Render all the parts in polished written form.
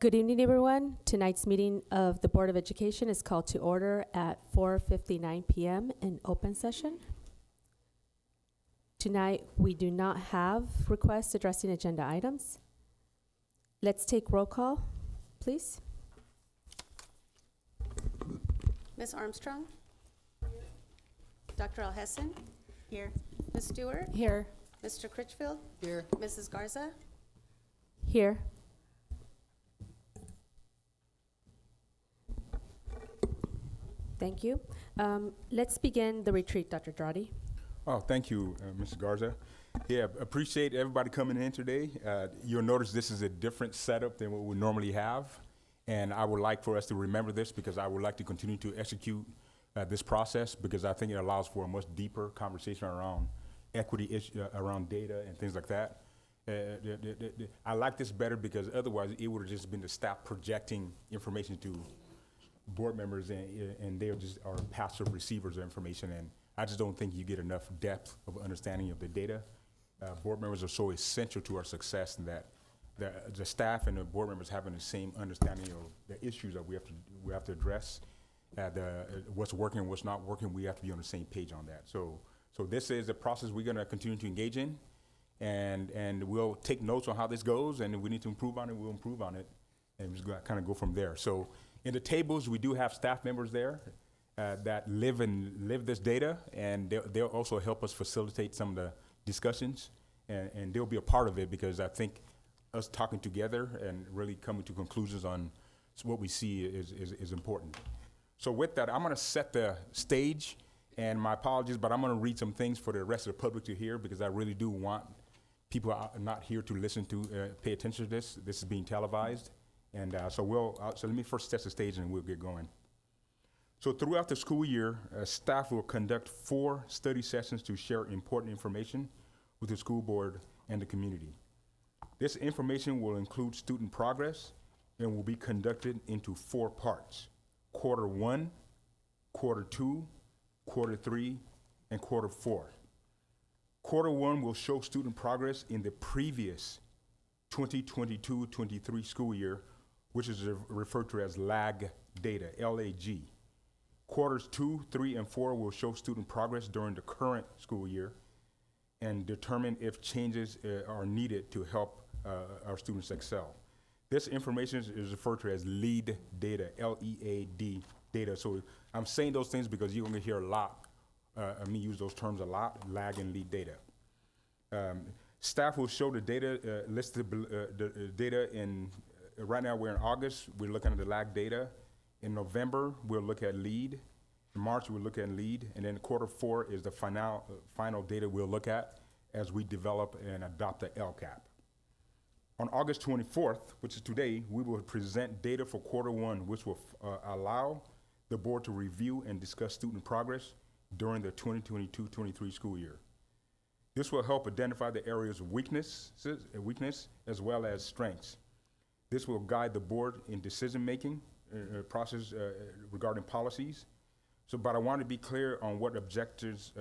Good evening, everyone. Tonight's meeting of the Board of Education is called to order at 4:59 p.m. in open session. Tonight, we do not have requests addressing agenda items. Let's take roll call, please. Ms. Armstrong? Dr. Alhessan? Here. Ms. Stewart? Here. Mr. Critchfield? Here. Mrs. Garza? Here. Thank you. Let's begin the retreat, Dr. Drotti. Oh, thank you, Mrs. Garza. Yeah, appreciate everybody coming in today. You'll notice this is a different setup than what we normally have. And I would like for us to remember this because I would like to continue to execute this process because I think it allows for a much deeper conversation around equity, around data and things like that. I like this better because otherwise it would have just been the staff projecting information to board members and they're just are passive receivers of information, and I just don't think you get enough depth of understanding of the data. Board members are so essential to our success in that the staff and the board members having the same understanding of the issues that we have to address, what's working and what's not working. We have to be on the same page on that. So this is a process we're going to continue to engage in, and we'll take notes on how this goes, and if we need to improve on it, we'll improve on it, and just kind of go from there. So in the tables, we do have staff members there that live this data, and they'll also help us facilitate some of the discussions, and they'll be a part of it because I think us talking together and really coming to conclusions on what we see is important. So with that, I'm going to set the stage, and my apologies, but I'm going to read some things for the rest of the public to hear because I really do want people not here to listen to pay attention to this. This is being televised. And so let me first set the stage and we'll get going. So throughout the school year, staff will conduct 4 study sessions to share important information with the school board and the community. This information will include student progress and will be conducted into 4 parts: quarter 1, quarter 2, quarter 3, and quarter 4. Quarter 1 will show student progress in the previous 2022-23 school year, which is referred to as LAG data, L-A-G. Quarters 2, 3, and 4 will show student progress during the current school year and determine if changes are needed to help our students excel. This information is referred to as LEAD data, L-E-A-D data. So I'm saying those things because you're going to hear a lot of me use those terms a lot, LAG and LEAD data. Staff will show the data, list the data in. Right now, we're in August. We're looking at the LAG data. In November, we'll look at LEAD. In March, we'll look at LEAD. And then quarter 4 is the final data we'll look at as we develop and adopt the LCAP. On August 24th, which is today, we will present data for quarter 1, which will allow the board to review and discuss student progress during the 2022-23 school year. This will help identify the areas of weakness as well as strengths. This will guide the board in decision-making process regarding policies. But I want to be clear on what objectives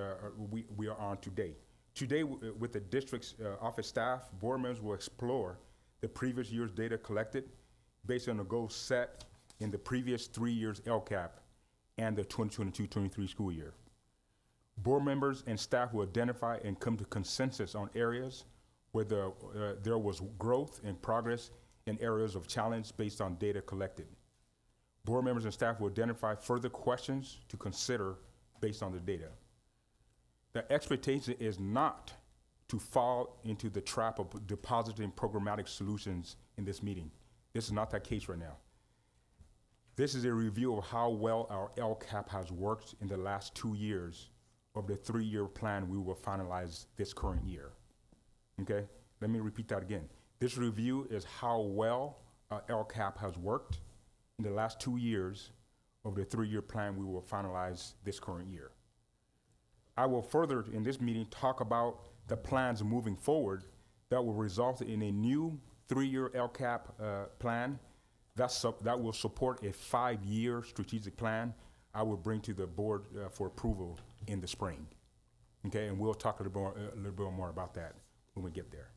we are on today. Today, with the district's office staff, board members will explore the previous year's data collected based on the goals set in the previous 3 years LCAP and the 2022-23 school year. Board members and staff will identify and come to consensus on areas where there was growth and progress in areas of challenge based on data collected. Board members and staff will identify further questions to consider based on the data. The expectation is not to fall into the trap of depositing programmatic solutions in this meeting. This is not that case right now. This is a review of how well our LCAP has worked in the last 2 years of the 3-year plan we will finalize this current year. Okay, let me repeat that again. This review is how well LCAP has worked in the last 2 years of the 3-year plan we will finalize this current year. I will further, in this meeting, talk about the plans moving forward that will result in a new 3-year LCAP plan that will support a 5-year strategic plan I will bring to the board for approval in the spring. Okay, and we'll talk a little bit more about that when we get there.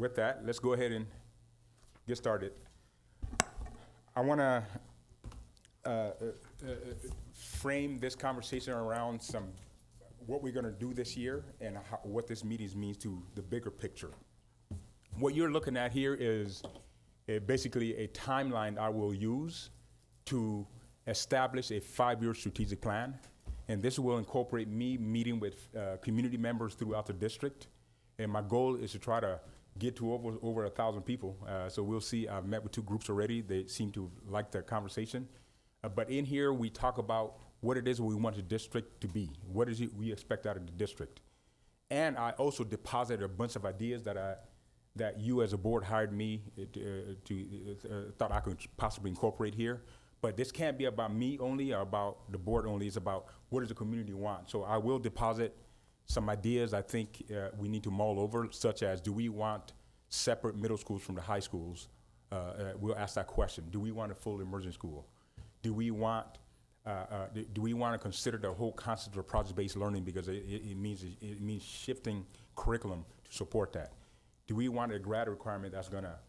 with that, let's go ahead and get started. I want to frame this conversation around what we're going to do this year and what this meeting means to the bigger picture. What you're looking at here is basically a timeline I will use to establish a 5-year strategic plan. And this will incorporate me meeting with community members throughout the district. And my goal is to try to get to over 1,000 people. So we'll see. I've met with 2 groups already. They seem to like the conversation. But in here, we talk about what it is we want the district to be. What is it we expect out of the district? And I also deposited a bunch of ideas that you as a board hired me thought I could possibly incorporate here. But this can't be about me only or about the board only. It's about what does the community want. So I will deposit some ideas I think we need to mull over, such as, do we want separate middle schools from the high schools? We'll ask that question. Do we want a full immersion school? Do we want to consider the whole concept of project-based learning, because it means shifting curriculum to support that? Do we want a grad requirement that's going to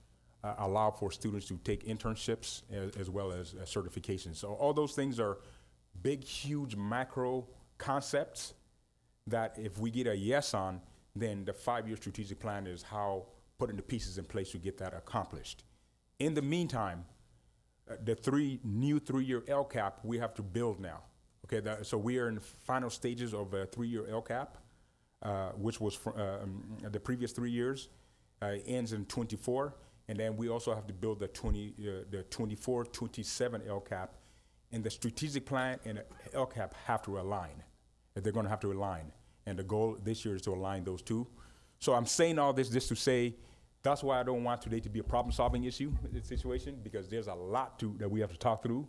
allow for students to take internships as well as certifications? So all those things are big, huge macro concepts that if we get a yes on, then the 5-year strategic plan is how putting the pieces in place to get that accomplished. In the meantime, the new 3-year LCAP we have to build now. Okay, so we are in the final stages of a 3-year LCAP, which was the previous 3 years, ends in 24, and then we also have to build the 24-27 LCAP, and the strategic plan and the LCAP have to align. They're going to have to align, and the goal this year is to align those two. So I'm saying all this just to say, that's why I don't want today to be a problem-solving situation, because there's a lot that we have to talk through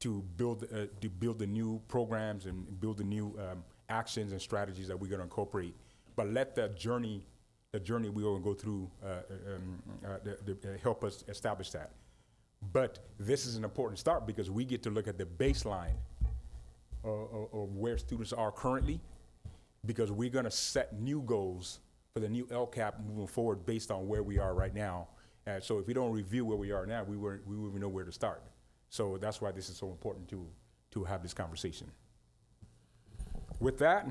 to build the new programs and build the new actions and strategies that we're going to incorporate. But let the journey we will go through help us establish that. But this is an important start, because we get to look at the baseline of where students are currently, because we're going to set new goals for the new LCAP moving forward based on where we are right now. So if we don't review where we are now, we wouldn't know where to start. So that's why this is so important to have this conversation. With that,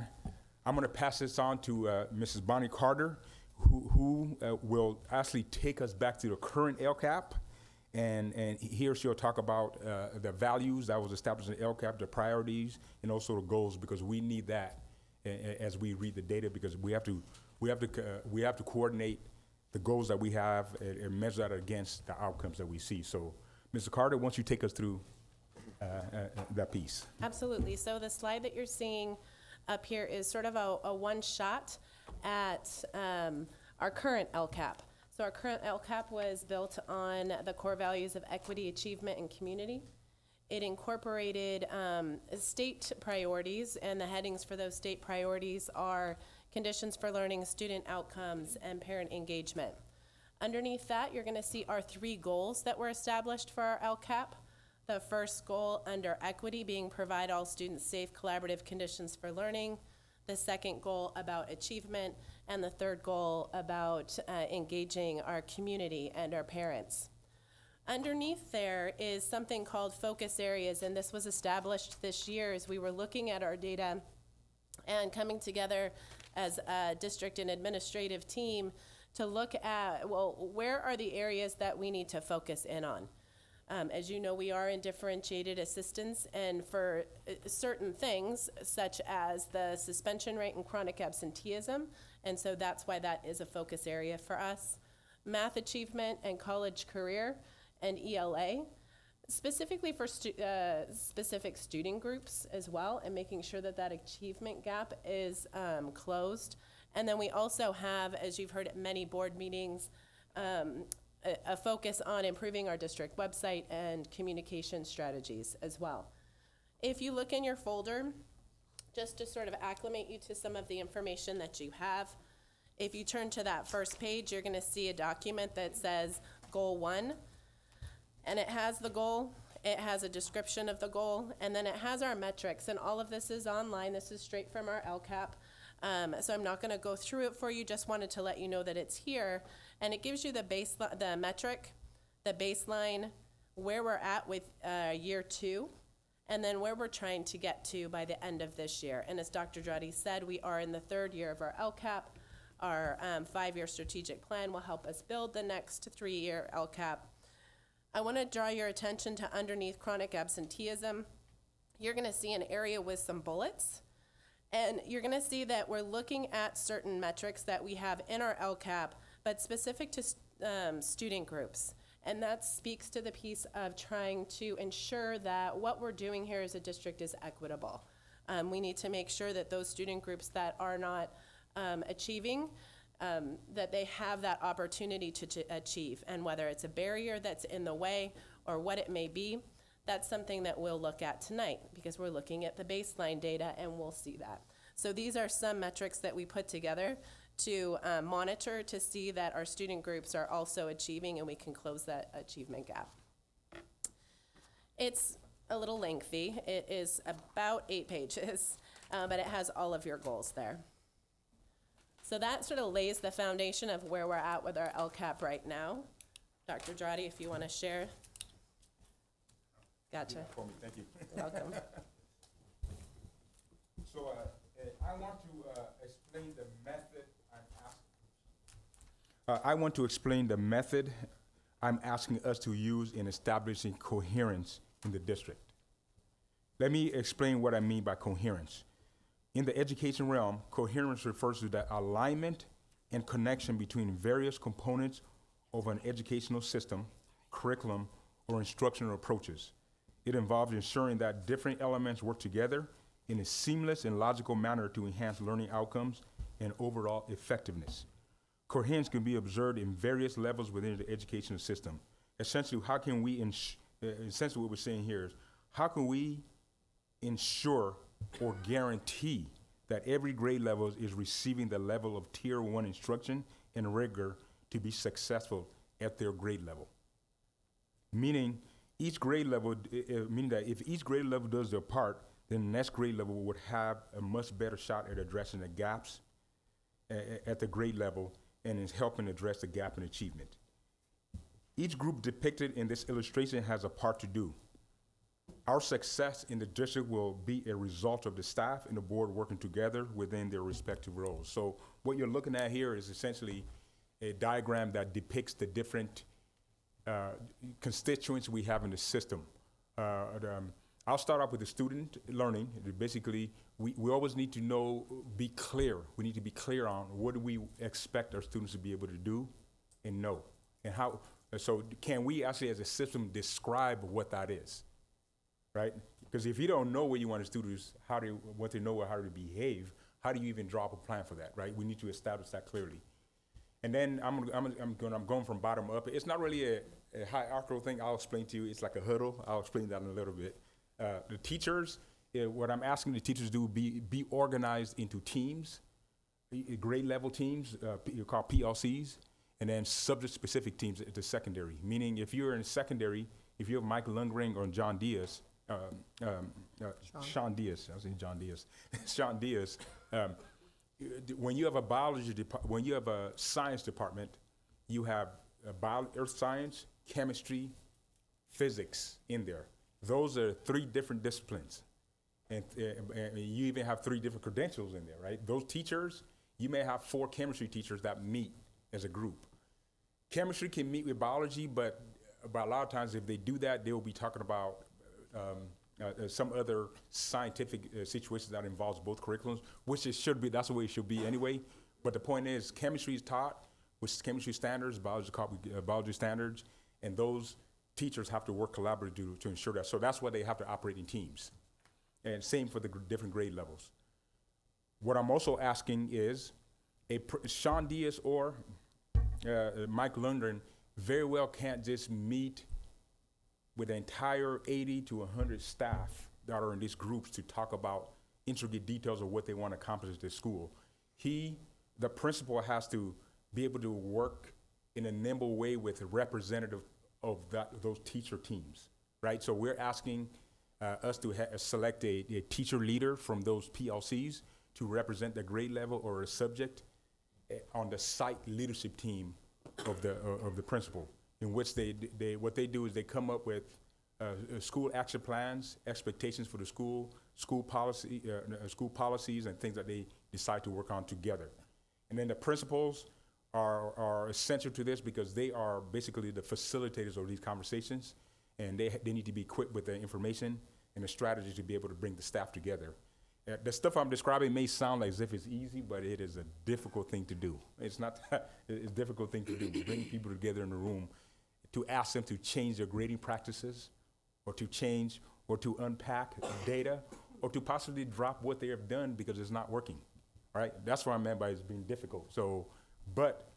I'm going to pass this on to Mrs. Bonnie Carter, who will actually take us back to the current LCAP, and here she'll talk about the values that was established in the LCAP, the priorities, and also the goals, because we need that as we read the data, because we have to coordinate the goals that we have and measure that against the outcomes that we see. So, Mr. Carter, why don't you take us through that piece? Absolutely. So the slide that you're seeing up here is sort of a one shot at our current LCAP. So our current LCAP was built on the core values of equity, achievement, and community. It incorporated state priorities, and the headings for those state priorities are conditions for learning, student outcomes, and parent engagement. Underneath that, you're going to see our 3 goals that were established for our LCAP. The first goal under equity being provide all students safe, collaborative conditions for learning. The second goal about achievement, and the third goal about engaging our community and our parents. Underneath there is something called focus areas, and this was established this year as we were looking at our data and coming together as a district and administrative team to look at, well, where are the areas that we need to focus in on? As you know, we are in differentiated assistance, and for certain things, such as the suspension rate and chronic absenteeism, and so that's why that is a focus area for us. Math achievement and college career and ELA, specifically for specific student groups as well, and making sure that that achievement gap is closed. And then we also have, as you've heard at many board meetings, a focus on improving our district website and communication strategies as well. If you look in your folder, just to sort of acclimate you to some of the information that you have, if you turn to that first page, you're gonna see a document that says Goal 1, and it has the goal, it has a description of the goal, and then it has our metrics, and all of this is online. This is straight from our LCAP. So I'm not going to go through it for you, just wanted to let you know that it's here. And it gives you the the metric, the baseline, where we're at with year 2, and then where we're trying to get to by the end of this year. And as Dr. Draddy said, we are in the 3rd year of our LCAP. Our 5-year strategic plan will help us build the next 3-year LCAP. I want to draw your attention to underneath chronic absenteeism. You're going to see an area with some bullets, and you're going to see that we're looking at certain metrics that we have in our LCAP, but specific to student groups. And that speaks to the piece of trying to ensure that what we're doing here as a district is equitable. We need to make sure that those student groups that are not achieving, that they have that opportunity to achieve. And whether it's a barrier that's in the way or what it may be, that's something that we'll look at tonight, because we're looking at the baseline data and we'll see that. So these are some metrics that we put together to monitor to see that our student groups are also achieving and we can close that achievement gap. It's a little lengthy. It is about 8 pages, but it has all of your goals there. So that sort of lays the foundation of where we're at with our LCAP right now. Dr. Draddy, if you want to share. Gotcha. For me, thank you. You're welcome. So I want to explain the method I'm asking. I want to explain the method I'm asking us to use in establishing coherence in the district. Let me explain what I mean by coherence. In the education realm, coherence refers to the alignment and connection between various components of an educational system, curriculum, or instructional approaches. It involves ensuring that different elements work together in a seamless and logical manner to enhance learning outcomes and overall effectiveness. Coherence can be observed in various levels within the educational system. Essentially, how can we, essentially what we're saying here is, how can we ensure or guarantee that every grade level is receiving the level of Tier 1 instruction and rigor to be successful at their grade level? Meaning, each grade level, meaning that if each grade level does their part, then the next grade level would have a much better shot at addressing the gaps at the grade level and is helping address the gap in achievement. Each group depicted in this illustration has a part to do. Our success in the district will be a result of the staff and the board working together within their respective roles. So what you're looking at here is essentially a diagram that depicts the different constituents we have in the system. I'll start off with the student learning. Basically, we always need to be clear. We need to be clear on what do we expect our students to be able to do and know. And how, so can we actually as a system describe what that is, right? Because if you don't know what you want the students, what they know or how to behave, how do you even draw up a plan for that, right? We need to establish that clearly. And then I'm going from bottom up. It's not really a hierarchical thing. I'll explain to you. It's like a huddle. I'll explain that in a little bit. The teachers, what I'm asking the teachers to do, be organized into teams, grade level teams, you call PLCs, and then subject-specific teams at the secondary. Meaning, if you're in secondary, if you have Mike Lundgren or John Diaz, Sean Diaz, I was saying John Diaz, Sean Diaz. When you have a when you have a science department, you have earth science, chemistry, physics in there. Those are 3 different disciplines. And you even have 3 different credentials in there, right? Those teachers, you may have 4 chemistry teachers that meet as a group. Chemistry can meet with biology, but a lot of times if they do that, they will be talking about some other scientific situations that involves both curriculums, which it should be, that's the way it should be anyway. But the point is, chemistry is taught, which is chemistry standards, biology standards, and those teachers have to work collaboratively to ensure that. So that's why they have to operate in teams. And same for the different grade levels. What I'm also asking is, Sean Diaz or Mike Lundgren very well can't just meet with the entire 80 to 100 staff that are in these groups to talk about intricate details of what they want to accomplish at their school. The principal has to be able to work in a nimble way with a representative of those teacher teams, right? So we're asking us to select a teacher leader from those PLCs to represent the grade level or a subject on the site leadership team of the principal, in which what they do is they come up with school action plans, expectations for the school policies, and things that they decide to work on together. And then the principals are essential to this because they are basically the facilitators of these conversations, and they need to be equipped with the information and the strategy to be able to bring the staff together. The stuff I'm describing may sound like as if it's easy, but it is a difficult thing to do. It's not, it's a difficult thing to do, bring people together in a room to ask them to change their grading practices, or to change, or to unpack data, or to possibly drop what they have done because it's not working, all right? That's what I meant by it's being difficult. So, but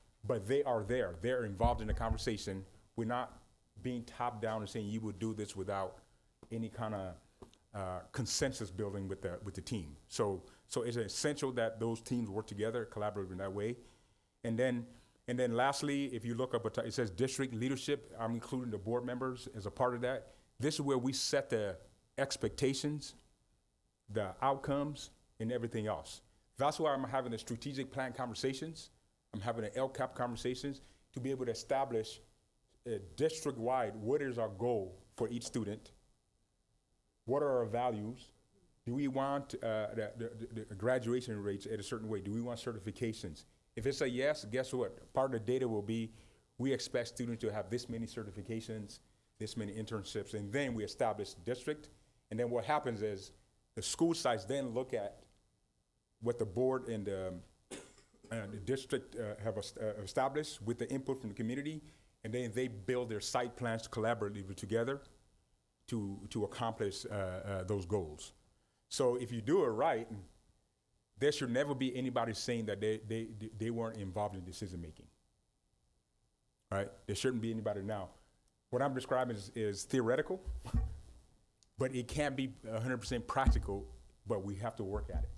they are there. They're involved in the conversation. We're not being top down and saying you would do this without any kind of consensus building with the team. So it's essential that those teams work together, collaborate in that way. And then lastly, if you look up, it says district leadership. I'm including the board members as a part of that. This is where we set the expectations, the outcomes, and everything else. That's why I'm having the strategic plan conversations. I'm having the LCAP conversations to be able to establish district-wide what is our goal for each student. What are our values? Do we want the graduation rates at a certain way? Do we want certifications? If it's a yes, guess what? Part of the data will be we expect students to have this many certifications, this many internships, and then we establish district. And then what happens is the school sites then look at what the board and the district have established with the input from the community, and then they build their site plans collaboratively together to accomplish those goals. So if you do it right, there should never be anybody saying that they weren't involved in decision making. Right? There shouldn't be anybody now. What I'm describing is theoretical, but it can't be 100% practical, but we have to work at it.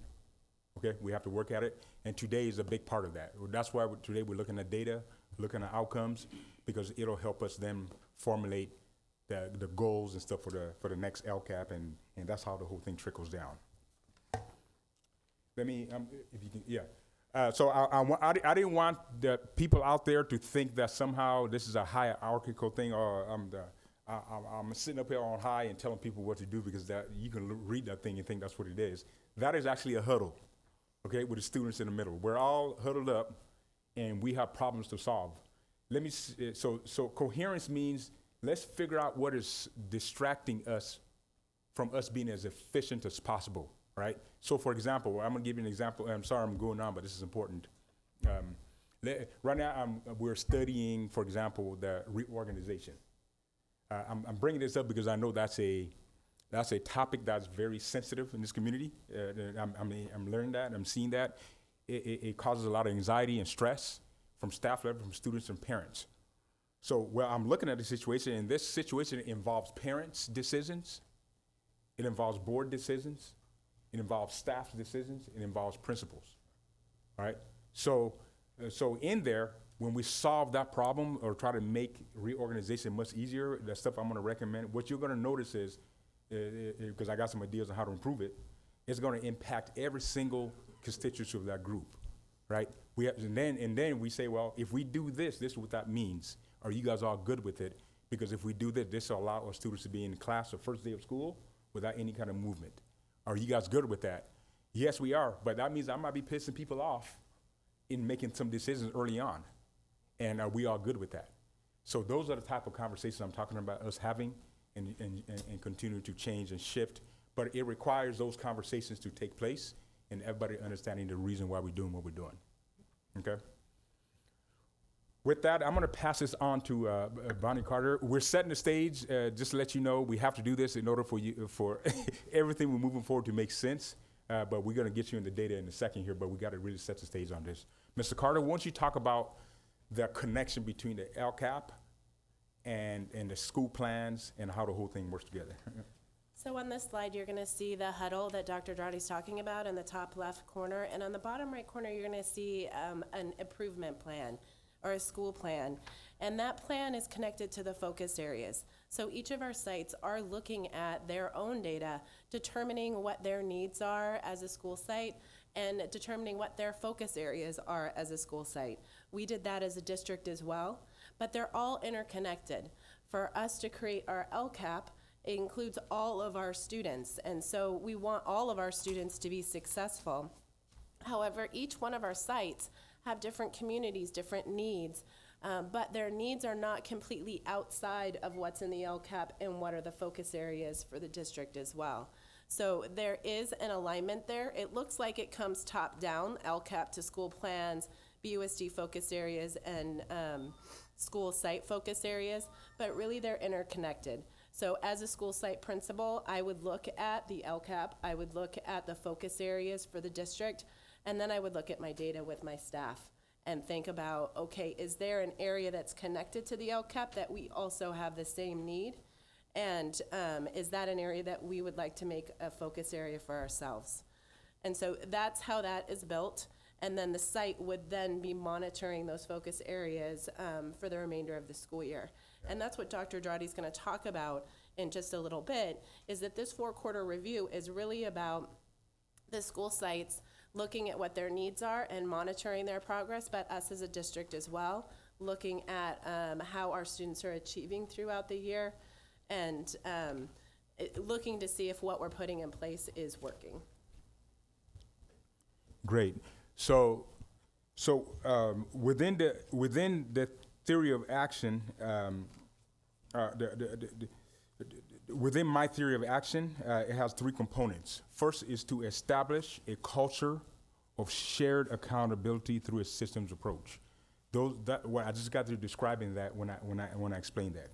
Okay, we have to work at it, and today is a big part of that. That's why today we're looking at data, looking at outcomes, because it'll help us then formulate the goals and stuff for the next LCAP, and that's how the whole thing trickles down. Let me, if you can, yeah. So I didn't want the people out there to think that somehow this is a hierarchical thing, or I'm sitting up here on high and telling people what to do, because that you can read that thing and think that's what it is. That is actually a huddle, okay, with the students in the middle. We're all huddled up, and we have problems to solve. Let me. So coherence means let's figure out what is distracting us from us being as efficient as possible, right? So for example, I'm gonna give you an example. I'm sorry I'm going on, but this is important. Right now, we're studying, for example, the reorganization. I'm bringing this up because I know that's a topic that's very sensitive in this community. I'm learning that, I'm seeing that. It causes a lot of anxiety and stress from staff level, from students and parents. So, well, I'm looking at the situation, and this situation involves parents' decisions, it involves board decisions, it involves staff's decisions, it involves principals, all right? So in there, when we solve that problem or try to make reorganization much easier, the stuff I'm gonna recommend, what you're gonna notice is, because I got some ideas on how to improve it, it's gonna impact every single constituency of that group, right? And then we say, well, if we do this is what that means. Are you guys all good with it? Because if we do this will allow our students to be in class the first day of school without any kind of movement. Are you guys good with that? Yes, we are, but that means I might be pissing people off in making some decisions early on. And are we all good with that? So those are the type of conversations I'm talking about us having and continue to change and shift. But it requires those conversations to take place and everybody understanding the reason why we're doing what we're doing. Okay? With that, I'm going to pass this on to Bonnie Carter. We're setting the stage. Just to let you know, we have to do this in order for everything we're moving forward to make sense. But we're going to get you in the data in a second here, but we got to really set the stage on this. Mr. Carter, why don't you talk about the connection between the LCAP and the school plans and how the whole thing works together? So on this slide, you're going to see the huddle that Dr. Drotti's talking about in the top left corner. And on the bottom right corner, you're going to see an improvement plan or a school plan. And that plan is connected to the focus areas. So each of our sites are looking at their own data, determining what their needs are as a school site, and determining what their focus areas are as a school site. We did that as a district as well, but they're all interconnected. For us to create our LCAP, it includes all of our students, and so we want all of our students to be successful. However, each one of our sites have different communities, different needs, but their needs are not completely outside of what's in the LCAP and what are the focus areas for the district as well. So there is an alignment there. It looks like it comes top down, LCAP to school plans, BUSD focus areas, and school site focus areas, but really they're interconnected. So as a school site principal, I would look at the LCAP, I would look at the focus areas for the district, and then I would look at my data with my staff and think about, okay, is there an area that's connected to the LCAP that we also have the same need? And is that an area that we would like to make a focus area for ourselves? And so that's how that is built. And then the site would then be monitoring those focus areas for the remainder of the school year. And that's what Dr. Andrade is going to talk about in just a little bit, is that this 4-quarter review is really about the school sites looking at what their needs are and monitoring their progress, but us as a district as well, looking at how our students are achieving throughout the year, and looking to see if what we're putting in place is working. Great. So within the theory of action, within my theory of action, it has 3 components. First is to establish a culture of shared accountability through a systems approach. I just got through describing that when I explained that.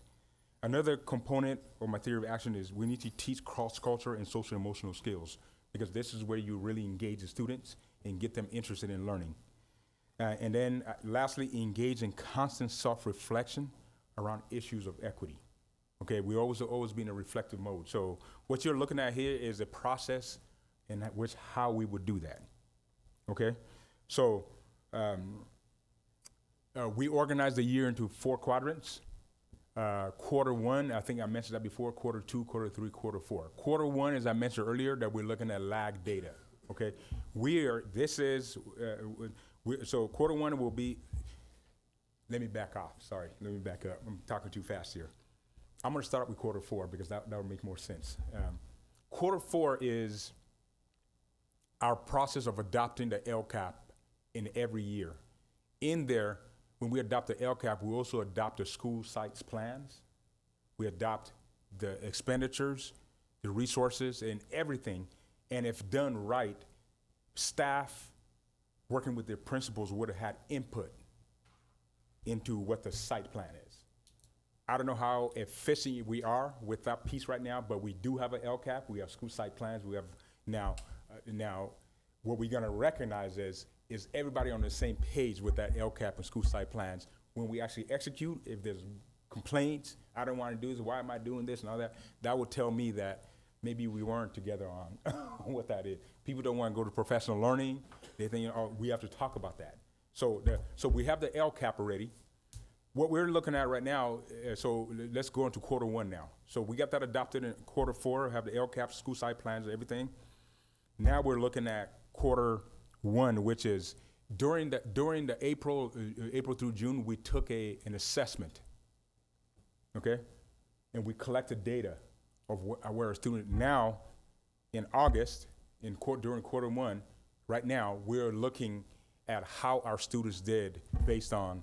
Another component of my theory of action is we need to teach cross-culture and social emotional skills, because this is where you really engage the students and get them interested in learning. And then lastly, engage in constant self-reflection around issues of equity. Okay, we always be in a reflective mode. So what you're looking at here is a process in which how we would do that. Okay, so we organize the year into 4 quadrants. Quarter 1, I think I mentioned that before, quarter 2, quarter 3, quarter 4. Quarter 1, as I mentioned earlier, that we're looking at lag data, okay? So quarter 1 will be, let me back off, sorry, let me back up. I'm talking too fast here. I'm gonna start with quarter 4 because that will make more sense. Quarter 4 is our process of adopting the LCAP in every year. In there, when we adopt the LCAP, we also adopt the school sites plans. We adopt the expenditures, the resources, and everything. And if done right, staff working with their principals would have had input into what the site plan is. I don't know how efficient we are with that piece right now, but we do have an LCAP. We have school site plans. We have now what we're gonna recognize is everybody on the same page with that LCAP and school site plans. When we actually execute, if there's complaints, I don't want to do this, why am I doing this and all that, that would tell me that maybe we weren't together on what that is. People don't want to go to professional learning. They think, oh, we have to talk about that. So we have the LCAP already. What we're looking at right now, so let's go into quarter 1 now. So we got that adopted in quarter 4, have the LCAP, school site plans, everything. Now we're looking at quarter 1, which is during the April through June, we took an assessment, okay, and we collected data of where a student. Now, in August, during quarter 1, right now we're looking at how our students did based on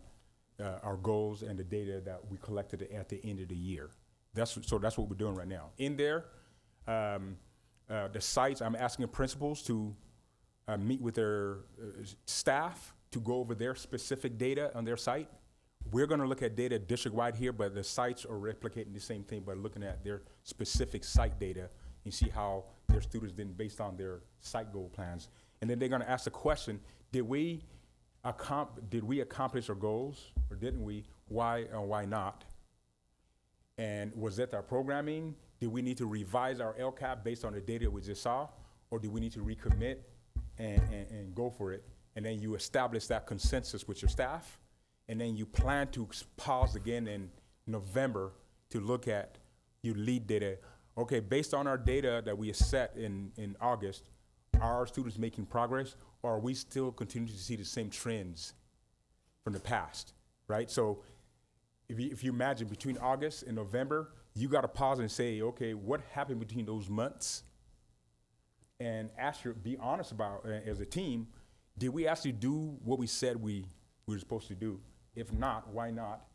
our goals and the data that we collected at the end of the year. That's what we're doing right now. In there, the sites, I'm asking the principals to meet with their staff to go over their specific data on their site. We're gonna look at data district-wide here, but the sites are replicating the same thing by looking at their specific site data and see how their students did based on their site goal plans. And then they're gonna ask the question, did we accomplish our goals or didn't we? Why or why not? And was that our programming? Did we need to revise our LCAP based on the data we just saw? Or do we need to recommit and go for it? And then you establish that consensus with your staff, and then you plan to pause again in November to look at your lead data. Okay, based on our data that we set in August, are our students making progress, or are we still continuing to see the same trends from the past, right? So if you imagine between August and November, you got to pause and say, okay, what happened between those months? And be honest about, as a team, did we actually do what we said we were supposed to do? If not, why not?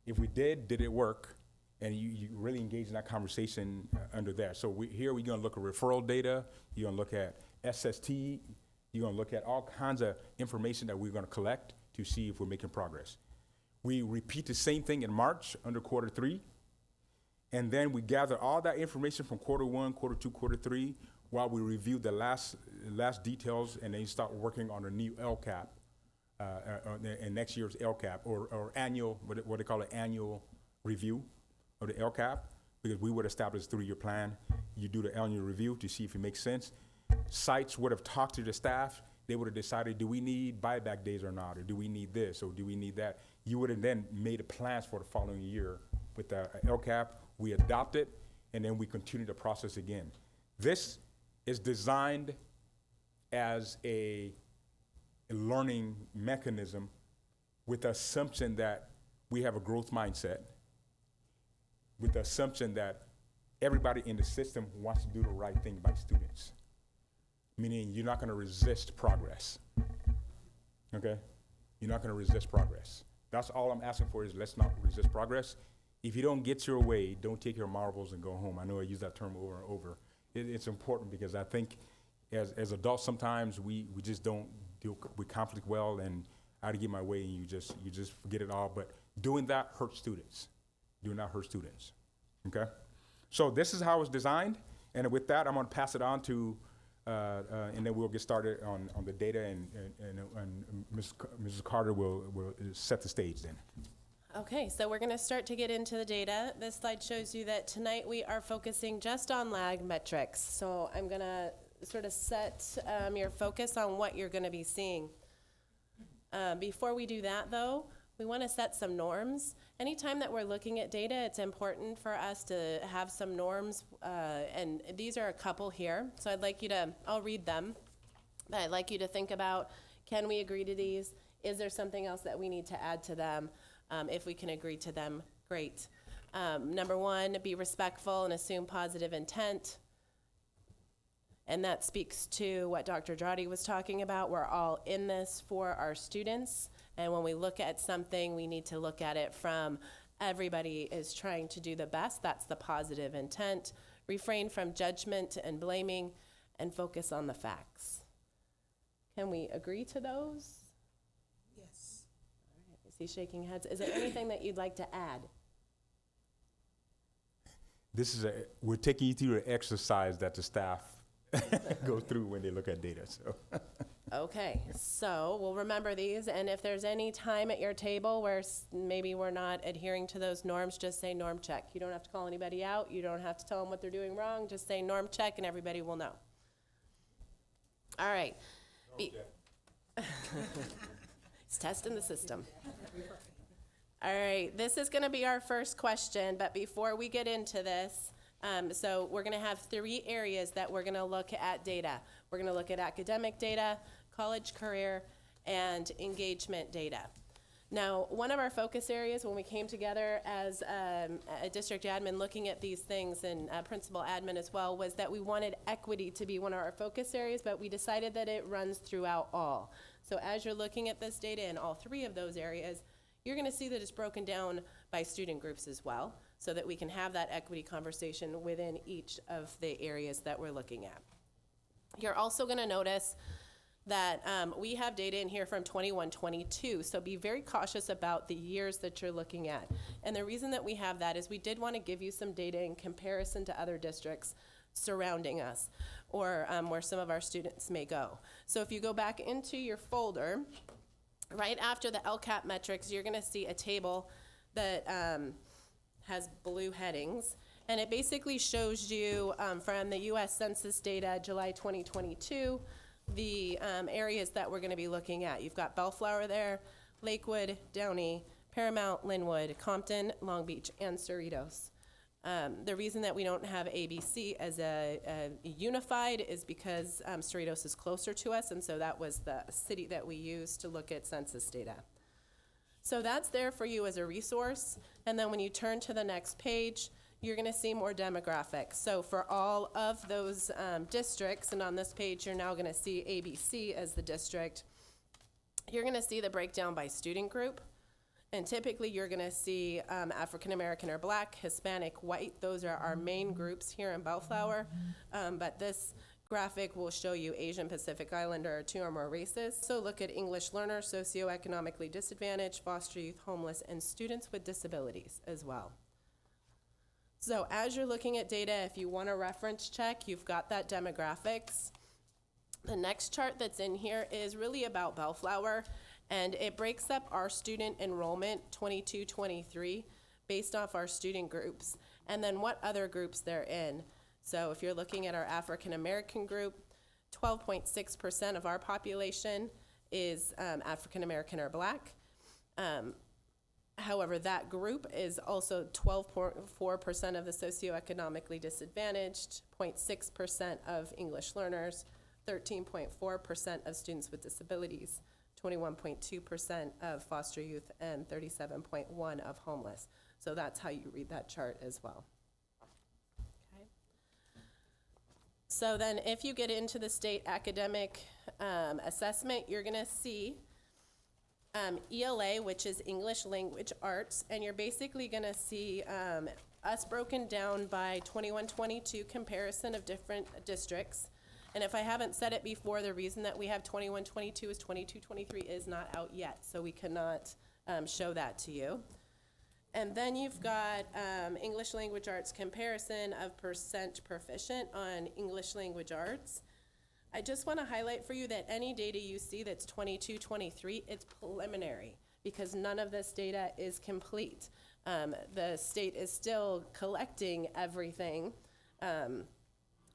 If we did it work? And you really engage in that conversation under that. So we're going to look at referral data. You're going to look at SST. You're going to look at all kinds of information that we're going to collect to see if we're making progress. We repeat the same thing in March under quarter 3. And then we gather all that information from quarter 1, quarter 2, quarter 3, while we review the last details, and then you start working on a new LCAP, and next year's LCAP, or annual, what they call an annual review of the LCAP, because we would establish a 3-year plan. You do the annual review to see if it makes sense. Sites would have talked to the staff. They would have decided, do we need buyback days or not? Or do we need this, or do we need that? You would have then made plans for the following year with the LCAP. We adopt it, and then we continue the process again. This is designed as a learning mechanism with the assumption that we have a growth mindset, with the assumption that everybody in the system wants to do the right thing by students, meaning you're not going to resist progress, okay? You're not going to resist progress. That's all I'm asking for, is let's not resist progress. If you don't get your way, don't take your marbles and go home. I know I use that term over and over. It's important because I think as adults sometimes we just don't deal with conflict well, and I to get my way and you just forget it all. But doing that hurts students. Doing that hurts students, okay? So this is how it's designed, and with that, I'm gonna pass it on to, and then we'll get started on the data, and Mrs. Carter will set the stage then. Okay, so we're going to start to get into the data. This slide shows you that tonight we are focusing just on lag metrics. So I'm going to sort of set your focus on what you're going to be seeing. Before we do that, though, we want to set some norms. Anytime that we're looking at data, it's important for us to have some norms, and these are a couple here. So I'll read them, but I'd like you to think about, can we agree to these? Is there something else that we need to add to them? If we can agree to them, great. Number 1, be respectful and assume positive intent. And that speaks to what Dr. Jody was talking about. We're all in this for our students. And when we look at something, we need to look at it from everybody is trying to do the best. That's the positive intent. Refrain from judgment and blaming, and focus on the facts. Can we agree to those? I see shaking heads. Is there anything that you'd like to add? We're taking you through an exercise that the staff go through when they look at data, so. Okay, so we'll remember these, and if there's any time at your table where maybe we're not adhering to those norms, just say norm check. You don't have to call anybody out. You don't have to tell them what they're doing wrong. Just say norm check, and everybody will know. All right. It's testing the system. All right, this is going to be our first question, but before we get into this, so we're going to have 3 areas that we're going to look at data. We're going to look at academic data, college career, and engagement data. Now, one of our focus areas when we came together as a district admin looking at these things, and principal admin as well, was that we wanted equity to be one of our focus areas, but we decided that it runs throughout all. So as you're looking at this data in all 3 of those areas, you're going to see that it's broken down by student groups as well, so that we can have that equity conversation within each of the areas that we're looking at. You're also going to notice that we have data in here from 21-22, so be very cautious about the years that you're looking at. And the reason that we have that is we did want to give you some data in comparison to other districts surrounding us, or where some of our students may go. So if you go back into your folder, right after the LCAP metrics, you're going to see a table that has blue headings, and it basically shows you from the U.S. Census data, July 2022, the areas that we're going to be looking at. You've got Bellflower there, Lakewood, Downey, Paramount, Linwood, Compton, Long Beach, and Cerritos. The reason that we don't have ABC as a unified is because Cerritos is closer to us, and so that was the city that we used to look at census data. So that's there for you as a resource, and then when you turn to the next page, you're gonna see more demographics. So for all of those districts, and on this page, you're now gonna see ABC as the district, you're gonna see the breakdown by student group. And typically, you're gonna see African American or Black, Hispanic, White. Those are our main groups here in Bellflower. But this graphic will show you Asian, Pacific Islander, or 2 or more races. So look at English learners, socioeconomically disadvantaged, foster youth, homeless, and students with disabilities as well. So as you're looking at data, if you want a reference check, you've got that demographics. The next chart that's in here is really about Bellflower, and it breaks up our student enrollment 22-23 based off our student groups, and then what other groups they're in. So if you're looking at our African American group, 12.6% of our population is African American or Black. However, that group is also 12.4% of the socioeconomically disadvantaged, 0.6% of English learners, 13.4% of students with disabilities, 21.2% of foster youth, and 37.1% of homeless. So that's how you read that chart as well. Okay. So then if you get into the state academic assessment, you're gonna see ELA, which is English Language Arts, and you're basically gonna see us broken down by 21-22 comparison of different districts. And if I haven't said it before, the reason that we have 21-22 is 22-23 is not out yet, so we cannot show that to you. And then you've got English Language Arts comparison of percent proficient on English Language Arts. I just want to highlight for you that any data you see that's 22-23, it's preliminary, because none of this data is complete. The state is still collecting everything.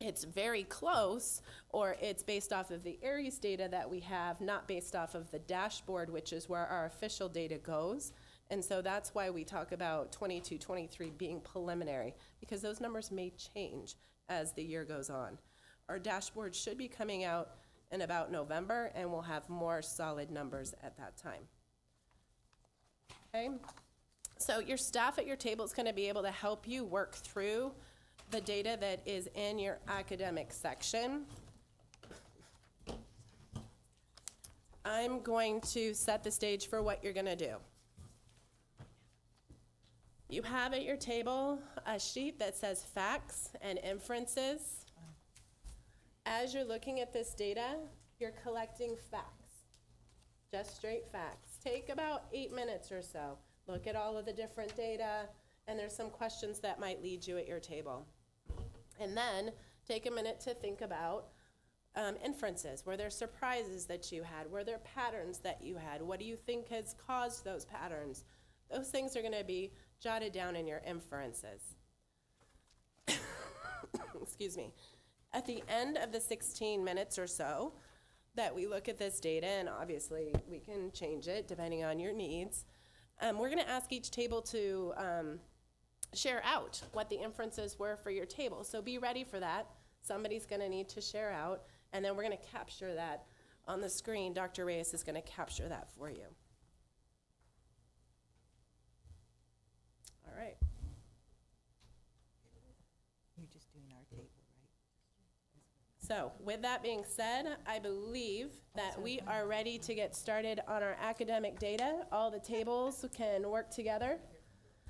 It's very close, or it's based off of the ARIES data that we have, not based off of the dashboard, which is where our official data goes. And so that's why we talk about 22-23 being preliminary, because those numbers may change as the year goes on. Our dashboard should be coming out in about November, and we'll have more solid numbers at that time. Okay? So your staff at your table is going to be able to help you work through the data that is in your academic section. I'm going to set the stage for what you're going to do. You have at your table a sheet that says facts and inferences. As you're looking at this data, you're collecting facts, just straight facts. Take about 8 minutes or so. Look at all of the different data, and there's some questions that might lead you at your table. And then take a minute to think about inferences. Were there surprises that you had? Were there patterns that you had? What do you think has caused those patterns? Those things are going to be jotted down in your inferences. Excuse me. At the end of the 16 minutes or so that we look at this data, and obviously we can change it depending on your needs, we're going to ask each table to share out what the inferences were for your table. So be ready for that. Somebody's going to need to share out, and then we're going to capture that on the screen. Dr. Reyes is going to capture that for you. All right. You're just doing our table, right? So with that being said, I believe that we are ready to get started on our academic data. All the tables can work together.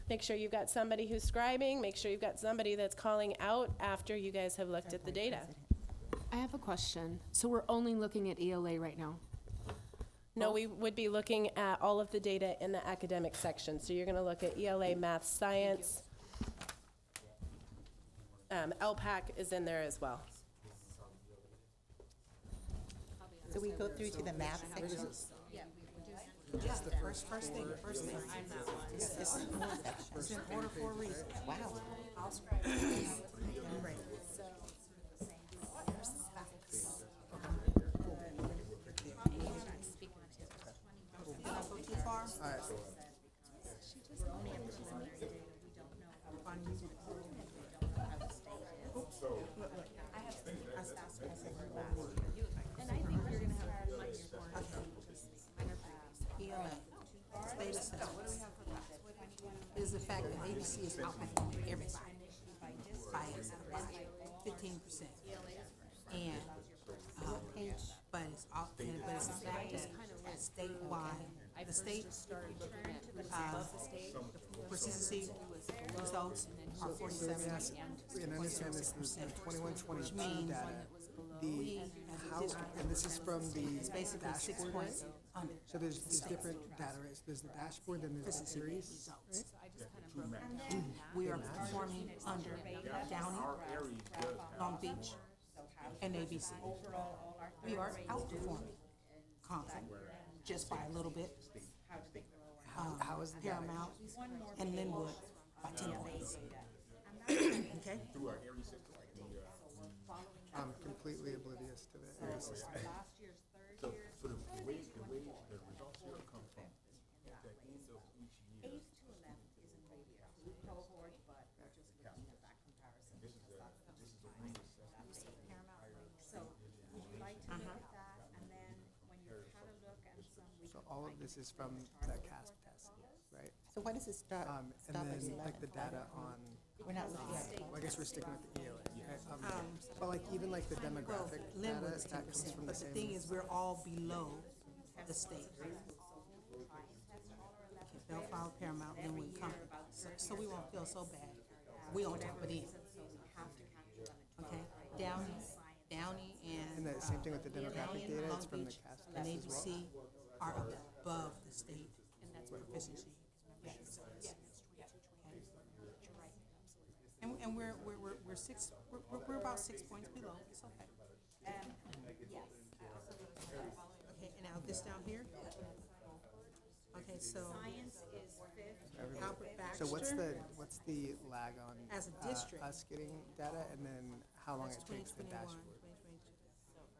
Make sure you've got somebody who's scribing. Make sure you've got somebody that's calling out after you guys have looked at the data. I have a question. So we're only looking at ELA right now? No, we would be looking at all of the data in the academic section. So you're going to look at ELA, math, science. LPAC is in there as well. So we go through to the math section? Just the first thing. This is more section. It's in order for a reason. Wow. Right. Not go too far? On you. fact that ABC is outperforming everybody by 15%. And, but it's all, but it's the fact that statewide, the state, the persistency results are 47%. And understand this is the 21-22 data. The how, and this is from the It's basically 6 dashboard. points under. So there's different data, right? So there's the dashboard, then there's the series. Results. We are performing under Downey, Long Beach, and ABC. We are outperforming Compton just by a little bit. How is the data? Paramount and Linwood by 10 points. Okay? I'm completely oblivious to the area system. So the way the results here come from, at the end of each year. So all of this is from the CASP test, right? So what does it start? And Stop at then 11? like the data on, We're not looking at well, I guess we're sticking with the ELA, right? But like even like the Well, demographic data, Linwood is 10%, that comes from the but the same. thing is, we're all below the state. Okay, Bellflower, Paramount, Linwood, Compton. So we won't feel so bad. We on top of them. Okay, Downey And the same thing with the demographic data, it's from the CASP and test as well. ABC are above the state proficiency. And we're about 6 points below, it's okay. Okay, and now this down here. Okay, so Albert Baxter. So what's the lag on As a district. us getting data, and then how long That's it takes the 2021, dashboard?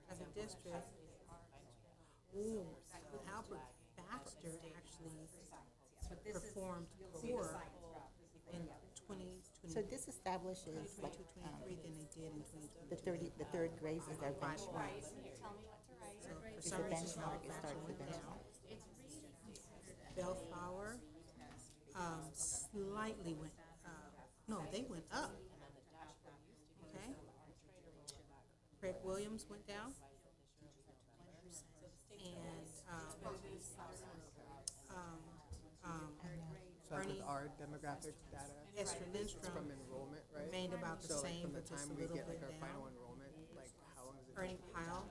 2022. As a district, ooh, Albert Baxter actually performed poor in 2020. So this establishes like 2023 than they did in 2022. the third grades is their benchmark. So for It's some the reason, benchmark, Albert it Baxter starts with went down. benchmark. Bellflower, slightly went, no, they went up. Okay? Craig Williams went down. And, So like Ernie with our demographic data, Esther it's Lindstrom from enrollment, right? remained about the So like same, from the but just time a we little get like bit our final down. enrollment, like how long does it Ernie take? Pyle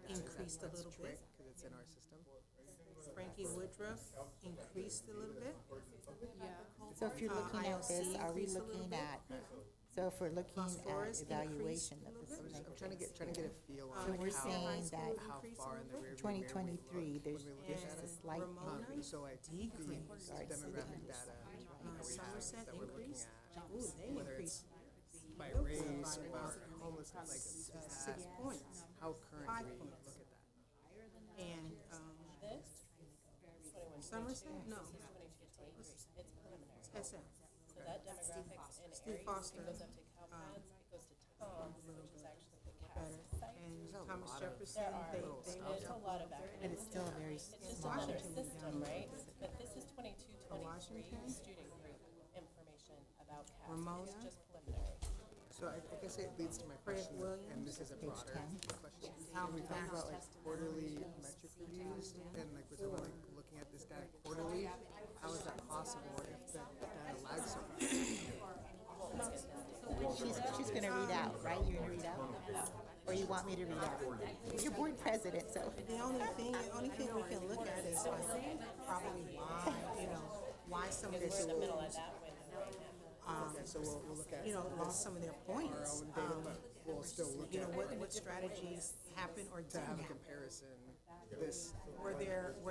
increased a little bit. Because it's in our system. Frankie Woodruff increased a little bit. So if you're looking at this, ILC are we increased a little looking bit. at, so if we're looking at Phosphorus evaluation increased of a the little bit. I'm trying to get a feel So on we're like saying that how far in the rear view mirror we 2023, there's when we look there's at a it. slight Ramona So like the decreased. demographic data that we have Somerset that we're looking increased. at, Ooh, they whether it's increased by race or homelessness, like is 6 that, points. how current 5 do we points. look at that? And, Somerset, no. It's SM. So that demographic in Steve Aries, Foster, it goes up to Caltrans, it goes to Tom, which is actually the better. CAS site. And Thomas Jefferson, they There's a lot of activity. but it's still a very It's just small. another system, right? But this is 22, 23 Washington. student group information about CAS. Ramona. It's just preliminary. So I guess it leads to my Fred question, Williams. and this is a broader 10. question. Albert We talk about Baxter. like quarterly metric reviews, and like we're talking about like looking at this data quarterly. How is that possible if the data lags so much? She's gonna read out, right? You're gonna read out? Or you want me to read out? You're board president, so. The only thing we can look at is like probably why, why some of the We're in the middle schools, of that window right now. Okay, so we'll look at lost some of their our points. own data, but we'll still look at What strategies happened or to didn't have a happen? comparison. This Were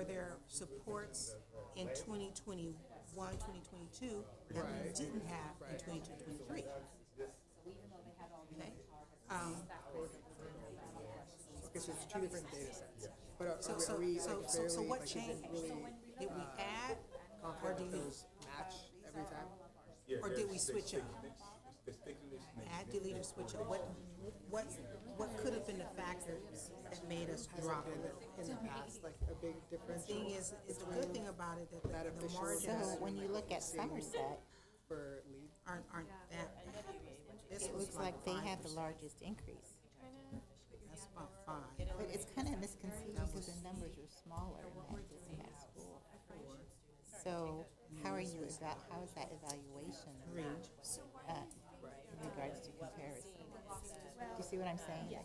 there supports in 2021, 2022 that we Right. didn't have in 22, 23? Okay? okay, so it's two different data sets. But are So we so like so fairly so what like is it changed? really Did we add or confident that delete? those match every time? Or did we switch up? Add, delete, or switch up? what could have been the factor that made us drop a little? In the past, like a big difference Thing is the good thing about it, that the So margins when you look at Somerset, for lead. aren't that bad. This it was looks like they have the 5%. largest increase. That's about 5. But it's kind of misconceived because the numbers are smaller in that school. So how are you, how is that evaluation? In regards to comparison? Do you see what I'm saying? Yeah.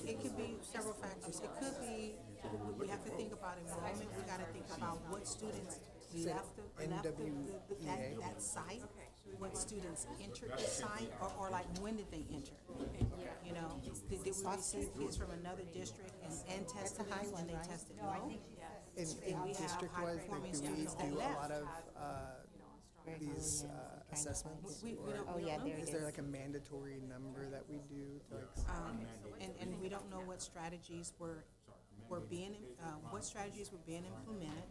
It could be several factors. It could be, we have to think about enrollment, we gotta think about what students left that site, what students entered the site, or like, when did they enter? You know, did we receive kids from another district and tested them, and they tested low? In we have district-wise, high-performing do we students that do a left? lot of, these, assessments? We Or don't, Oh, yeah, there is it there is. like a mandatory number that we do to like? and we don't know what strategies were being, what strategies were being implemented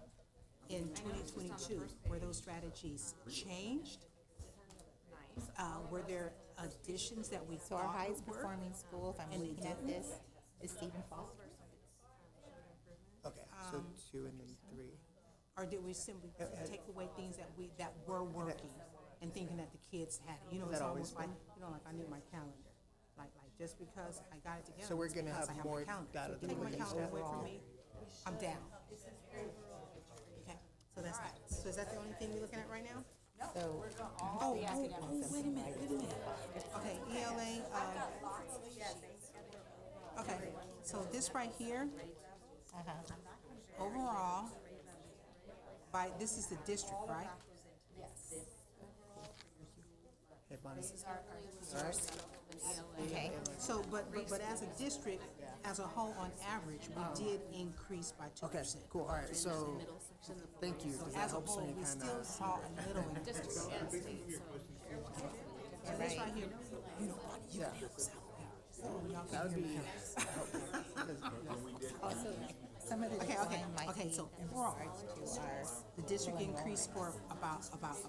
in 2022. Were those strategies changed? Were there additions that we So our thought highest would work? performing school, if I'm and they looking at didn't? this, is Stephen Foster. Okay, so 2 and then 3. Or did we simply take away things that were working and thinking that the kids had it? You know, it's That always almost like, like I need my calendar. Like just because I got it together. So we're it's gonna because have I more my calendar. data So than take we my can calendar use away from overall. me, I'm down. Okay, so that's that. So is that the only thing we're looking at right now? So, Oh, wait a minute. Okay, ELA, okay, so this right here, overall, this is the district, right? Hey, Bonnie. All right. okay, So, but as a district, as a whole, on average, we did increase by 2%. Okay, cool, all right, so, thank you, because that As a helps whole, me we kind still of. saw a little increase. So this right here, Yeah, that would be helpful. also, some of the Okay, design might okay, be so in overall, regards to our, the district increased for about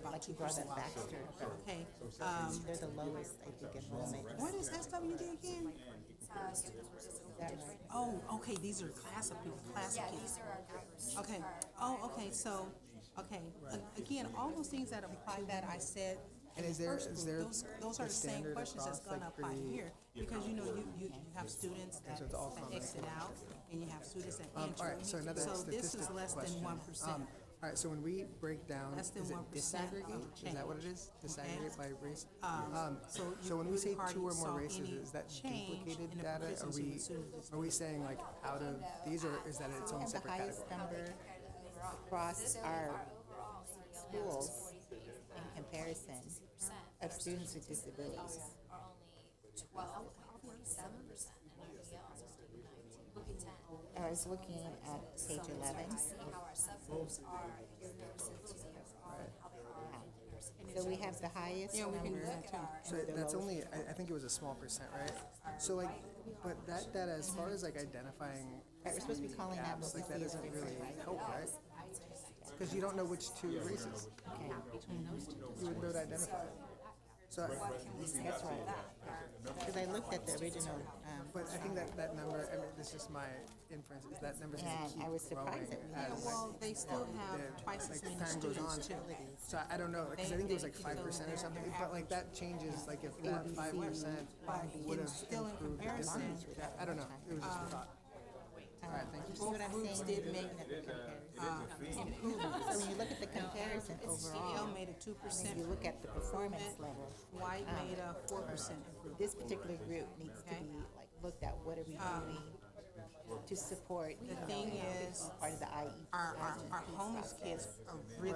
like 2%. you brought up Baxter. Okay, They're the lowest, I think, enrollment. what is SWD again? Is that right? Oh, okay, these are class of people, class of kids. Okay, okay, so, again, all those things that apply that I said And in is the there- first is group, there those are a the same standard questions that's across, gonna like, apply the- here. Because you have students that it's all exit out, and you have students that all enter. right, so another So this is statistic less than question. 1%. All right, so when we break down, Less than is it 1% disaggregate? of Is that what it is? Disaggregate by race? So So when we say hardly 2 or saw more races, any is that change duplicated in the data? proficiency with students. Are we saying like out of these, or is that its We own have the separate highest category? number across our schools in comparison of students with disabilities. are only 12.7%, and everybody else is taking 19. Look at 10. I was looking at page 11. How our subgroups are in comparison to the overall, how they are in comparison. So we have the highest Yeah, we can do number. that too. So that's only, I think it was a small percent, right? So like, but that data, as far as like identifying Right, we're supposed to be calling that gaps, what we like that see as doesn't really different, right? help, right? Because you don't know which 2 races. Okay, You would know to identify. So, that's right. Because I looked at the original, but I think that number, I mean, this is just my inference, is that number's gonna And keep I was surprised growing that we as, Well, they still have twice as like, many time goes on. students too. So I don't know, because I think it was like 5% or something, but like that changes, like if that 5% would have Still in improved the comparison, difference. I don't know, it was just a thought. All right, thank you. see what I'm Groups saying? did make So when you look at the comparison CL overall, made a 2% and you look at the performance level, White made a 4% improvement. this particular group needs to be like looked at, what are we doing to support, you know, thing is, part of the IEP. Our homeless kids are really,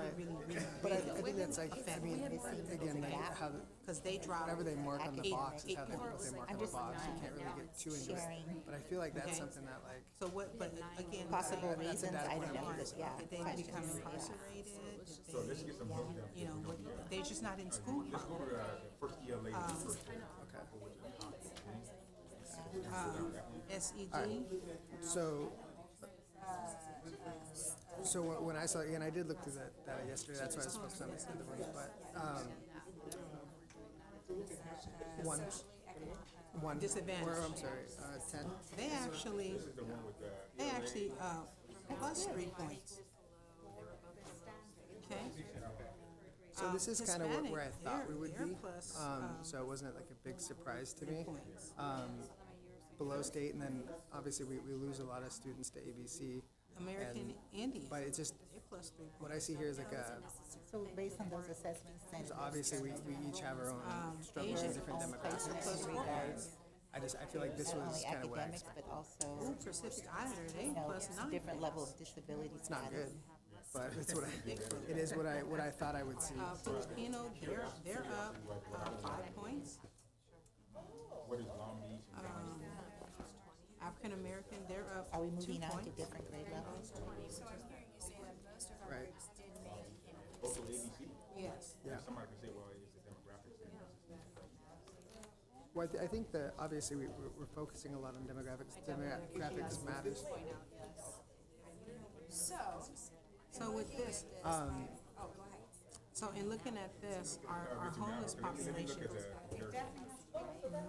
But I think that's like, I mean, Missing again, like gap. how, because they dropped. whatever they mark on the box is how they mark I'm on the just box, you can't really get too into it. sharing But I feel like that's Okay. something that like, So what, but again. possible that's a reasons, data I point don't know, I'm but yeah, Did they questions, become yeah. incarcerated? You know, they're just not in school properly. okay. SEG. So when I saw, and I did look through that data yesterday, that's why I was focused on the other ones, but, one. Disadvantage. Or, I'm sorry, 10. They actually, plus 3 points. Okay? So this is kind of where I Hispanic, thought we would they're be. plus, So it wasn't like a big surprise to me. points. Below state, and then obviously we lose a lot of students to ABC. American Indian, But it just, they're plus 3 points. what I see here is like So based on those assessments, then. so obviously we each have our own struggles Asian and different Places demographics. in regards I feel like this not was only kind of what I academics, expected. but also, Ooh, Pacific Islander, they you know, plus 9. different level of disability It's not status. good, but it's what it is what I thought I would see. Filipino, they're up 5 points. What is Long Beach? African American, they're up Are we 2 moving on to points. different grade levels? Right. Also ABC? Yes. Yeah. Somebody could say, well, it's the demographics. Well, I think that obviously we're focusing a lot on demographics. Demographics matters. So with this, so in looking at this, our homeless population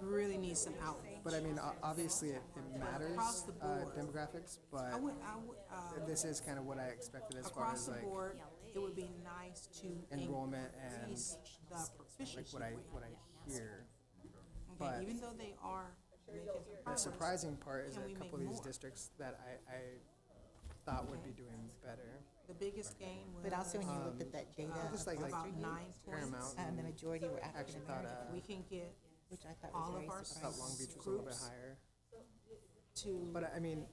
really needs some outreach. But I mean, obviously it matters, Across the board. demographics, but I would, this is kind of what I expected as far across as the like board, it would be nice to enrollment and increase the like proficiency what I rate. hear. Okay, but even though they are making some The progress, surprising part is Can that we a couple make of these more? districts that I thought would be doing better. the biggest gain was But also when you looked at that data, Just like about 9 Paramount, points. the majority were African actually thought American, We can get which I thought all was of very our I surprising. thought Long Beach was a little bit groups higher. to But I mean,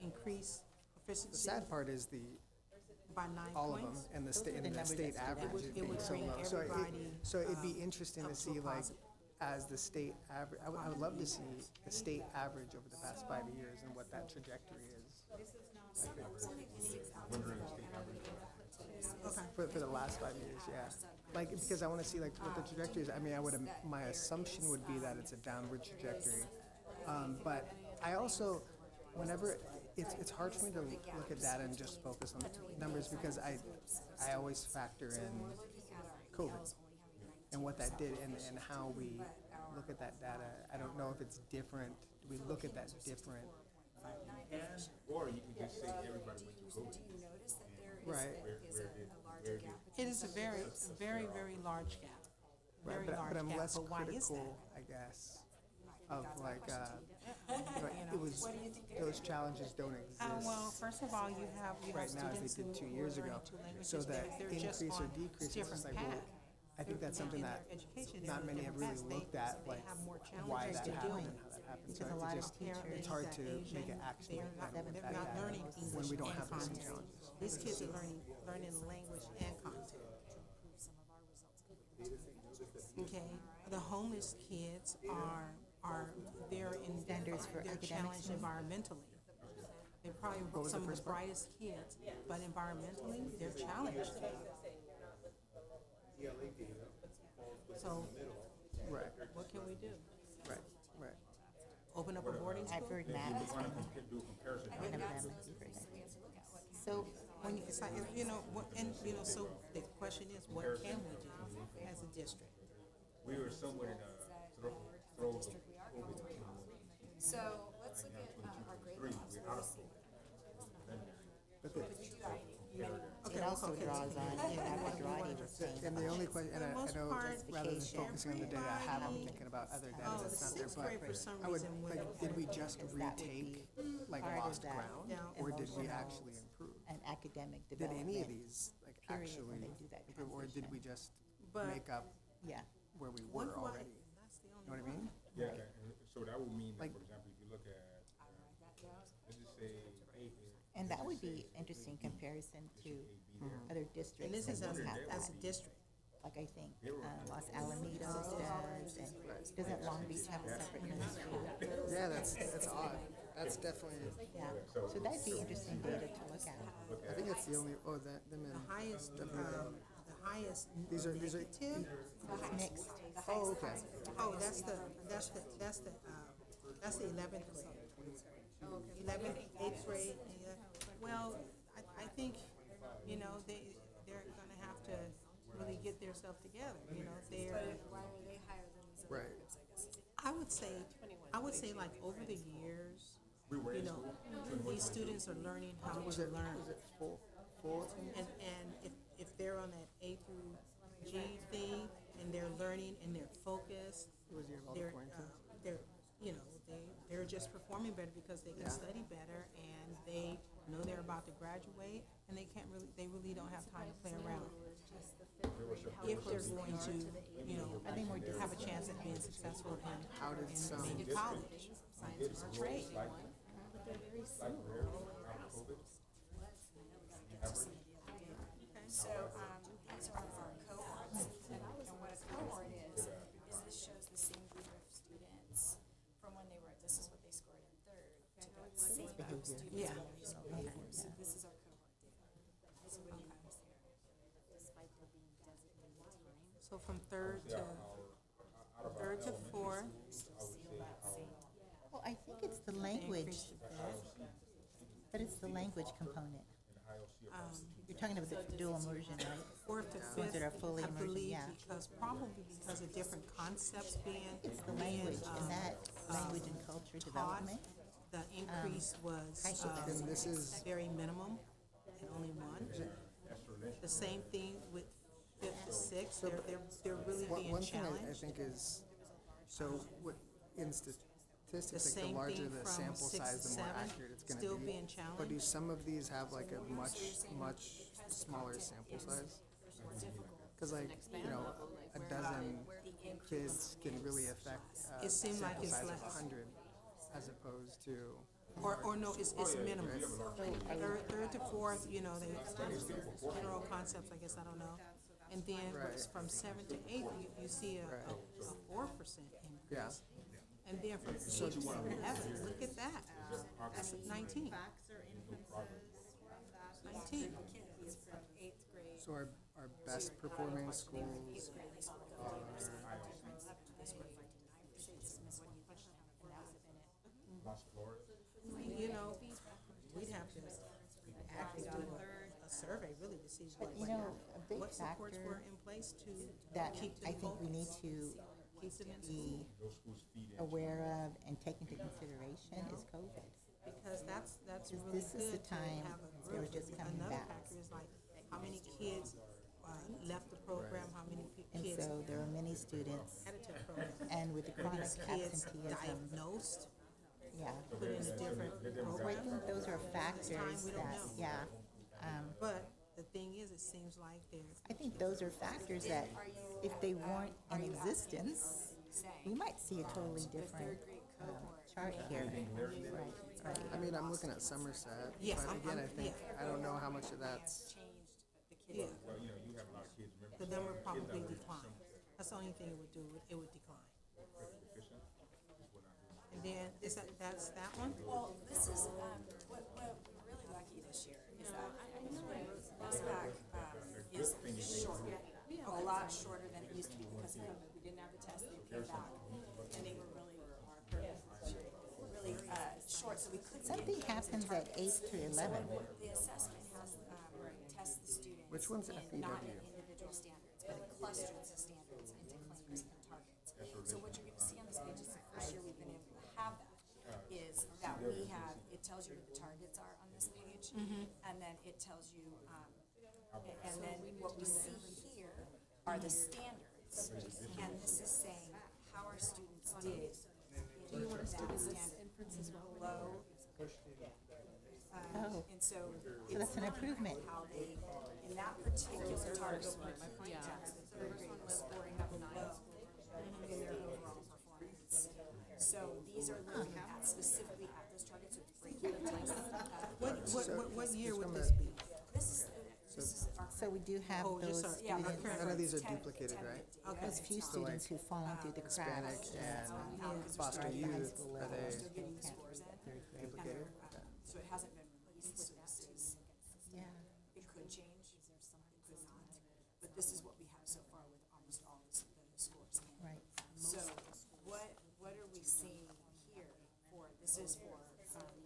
increase the proficiency sad part is by 9 all of them points. and the Those state are the and the numbers state that stood out. average It is being would so bring low. everybody, So it'd be interesting to up to see a like positive. as the state average. I would love to see the state average over the past 5 years and what that trajectory is for the last 5 years. Yeah, like because I want to see like what the trajectory is. I mean, my assumption would be that it's a downward trajectory, but I also whenever. It's hard for me to look at data and just focus on numbers because I always factor in COVID and what that did and how we look at that data. I don't know if it's different. Do we look at that different? Or you could just say everybody went through COVID. Right. It is a very, very large gap. Very Right, large but I'm gap. less But why is that? critical, I guess, of like, it was, those challenges don't Well, exist first of all, you have right now as students they who did 2 who years are ago. learning 2 languages. So that They're just increase or on decrease, it's different just like, well, path. I think that's something In that their education, not in many their have really different looked paths, at, they like, have more why challenges that to deal happened with. and how that happened. Because So a lot it of just, teachers it's hard that to make Asian, it actionable they're not learning English when we don't and have those content. challenges. These kids are learning language and content. Okay, the homeless kids they're in, Standards for they're academics, challenged environmentally. They're probably was the some of the first part? brightest kids, but environmentally, they're challenged. So Right, what can we do? right. Open up a boarding I've school? heard math is one of Do a comparison. them. So When you, it's like, you know, so the question is, what can we do as a district? We were somewhat in a throes of COVID. So let's look at our grade Three, levels. we're out of school. it also draws on, what Roddy was saying. And the only question, and I most know, part, rather than justification. focusing on the data I have, I'm everybody- thinking about other data Oh, the that's not there, sixth grade for but some I would, reason went like, did we just Because that would retake, like, part of lost that ground? Yeah. Or did we emotional actually improve? and academic Did development. any of these, like, period, actually when they do that improve, or did we transition. just But- make up Yeah, where we What were do I- already? That's the You only know what I mean? Yeah, and so that would mean, Like- like, for example, if you look at, let's just say, and that would be interesting comparison to other districts. And this is that as, don't have as a that. district. Like I think Los Alamitos does, and doesn't Long Beach have a separate middle school? Yeah, that's odd. That's definitely, Yeah, so that'd be interesting data to look at. I think that's the only, them The and, highest, the highest these are, negative, Mixed. oh, okay. oh, that's the That's the 11th grade. 11th, 8th grade, and, well, I think, you know, they're gonna have to really get themselves together, you know, they're. Why are they higher than these other Right. groups, I guess? I would say like over the years, you know, these students are learning how to learn. Was it full? And if they're on that A through G thing, and they're learning and they're focused, It was your they're, acquaintance? they're, you know, they're just performing better because they can Yeah. study better, and they know they're about to graduate, and they really don't have time to play around. If they're going to, you know, have a chance at being successful How did some- in college, science or trade. So, these are our cohorts, and what a cohort is this shows the same group of students from when they were, this is what they scored in third, to the same group of students Yeah. when they scored in fourth. So this is our cohort data. This is what you have there. Despite there being designated time. So from third to fourth, Well, I think it's the language, increase a bit. but it's the language component. You're talking about the dual immersion, right? Fourth to Ones fifth, that are fully I immersion, believe, yeah. probably because of different concepts being. It's the language, being, and that language and culture taught. development. The increase was, high school And this is, very minimum, and only one. The same thing with fifth to sixth, they're really being one thing I challenged. think is, so what, in statistics, like the same larger thing the from sample 6 size, to the more 7, accurate it's gonna be. still being But do challenged. some of these have like a much smaller sample size? Cause like, you know, a dozen kids can really affect It seemed like sample it's size of less. 100 as opposed to, Or no, it's minimum. Third to fourth, you know, general concepts, I guess, I don't know. And then Right. from 7 to 8, you see a 4% increase. yeah. And then from 8 to 11, look at that. That's 19. 19. So our best performing schools You know, we'd have to actually do a survey really to see But, you know, a big what supports factor were in place to that keep I them think we need focused. to Keep them in school. be aware of and take into consideration is COVID. Because that's Because really this is the good to time have a they were group. just coming Another back. factor is like, how many kids left the program, how many And kids so there are many students, added to the program. and with the chronic Kids absenteeism, diagnosed, yeah. put in a different So I program. think those are factors we don't that, know. yeah. But the thing is, it seems like there's, I think those are factors that if they weren't in existence, we might see a totally different chart here. Right. I mean, I'm looking at Somerset, Yes, but again, I I'm- think, I don't know how much of that's, yeah. The number probably declined. That's the only thing it would do, it would decline. And then, that's that one? Well, this is, what we're really lucky this year is that SBAC is short, a lot shorter than it used to be because of COVID. We didn't have the test, they came back, and they were really short, so we couldn't get Something kids to happens at targets. 8 to 11. The assessment has, tests the students. Which one's not FEW? in individual standards, but it clusters the standards into claims and targets. So what you're gonna see on this page is the first year we've been able to have that, is that we have, it tells you what the targets are on this page, and then it tells you, and then what we see here are the standards. And this is saying how our students did in that standard, low. Oh, And so so that's an improvement. how they, in that particular target, my point is, the third grade was scoring up low in their overall performance. So these are looking at specifically at those targets, so it's breaking the types. What year would this be? This is our. So we do have Oh, just those our- yeah, our students, current- none of these are 10 duplicated, 10 right? Okay. those few students who've fallen through the Hispanic cracks. and Foster Right, the high Youth, school are level. they Still getting the scores in. duplicated? So it hasn't been released, so this is, Yeah. it could change, it could not. But this is what we have so far with almost all the scores in. Right. So what are we seeing here This is for,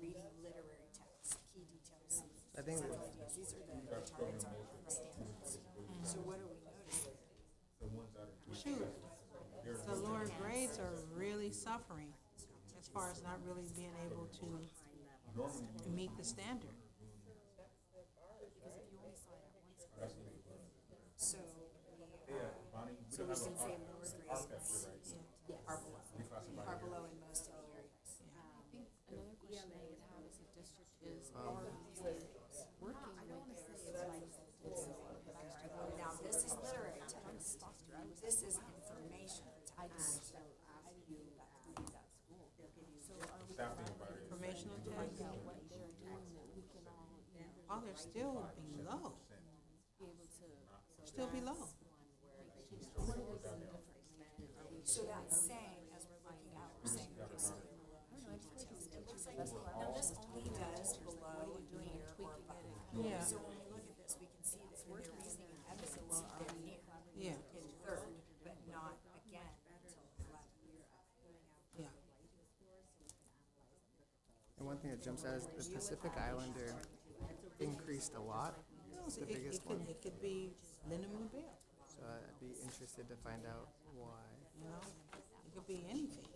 reading literary text, key details. I think that- These are the targets are standards. So what are we noticing? Shoot, the lower grades are really suffering as far as not really being able to meet the standard. So we should say lower grades are below in most of the areas. Another question I would have as a district is, are we working with Now, this is literary text. This is information text. Informational text. Oh, they're still below. Still below. So that's saying, as we're looking at, we're saying, okay, so now this only does below, near, or above. Yeah. So when we look at this, we can see that in their reasoning and evidence, they're near. Yeah. In third, but not again until 11. Yeah. And one thing that jumps out is the Pacific Islander increased a lot. It's the biggest one. It could be Lyndon LaBelle, So I'd be interested to find out why. you know? It could be anything.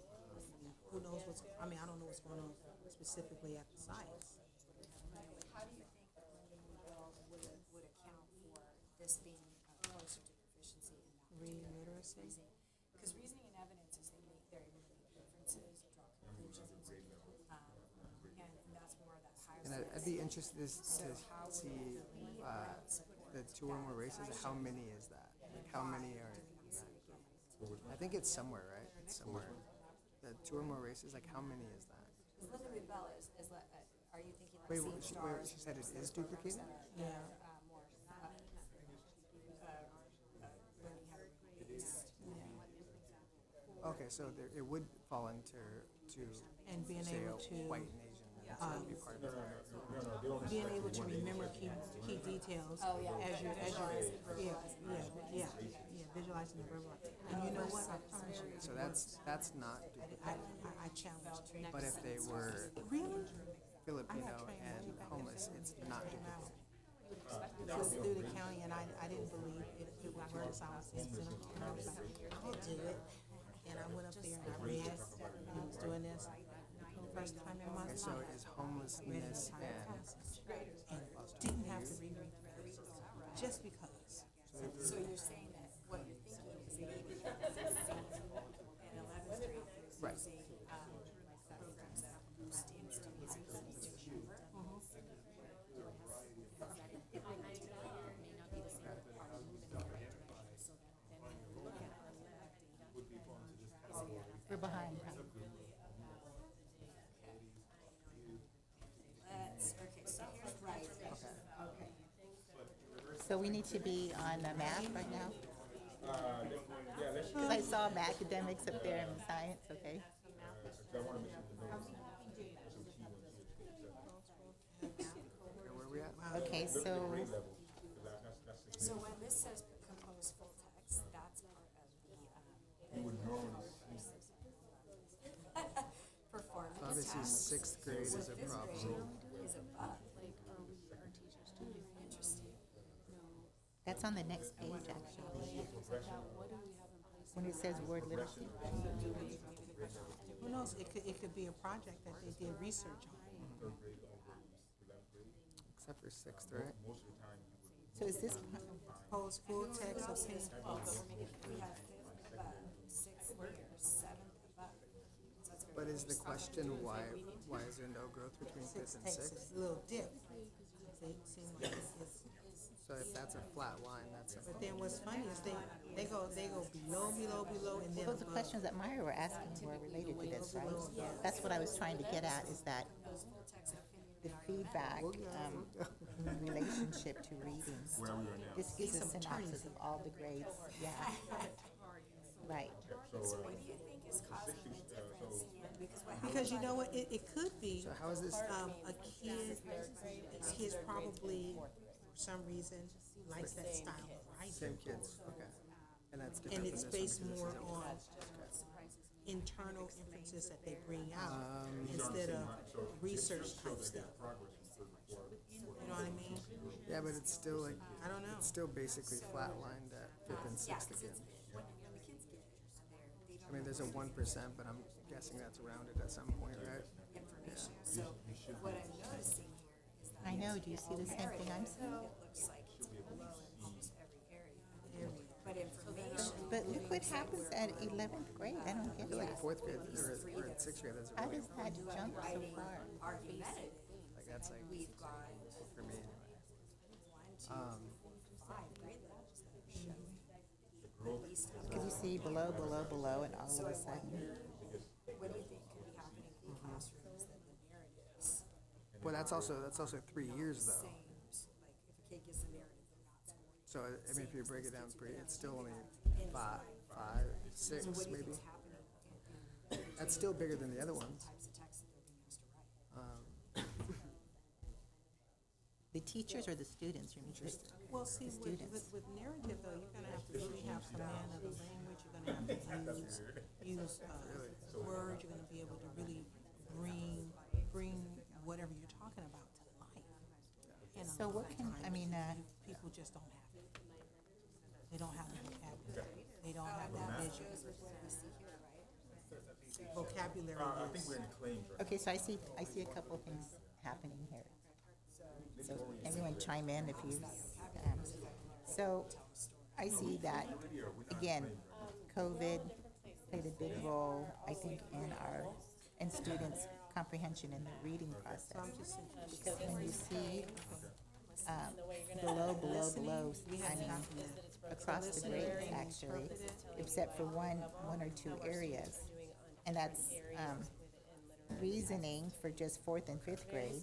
Who knows what's, I mean, I don't know what's going on specifically at the sites. How do you think Lyndon LaBelle would account for this being closer to proficiency in math? Reading literacy. Because reasoning and evidence is they're able to make inferences, draw conclusions, and that's more of that higher. And I'd be interested to see the two or more races. How many is that? Like how many are? I think it's somewhere, right? It's somewhere. The two or more races. Like how many is that? Lyndon LaBelle is are you thinking like Wait, seeing stars? she said it is duplicated. Yeah. More learning how to read. Okay, so it would fall into And being say able a to, white and Asian. That would be part of it. being able to remember key details as you're, visualizing the verbal. And you know what, I promise you, So that's not duplicated. I challenged. But if they were Really? Filipino and homeless, it's not duplicated. Through the county, and I didn't believe it would work, so I was cynical, and I was like, I'll do it. And I went up there and I read, he was doing this, first time in my Okay, so life. is homelessness and And didn't have to reread just because. So you're saying that what you're thinking is maybe in 11th grade, there's Right. using programs that boost students' ability to remember. We're behind. Okay, so here's right. Okay. So we need to be on math right now? Because I saw my academics up there in science, okay? okay, where are we at? Okay, so, So when this says compose full text, that's part of the, performance Obviously, test. sixth grade is a Fifth problem. grade is above. Interesting. that's on the next page, actually. When it says word literacy. Who knows, it could be a project that they did research on. Except for sixth, right? So is this, Post full text of page. We have fifth above, sixth near, seventh above. So that's very But is the question why is there no growth between fifth and Takes sixth? a little dip. They seem like it's, So if that's a flat line, that's a but then what's funny is they go below, and then those are above. questions that Myra were asking were related to this, right? That's what I was trying to get at, is that the feedback, relationship to reading. This gives a synopsis of all the grades, yeah. Right. So what do you think is causing the difference in, because what Because you know what, it could be, So how is this? a kid's probably, for some reason, likes that style of writing. Same kids, okay. And that's And different it's than this one based because more this is on, internal inferences that they bring out instead of research type stuff. You know what I mean? Yeah, but it's still like, I don't know. it's still basically flatlined at fifth and sixth again. I mean, there's a 1%, but I'm guessing that's rounded at some point, right? Information, so what I'm noticing here is that. I know, do you see the same thing I'm seeing? It looks like it's below in almost every area, but information. But look what happens at 11th grade, I don't get Like it. fourth grade or sixth grade, that's How really, does that jump so far? Argumentative, like, that's like, we've got for me anyway. 1, 2, 3, 4, 5 grade levels that are showing at least. Because you see below, and all of a sudden, What do you think could be happening in classrooms that the narratives Well, that's also 3 years though. same, like if a kid gives the narrative, they're not supporting. So, I mean, if you break it down, it's still only five, 6 So what do you maybe. think's happening in That's still bigger than the other ones. types of texts that they're being asked to write? the teachers or the students, you mean? Well, see, with narrative though, you're gonna have to really have command of the language, you're gonna have to use words, you're gonna be able to really bring whatever you're talking about to life. And a So what lot of can, I mean, times, people just don't have it. They don't have the vocabulary, they don't have that vision. Vocabulary I think is, we're in the claims right okay, so I see a couple things happening here. So everyone chime in if you, so I see that, again, COVID played a big role, I think, in students' comprehension in the reading process. Because when you see, below, I mean, across the grades, actually, except for one or two areas. And that's, reasoning for just fourth and fifth grade,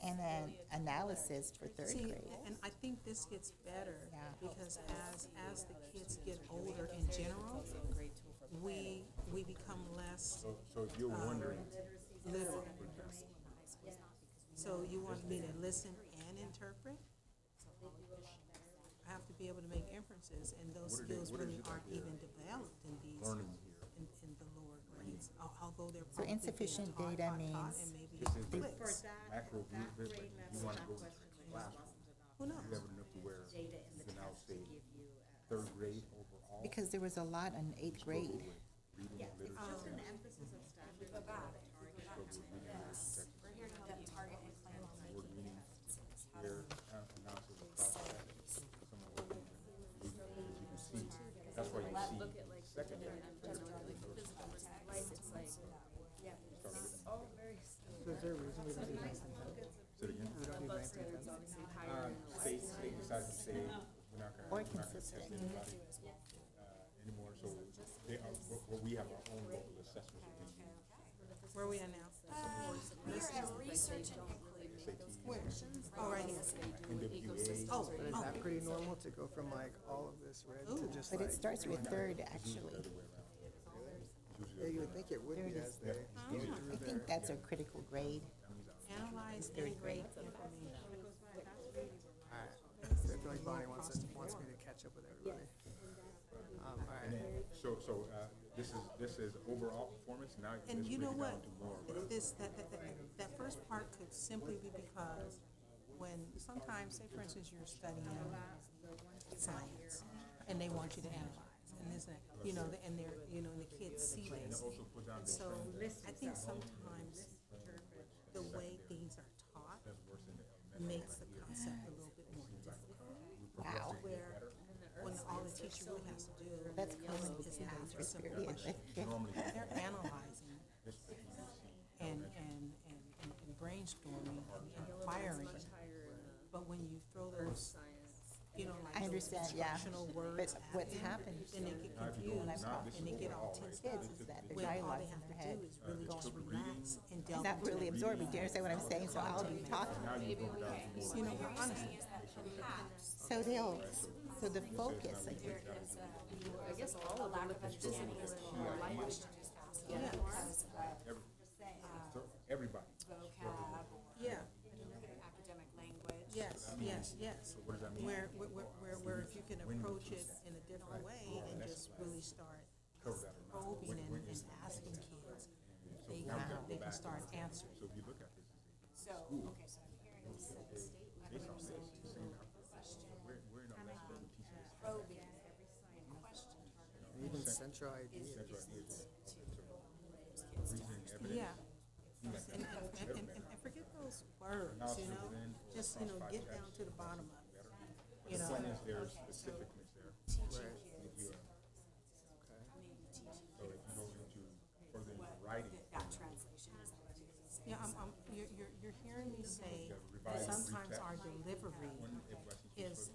and then analysis for third see, grade. and I think this gets better Yeah. because as the kids get older in general, we become less So if you're wondering, literal. So you want me to listen and interpret? I have to be able to make inferences, and those skills what is really it that aren't they're even developed in these, learning here. in the lower grades, although they're So probably being insufficient taught, data and means maybe This is it the clicks. macro view of it, but you wanna go to classroom. Who knows? You have enough to where you can now say third grade overall. because there was a lot in eighth grade. Reading, literature, We're here to help target and claim on word meaning, here, analysis of process, some of what we as you can see, that's why you see secondary. So is there a reason we don't do 9 and 10? Say it again. We don't do 9 and 10? State decides to say, we're not gonna. Or we're not gonna consistent. test anybody, anymore, so they are, we have our own local assessment. Where are we at now? We are at research and inquiry. Where? Oh, right here. NWA. Oh, But is that pretty normal to go from like all of this red to just But like? it starts with third, actually. Yeah, you would think it would be as they go I through think their. that's a critical grade. analyze and grade information. Alright, so I feel like Bonnie wants me to catch up with everybody. Alright, This is overall performance, now let's And break you it know down what? to more. of That first part could simply be because when sometimes, say for instance, you're studying science and they want you to analyze and this and that, and they're, and the kids see this. And so I think sometimes the way things are taught makes the concept a little bit more difficult. Wow. Where when all the teacher really has to do That's common is with ask a math simple experience. question. They're analyzing and brainstorming and inquiring. But when you throw those, like I those understand, yeah. instructional words But at what's them, happened then they get confused and they get all tense kids up. is that their When all dialogue's they in have their to head. do is really just relax and delve Not into really it. absorbing, do you understand what I'm saying? So I'll be talking. Honestly, So the focus, like, I guess all of them with the disabilities or language to just ask them because of Everybody. vocab, yeah, academic language. yes. What does that mean? Where if you can approach it in a different way and just really start probing and asking kids, they can start answering. So if you look at this, So, okay, so I'm hearing you said the state based on this, it's saying we're in a mess with teaching this. probing question And even central ID. Reasoning evidence. Yeah. And forget those words, you know, just, you know, get down to the bottom of it, you The know. point is there's specificness there. teaching If kids, you, maybe teaching so if you go into further into writing, that translation is that what it is? Yeah, you're hearing me say that revised sometimes retext. our delivery everybody is,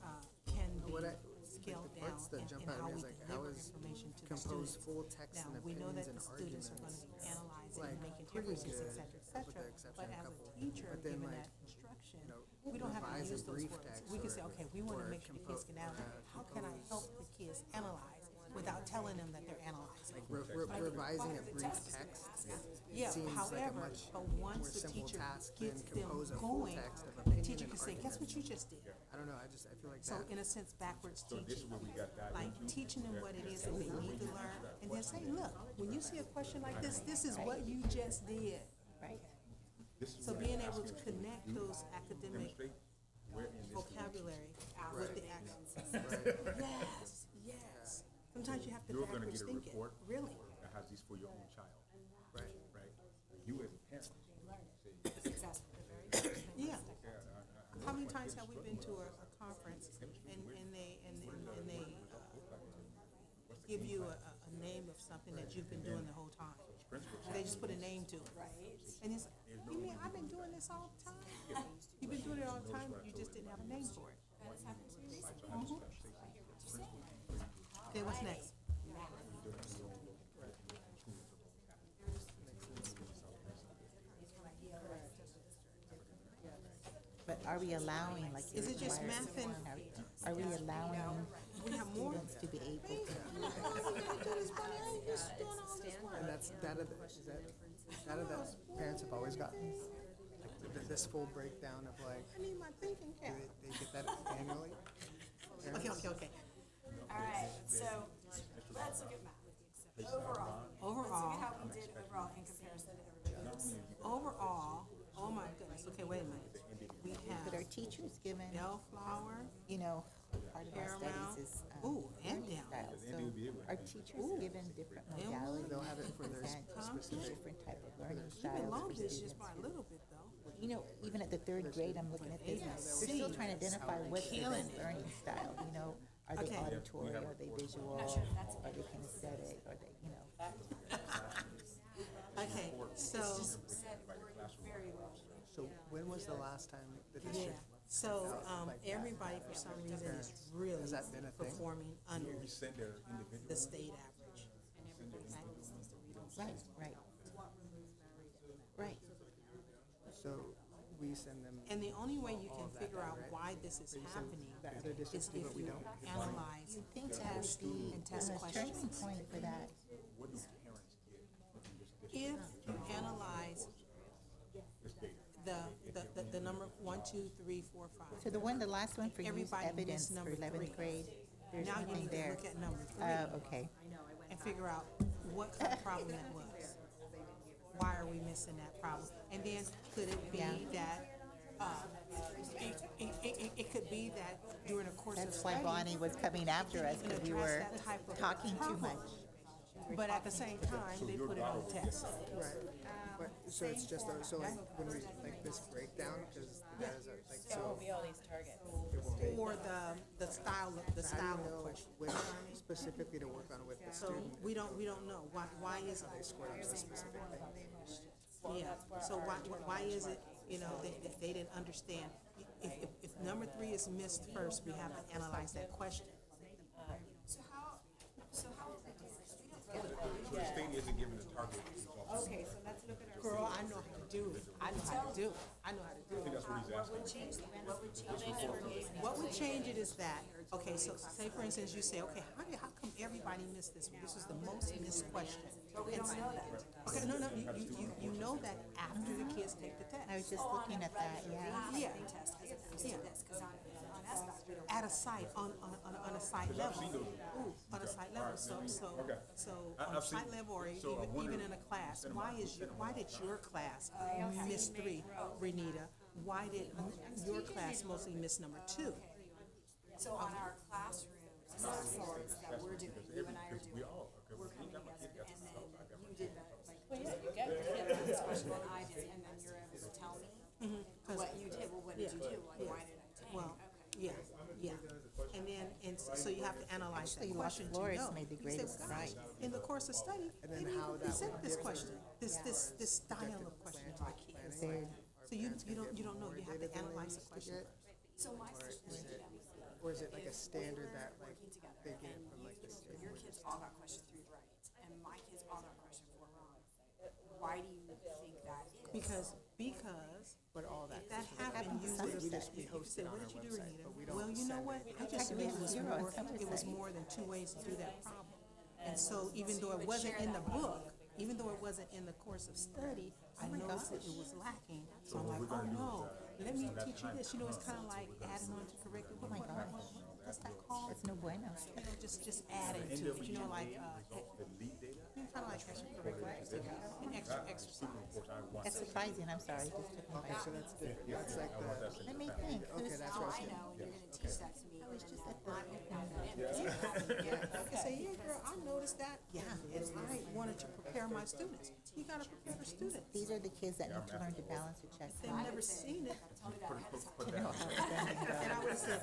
can What be I, scaled the down parts that and jump and out how at me we is like, how deliver is information to the compose students. full text Now, and we know that opinions and the students are arguments. gonna be analyzing Like, and making pretty differences, good, et cetera, with the exception but of a as a couple. teacher, But then, given like, that instruction, you know, we don't have to revise a use those brief words. text We can or- say, okay, we wanna or make sure the kids can analyze. How can I help the kids analyze without telling them that they're analyzing? Like revising a brief text Yeah, seems like a however, much but more once the simple teacher task than gets them compose a full going, text of the opinion teacher and can say, guess what argument. you just did? I don't know, I feel like So that, in a sense, backwards this is teaching, where we got that like into. teaching them what it is that they need to learn, and then say, look, when you see a question like this is what you just did. Right. This is So what being I'm able to asking us to connect do, those academic demonstrate where in this vocabulary with the actions. right, Yes, yes. Sometimes you have to you're gonna backwards get a think it, report really. that has these for your own child, right. right? You as a parent say, Yeah. How many times have we been to a conference and they give you a name of something that you've been doing the whole time? They just put a name to it. And it's, you mean, I've been doing this all the time? You've been doing it all the time, you just didn't have a name for it. Mhm. Okay, what's next? But are we allowing, like? Is it just requires- math and- Are we allowing We have more? students to be able to? How are we gonna do this, Bunny? I ain't used to doing all this work. And that's data that, is that data that parents have always gotten? Like this full breakdown of like, I need my thinking do cap. they get that annually? Okay. All right, so let's look at math. Overall. Let's look Overall, at how we did overall in comparison to everybody else. overall, oh my goodness, okay, wait a minute. We But our have teachers given, Bellflower, you know, part of our Paramount, studies is ooh, and learning down. styles. So are teachers given different modalities They'll have it for their and different type of learning Even styles long for distance students? by a little bit though. You know, even at the third grade, I'm looking at this, they're still trying to identify what's their Killing best it. learning style, you know? Are they Okay. auditory, are they visual, are they kinesthetic, are they, you know? Okay, so, So when was the last time the yeah, district? so, everybody for some reason is really Has that been a thing? performing under we send their individual. the state average. Right, right. Right. So we send them, And the only way you can figure out why this is happening the other is districts if do, but we you don't. analyze, You think that would test, be and test a turning questions. point for that? What do parents get from this district? If you analyze This data? the number 1, 2, 3, 4, 5. So the last one for use Everybody evidence missed for number 11th 3. grade, there's Now you nothing need to there. look at number 3 Okay, and figure out what kind of problem that was. Why are we missing that problem? And then could it be Yeah. that, it could be that during a course of that's why study, Bonnie was coming after us, because we were address that type of talking too problem. much. but at the same time, they put it on the test. Right, but, so it's just, so like, when we, like this breakdown, because that is, like, so. all these targets. Or the style How do of you know question. which specifically to work on with the So student? we don't know. Why is it? They scored on this specific thing. Yeah, so why is it, you know, they didn't understand? If number 3 is missed first, we have to analyze that question. So how would we do this? So the state isn't giving the target results. Okay, so let's look at our. Girl, I know how to do it. I know how to do it. I know how to do it. That's what he's asking. What would change it? What would change it is that, okay, so say for instance, you say, okay, how come everybody missed this one? This was the most missed question. But we don't know that. Okay, no, you know that after the kids take the test. I was just looking at that, yeah. Yeah. Test as opposed to this, because on at a site, on a site level. Ooh, on a site level, so on a site level or even in a class, why did your class miss 3, Renita? Why did your class mostly miss number 2? So on our classroom assignments that we're doing, you and I are doing, we're coming together, and then you did this question that I did, and then you're able to tell me what you did. Well, what did you do? Like, why did I take? Well, yeah. And so you have to analyze that Actually, question to Flores know. made the You say, greatest "Well, gosh, strike." in the course of study, And they then didn't how even that present would this give question, this style of question to the kids. They're- So you don't know, you have to analyze the question first. So my question is, Or is it like a standard that like they get it from like the state? your kids all got question 3 right, and my kids all got question 4 wrong. Why do you think that is? Because But all that. if that happened, you would have We said, just, we you host said, it on what our did you do, website, but we Renita? don't Well, you know send what? it. I just knew it was on more than 2 ways to do that problem. And so even though it wasn't in the book, even though it wasn't in the course of study, I noticed that it was lacking. So I'm like, oh no, let me teach you this. You know, it's kind of like adding on to corrective. Oh my gosh, What's that called? it's no bueno. You know, just adding to it, you know, like, kind of like extracurricular, an extra exercise. That's surprising, I'm sorry. Just took me Okay, back. so that's different. That's like the, Let me think. okay, that's Now what I I'm saying. know, and you're gonna teach that to me. I was just at the I say, yeah, girl, I noticed that. Yeah, and I wanted to prepare my students. You gotta prepare the students. These are the kids that need to learn to balance a They've checkbook. never seen it. To know how spending goes. And I would have said,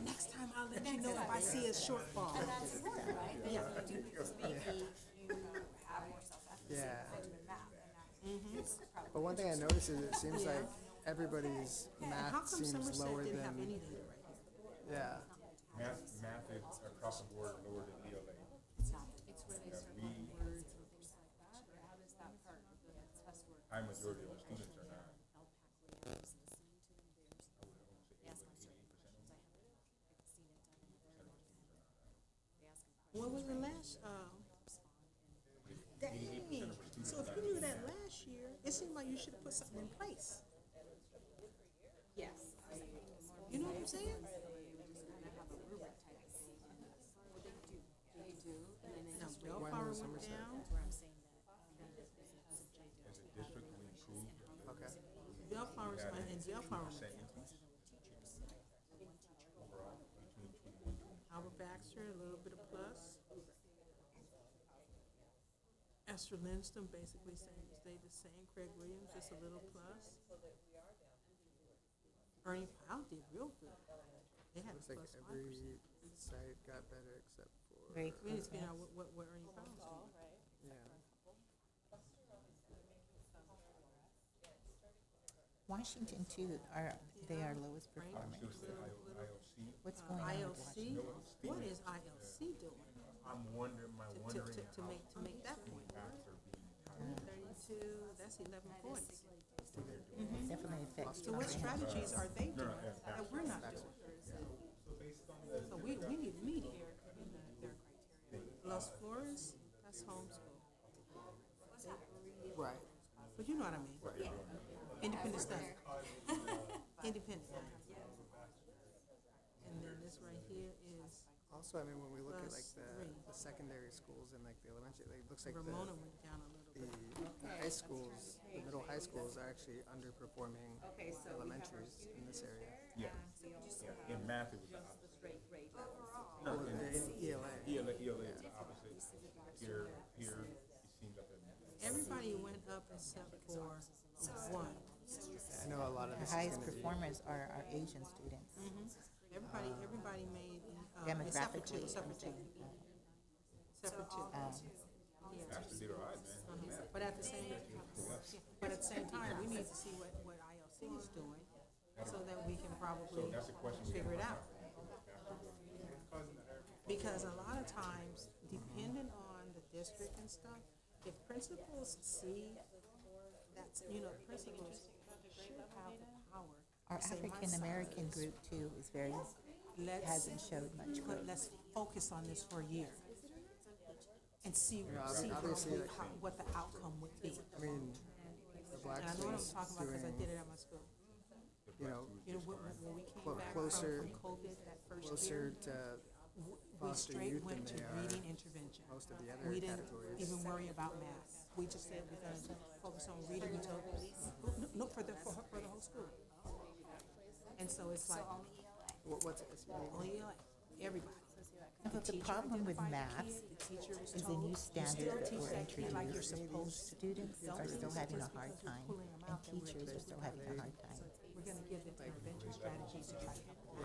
next time I'll let you know if I see a shortfall. And that's important, right? Yeah. Because maybe you have more self-efficacy Yeah. in math, and that is probably. But one thing I noticed is it seems like everybody's And how math come seems Somerset lower didn't have than, any data right here? yeah. Math is across the board lower than ELA. It's not, it's where they start We, learning words and things like that, or how does that part of the test work? high majority of the students are not. I was listening to them, they ask them certain questions, I haven't seen it done in their work. They ask them questions. What was the last, dang, so if you knew that last year, it seemed like you should have put something in place. Yes. You know what I'm saying? They do, and then they Now, just Bellflower went down, where I'm saying that. As a district, we improved Okay. Bellflower's, and Bellflower went down. overall between 21 and Albert Baxter, a little bit of plus. Esther Lindstrom basically stayed the same. Craig Williams, just a little plus. Ernie Powell did real good. They had a It's like plus 5%. every site got better except for, Very We need to cool. figure out what Ernie Powell's doing. yeah. Washington too, they are lowest performing. IOC. What's going on with ILC, Washington? what is ILC doing I'm wondering, to make that point? 32, that's 11 points. Definitely affects. So what comprehension. strategies are they doing that we're not doing? So we need a meeting. Los Flores, that's homeschool. Right. But you know what I mean? Independent study. Independent. And then this right here is Also, I mean, when we look at like Plus 3. the secondary schools and like the elementary, like, it looks like Ramona went down a little bit. the high schools, the middle high schools are actually underperforming elementaries in this area. Yeah. In math, it was the opposite. Oh, in ELA. ELA is the opposite. Here, it seems like Everybody went up except for one. I know a lot of The this is highest gonna be, performers are our Asian students. Everybody made, except for two, Demographically. except for two. Except for two. Master did all right, man. But at the same time, we need to see what ILC is doing, so that we can probably That's a question we figure it have. out. Because a lot of times, depending on the district and stuff, if principals see that's, principals should have the power. Our to say, "My African American son, group too is very, let's- hasn't showed much growth. Let's focus on this for a year and see obviously, like- what the outcome would be. I mean, the black And I know what I'm students talking about because I doing, did it at my school. The you know, when we came back closer- from COVID, that first closer year, to we foster straight youth went than to they are reading intervention. most of the other We didn't categories. even worry about math. We just said we're gonna focus on reading. We told, no, for the whole school. And so it's like, What's it? only everybody. But the teacher problem with identified the math kid, the teacher was is the told, new "You standards still that teach were that kid like you're introduced. supposed to." Students Don't are think still it's having a just hard because we're time, pulling them and out that we're teachers are just still having a hard time. We're gonna give them intervention strategies to try to help them.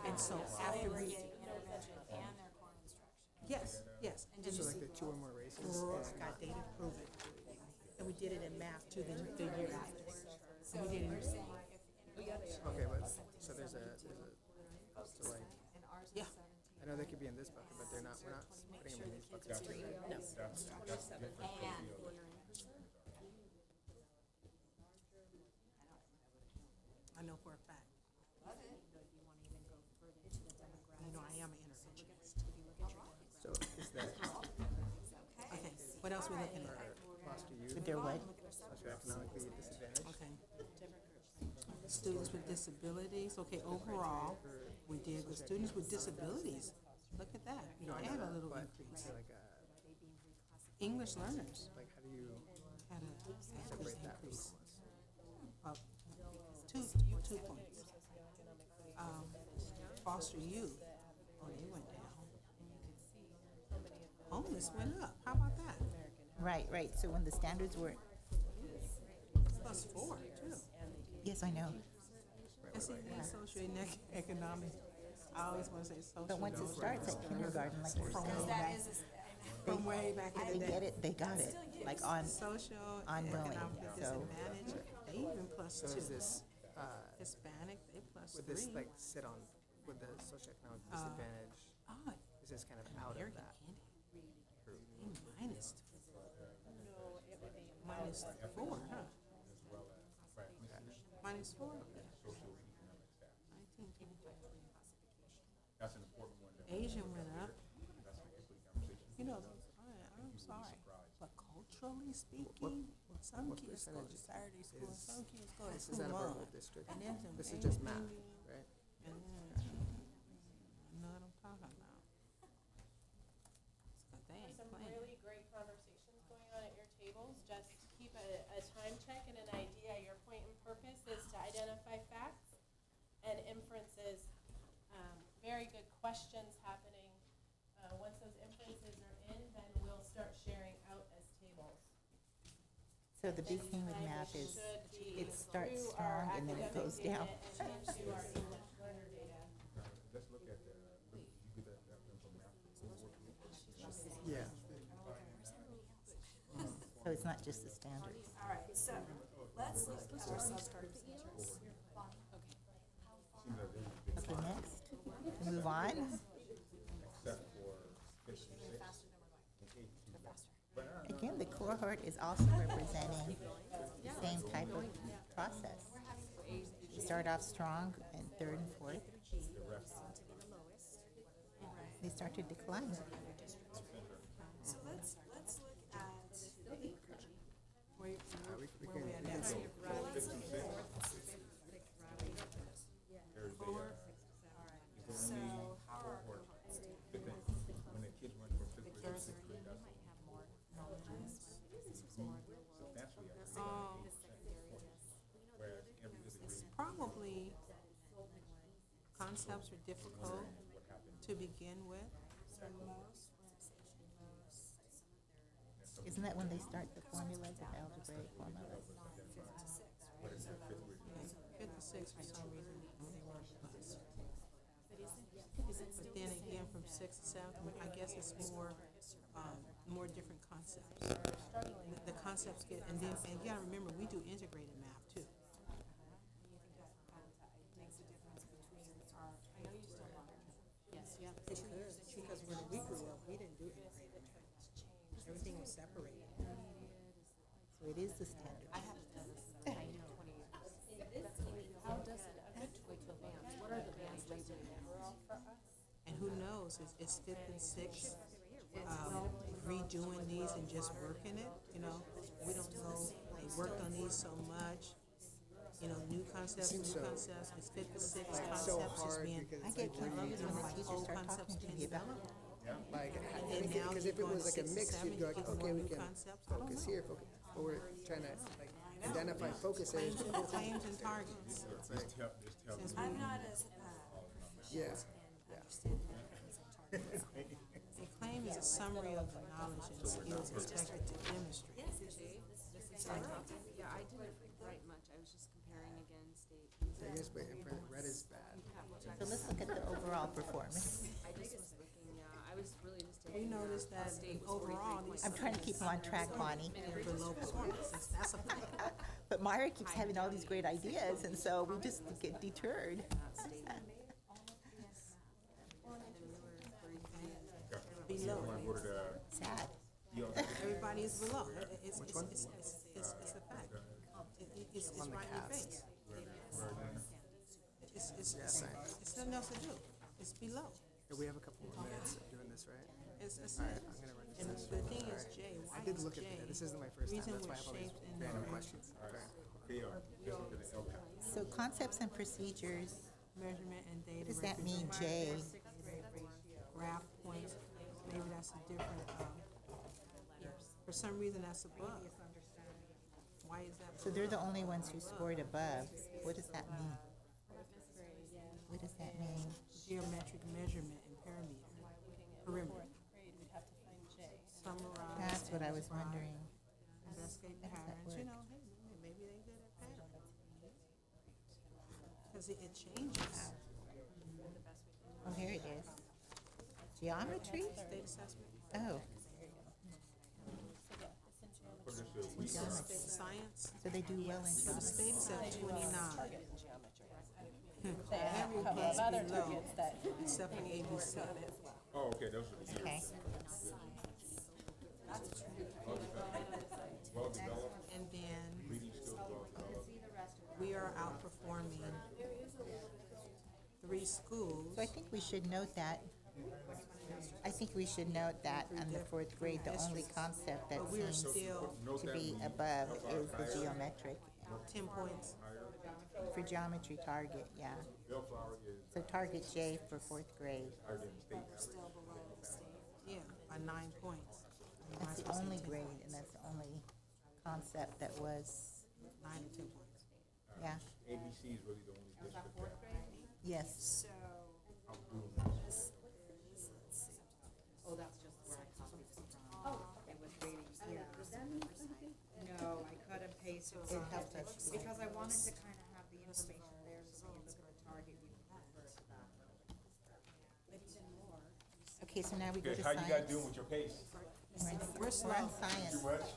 And so after we, Intervention and their core instruction. yes. And So like the two or more races. it's got data proven. And we did it in math too, the year after. And we did it, Okay, but so there's a so like yeah. I know they could be in this bucket, but they're not. We're not putting them in these buckets. I know for a fact. You know, I am an interventionist. So is that Okay, what else we looking at? foster youth, But they're what? socioeconomically disadvantaged? Okay. Students with disabilities, okay, overall, we did the students with disabilities. Look at that, we had a little But increase. like English learners like how do you had a separate that from increase. homeless? Two points. Foster youth, oh, they went down. Homeless went up, how about that? Right. So when the standards were, +4 too. yes, I know. SED, social and economic, I always wanna say social. But once it starts at kindergarten, like you're From saying, way back, from way back in they the day. get it, they got it, like on, Social, ongoing, economically so- disadvantaged, they even So is +2. this Hispanic, they would this +3. like sit on with the socioeconomic disadvantage? Oh, Is this kind of out of American that? Candy. Minus 4, huh? -4. 19, 20. That's an important one. Asian went up. You know, I'm sorry, but culturally speaking, some kids go to percentage Saturday school, and some kids go to This is out of our Kumon. whole district. And then some This is just math, Asian, right? and then, you know what I'm talking about. 'Cause they ain't Some playing. really great conversations going on at your tables. Just keep a time check and an idea. Your point and purpose is to identify facts and inferences. Very good questions happening. Once those inferences are in, then we'll start sharing out as tables. so the big thing with math is it starts strong and then it goes down. And into our English learner data. Let's look at the, you get that from math. Yeah. So it's not just the standards. All right, so let's look at our subscription features. Okay, next, we move on. Again, the cohort is also representing the same type of process. We start off strong in third and fourth. They start to decline. So let's look at, Where We where can, we at now? let's look at so how are our cohorts doing? When the kids went from fifth grade to sixth grade, that's whereas every other grade. Probably concepts are difficult to begin with. Isn't that when they start the formulas, the algebraic formulas? Fifth to sixth, for some reason, they weren't plus. But then again, from sixth to seventh, I guess it's more different concepts. The concepts get, and then, and you gotta remember, we do integrated math too. Because when we grew up, we didn't do integrated math. Everything was separated. So it is the standard. I haven't done this in 20 years. How does it habituate to bands? What are the bands they do now? And who knows, it's fifth and sixth, redoing these and just working it, you know? We don't know, they worked on these so much, you know, new concepts, seems it's 56 so concepts just hard being, because I it's get like we're confused when the like teachers old start concepts talking to being me about developed. like, And now because you're if it going was like a 6 and mix, 7, you'd be like, you're getting okay, more we new can concepts. I don't focus know. here, focus, but we're trying to like identify focus areas. Claims and targets. Since we, Yeah, a claim is a summary of the knowledge and skills expected to demonstrate. Yeah, I didn't write much, I was just comparing again state. I guess, but red is bad. So let's look at the overall performance. I just was looking, I was really just We taking. noticed that overall, these I'm trying to keep them on track, Bonnie. are below performance. That's a fact. But Myra keeps having all these great ideas, and so we just get deterred. Below. Sad. Everybody is below. It's a fact. It's right in your face. It's nothing else to do. It's below. Yeah, we have a couple more minutes of doing this, right? It's All right, I'm gonna run and this. the thing is, Jay, why I did is look at Jay? it. This isn't my first time. reason That's why I we're have all these shaped in random the questions. So concepts and procedures, measurement and data. what does that mean, Jay? Graph points, maybe that's a different, for some reason that's above. Why is that? So they're the only ones who scored above. What does that mean? What does that mean? Geometric measurement and perimeter. Summarize. That's what I was wondering. Investigate How does that patterns, you work? know, hey, maybe they good at patterns. Cause it changes. Oh, here it is. Geometry? State assessment, Oh, science, so they do well in so the geometry. state's at 29. Every place below, except for ABC. Oh, okay, those are the Okay. And then we are outperforming 3 schools. So I think we should note that. I think we should note that in the fourth grade, the only concept that But we are seems still to be above is the geometric. 10 points. For geometry target, yeah. So target J for fourth grade. Yeah, by 9 points. That's the only grade, and that's the only concept that was, 9 to 10 points. yeah, ABC is really the only district that yes. Oh, that's just where I copied it from. It was reading here. No, I cut and pasted It some, helped us. because I wanted to kind of have the information there, so when you look at the target, you can refer to that. Okay, so now we go Okay, to how you guys doing science. with your pace? We're on science. Too much?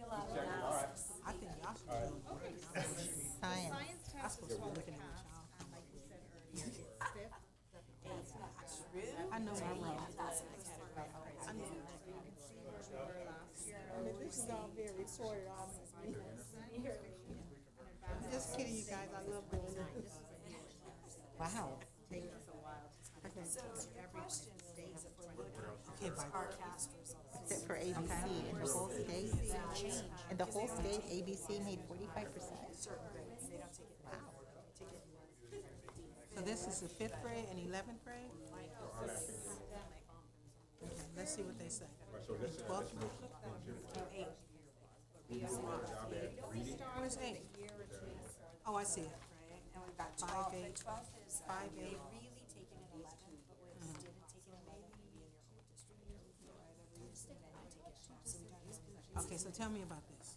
I think y'all should be doing great. Science. I'm supposed to be looking at what y'all. And like you said earlier, it's fifth, I know my role. I know. You can see where we were last year. This is all very sorted out. Just kidding, you guys. I love doing this. Wow. Takes us a while to kind of everyone stays at 20. Okay, bye. Except for ABC, in the whole state, in the whole state, ABC made 45%. Wow. So this is the 5th grade and 11th grade? Okay, let's see what they say. So this is, 12th grade? Where's 8? Oh, I see it. And we've got 5, 12, 8, 12 is, 5, they 8. really taken an 11, but where they didn't take an 11, maybe in your own district, or whatever, and then you take it. So we don't use it. Okay, so tell me about this.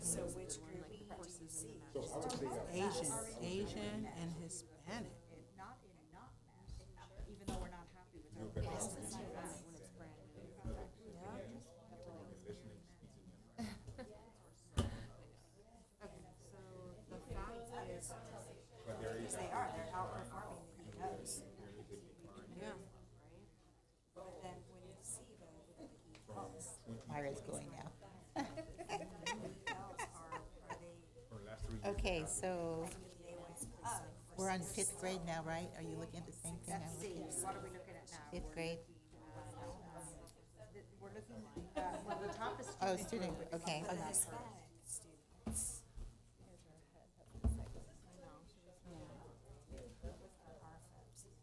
So which group do you see? Asian and Hispanic. Not in not math, even though we're not happy with our. They are, they're outperforming the EOs. Yeah. But then when you see the EOs, Myra's going now. are they, Okay, so we're on fifth grade now, right? Are you looking at the same thing I'm looking at? What are we looking at now? Fifth grade? Well, the top is Oh, student, okay. Students.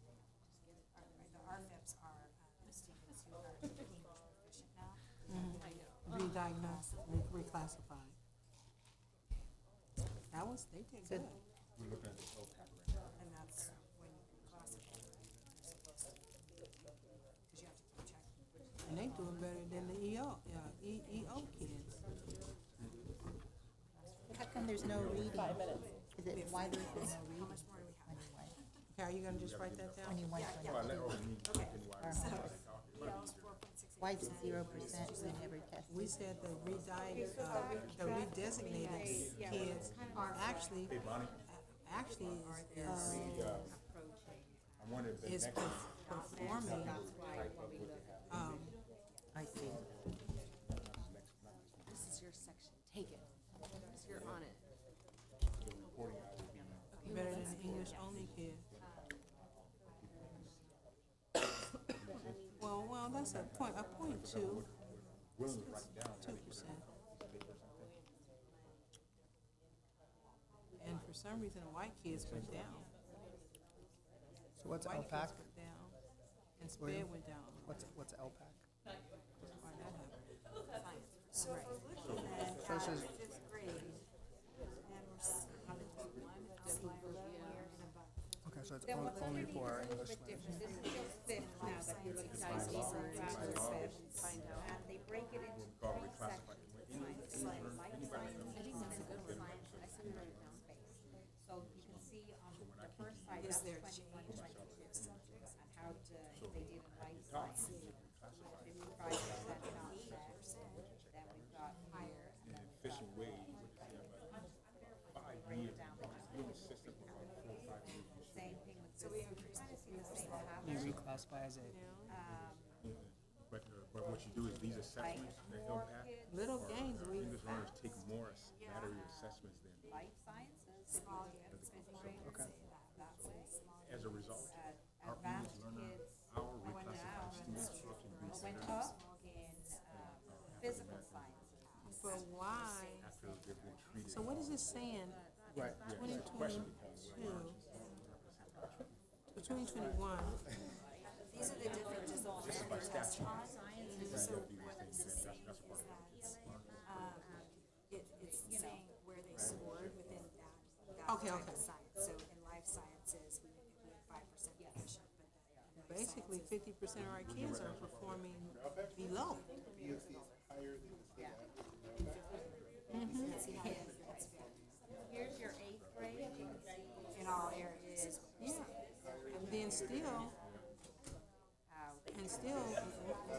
The RFIPs are students who are being proficient now. Re-diagnosed, reclassified. That was, they did good. We're looking at the LCAP right now. And that's when you classify, you're supposed to, because you have to keep checking. And they doing better than the EO kids. How come there's no reading? 5 minutes. Is it, why there's no How reading? much more do we have? Okay, are you gonna just write that down? 21, Well, I let her meet Our homework. Why is it 0%? We never tested. We said the the redesignated kids are actually is I wanted the is next. performing, I see. This is your section, take it, you're on it. better than the English only kid. Well, that's a point two. 2%. And for some reason, the white kids went down. So what's White LPAC? kids went down, and William? SPED went down. What's LPAC? Why that happened? So if we're looking at So this is, fifth grade, and we're having one outlier year and above. okay, so it's only for our English language. This is your fifth now that you're looking at fifth. Find out. And they break it into three sections. It's like life sciences, science, I see it right down. So you can see on the first side, Is that's there 21, change? 22, and how they did in life sciences. 55% got that, then we've got higher, and then Efficient way, you would have 5 years, really system for about 4 or 5 years. same thing with this. We're trying to see the same You pattern. reclassify as a, But what you do is these assessments, the LPAC, Little gains, English learners take more battery assessments than, Life sciences, Small kids, fifth grade, would say that, that's a small. as a result, our English advanced learner, kids our reclassified students often reach went up in physical sciences. but why? after they've been treated. So what is it saying? right, 2022 to 2021, These are the differences all America has taught. So what this is saying is that, it's saying where they scored within that Okay, type okay. of science. So in life sciences, we had 5% proficient, but then in life basically sciences, 50% of our kids are performing below. see how it's Here's your eighth grade, you can see in all areas. Yeah, and then still, how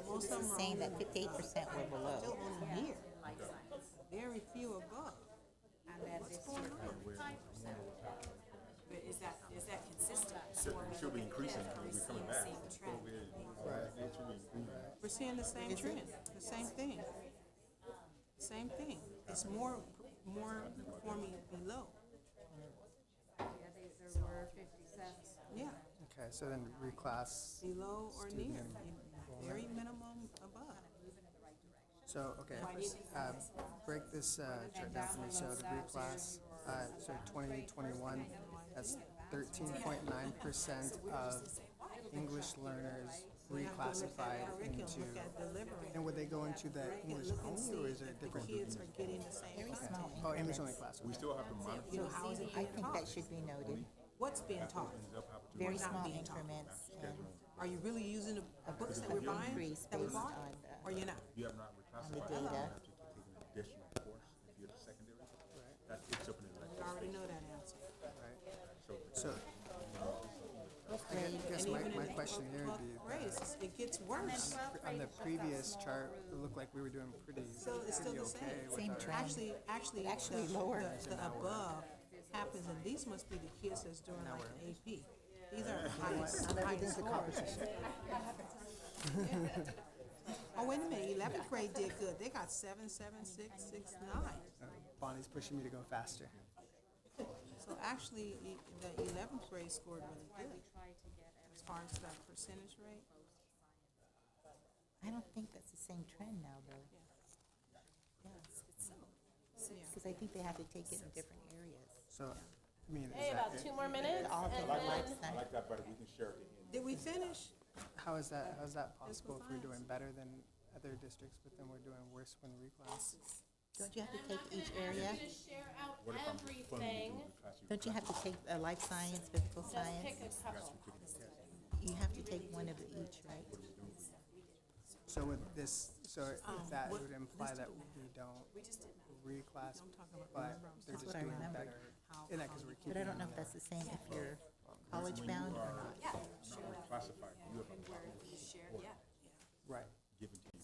most of them are Saying only, that 58% were below. still only here, life science. very few above. And then this year, 55%. But is that consistent? Should be increasing, Are we we're seeing coming the back. same trend? It should be improving. We're seeing the same trend, the same thing. Same thing. It's more performing below. Yeah, there were 57. Yeah, okay, so then reclass, below or near, very minimum above. so, okay, break this chart down for me, so the reclass, so 2021, that's 13.9% of English learners reclassified Curriculum, into, look at delivery. and would they go into the English Look and only, see or is there if the different? kids are getting the same content. Oh, English only class, We okay. still have to monitor. You know, how is it I being think taught? that should be noted. What's being taught? Very not small being taught. increments and Are you really using the books that we're buying, increase that we based bought, on or you're not? You have not on the reclassified, data. you have to take an additional course if you're the secondary. That picks up an You elective. already know that answer. So, I guess And my even in question here would 12th be, grade, it gets worse. on the previous chart, it looked like we were doing pretty So it's still okay the same. with Same our. trend. Actually, lower. the above happens, and these must be the kids that's doing like the AP. These are the highest, Not highest everything's a scores. competition. Oh, wait a minute, 11th grade did good. They got 7, 7, 6, 6, 9. Bonnie's pushing me to go faster. So actually, the 11th grade scored really good as far as the percentage rate. I don't think that's the same trend now, though. Because I think they have to take it in different areas. So, I mean, Hey, about 2 more minutes, All and take then, life science. like that, but we can share it again. Did we finish? how is that possible if we're doing better than other districts, but then we're doing worse when reclass? Don't you have to take each area? share out everything. Don't you have to take life science, physical Just science? pick a couple. You have to take one of each, right? So with this, so if that would imply that we don't reclass, but they're That's just what I doing remembered. better. In that, because we're But I keeping don't know if that's the same if you're college bound or not. Classified, you have a right. given to you.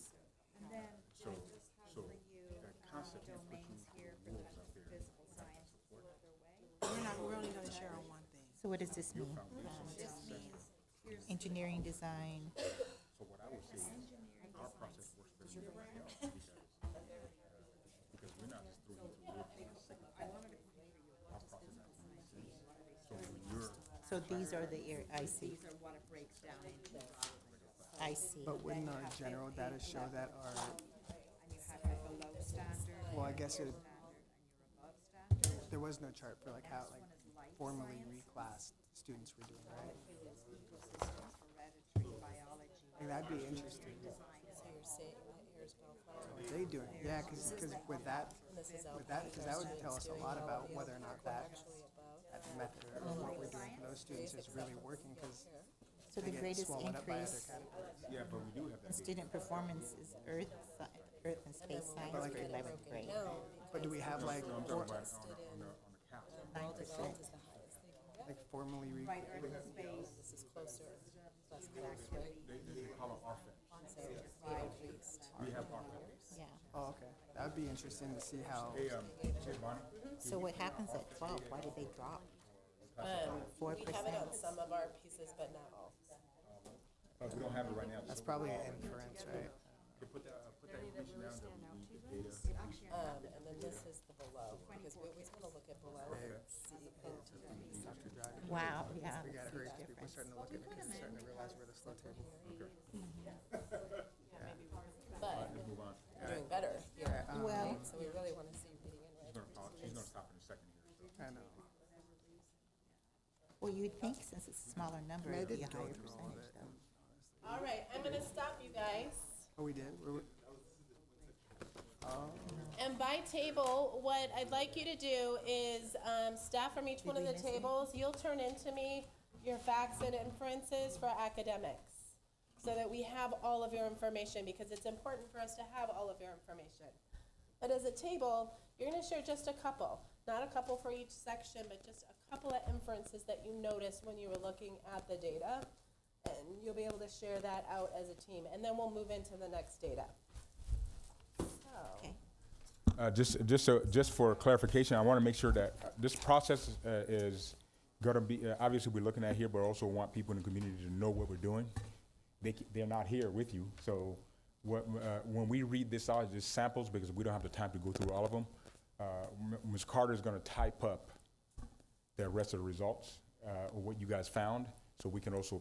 And then So, I just have so for you that concept is what domains you here for rules the out there. physical science further away. We're only gonna share on one thing. So what does this mean? This means, here's Engineering design, So what I would say is, our process works better than everybody else because we're not just throwing you through it for the sake of it. Our process actually makes sense. So when you're, so these are the area, I see, these are what it breaks down into. I see. But wouldn't our general data show that our, And you have your below standard, well, I guess it, standard, and your above standard. there was no chart for like how, like, formally reclassed students were doing, right? Ecosystems, hereditary, biology. Like, that'd be interesting. What they doing, yeah, because with that, because that would tell us a lot about whether or not that method or what we're doing for those students is really working, because So they the get greatest swallowed up by other increase categories. yeah, but we do have in that data. student performance is earth and space science for 11th grade, But do we have like, I'm talking about on the cap. 9%. like formally Right, earth and space. They call it RFED. We have RFED. Yeah. oh, okay, that would be interesting to see how, Hey, Bonnie, So what happens at 12? Why did they drop? 4%? We have it on some of our pieces, but not all. we don't have it right now. that's probably an inference, right? Okay, put that information down, that we need the data. And then this is the below, because we always wanna look at below. Wow, yeah. We got hurt, people starting to look at it, because they're starting to realize we're the slow table. But Move on. we're doing better here, Well, so we really wanna see reading and writing. She's gonna stop in a second here. So. I know. well, you'd think since it's a smaller number, I mean, I it'd be a did go higher through all of percentage it. though. All right, I'm gonna stop you guys. Oh, we did? Oh, And by table, what I'd like you to do is, staff from each one of the tables, you'll turn into me your facts and inferences for academics, so that we have all of your information, because it's important for us to have all of your information. But as a table, you're gonna share just a couple, not a couple for each section, but just a couple of inferences that you noticed when you were looking at the data. And you'll be able to share that out as a team, and then we'll move into the next data. So. Okay. Just for clarification, I want to make sure that this process is going to be, obviously we're looking at here, but also want people in the community to know what we're doing. They're not here with you, so when we read this out, it's just samples, because we don't have the time to go through all of them. Ms. Carter is going to type up the rest of the results, or what you guys found, so we can also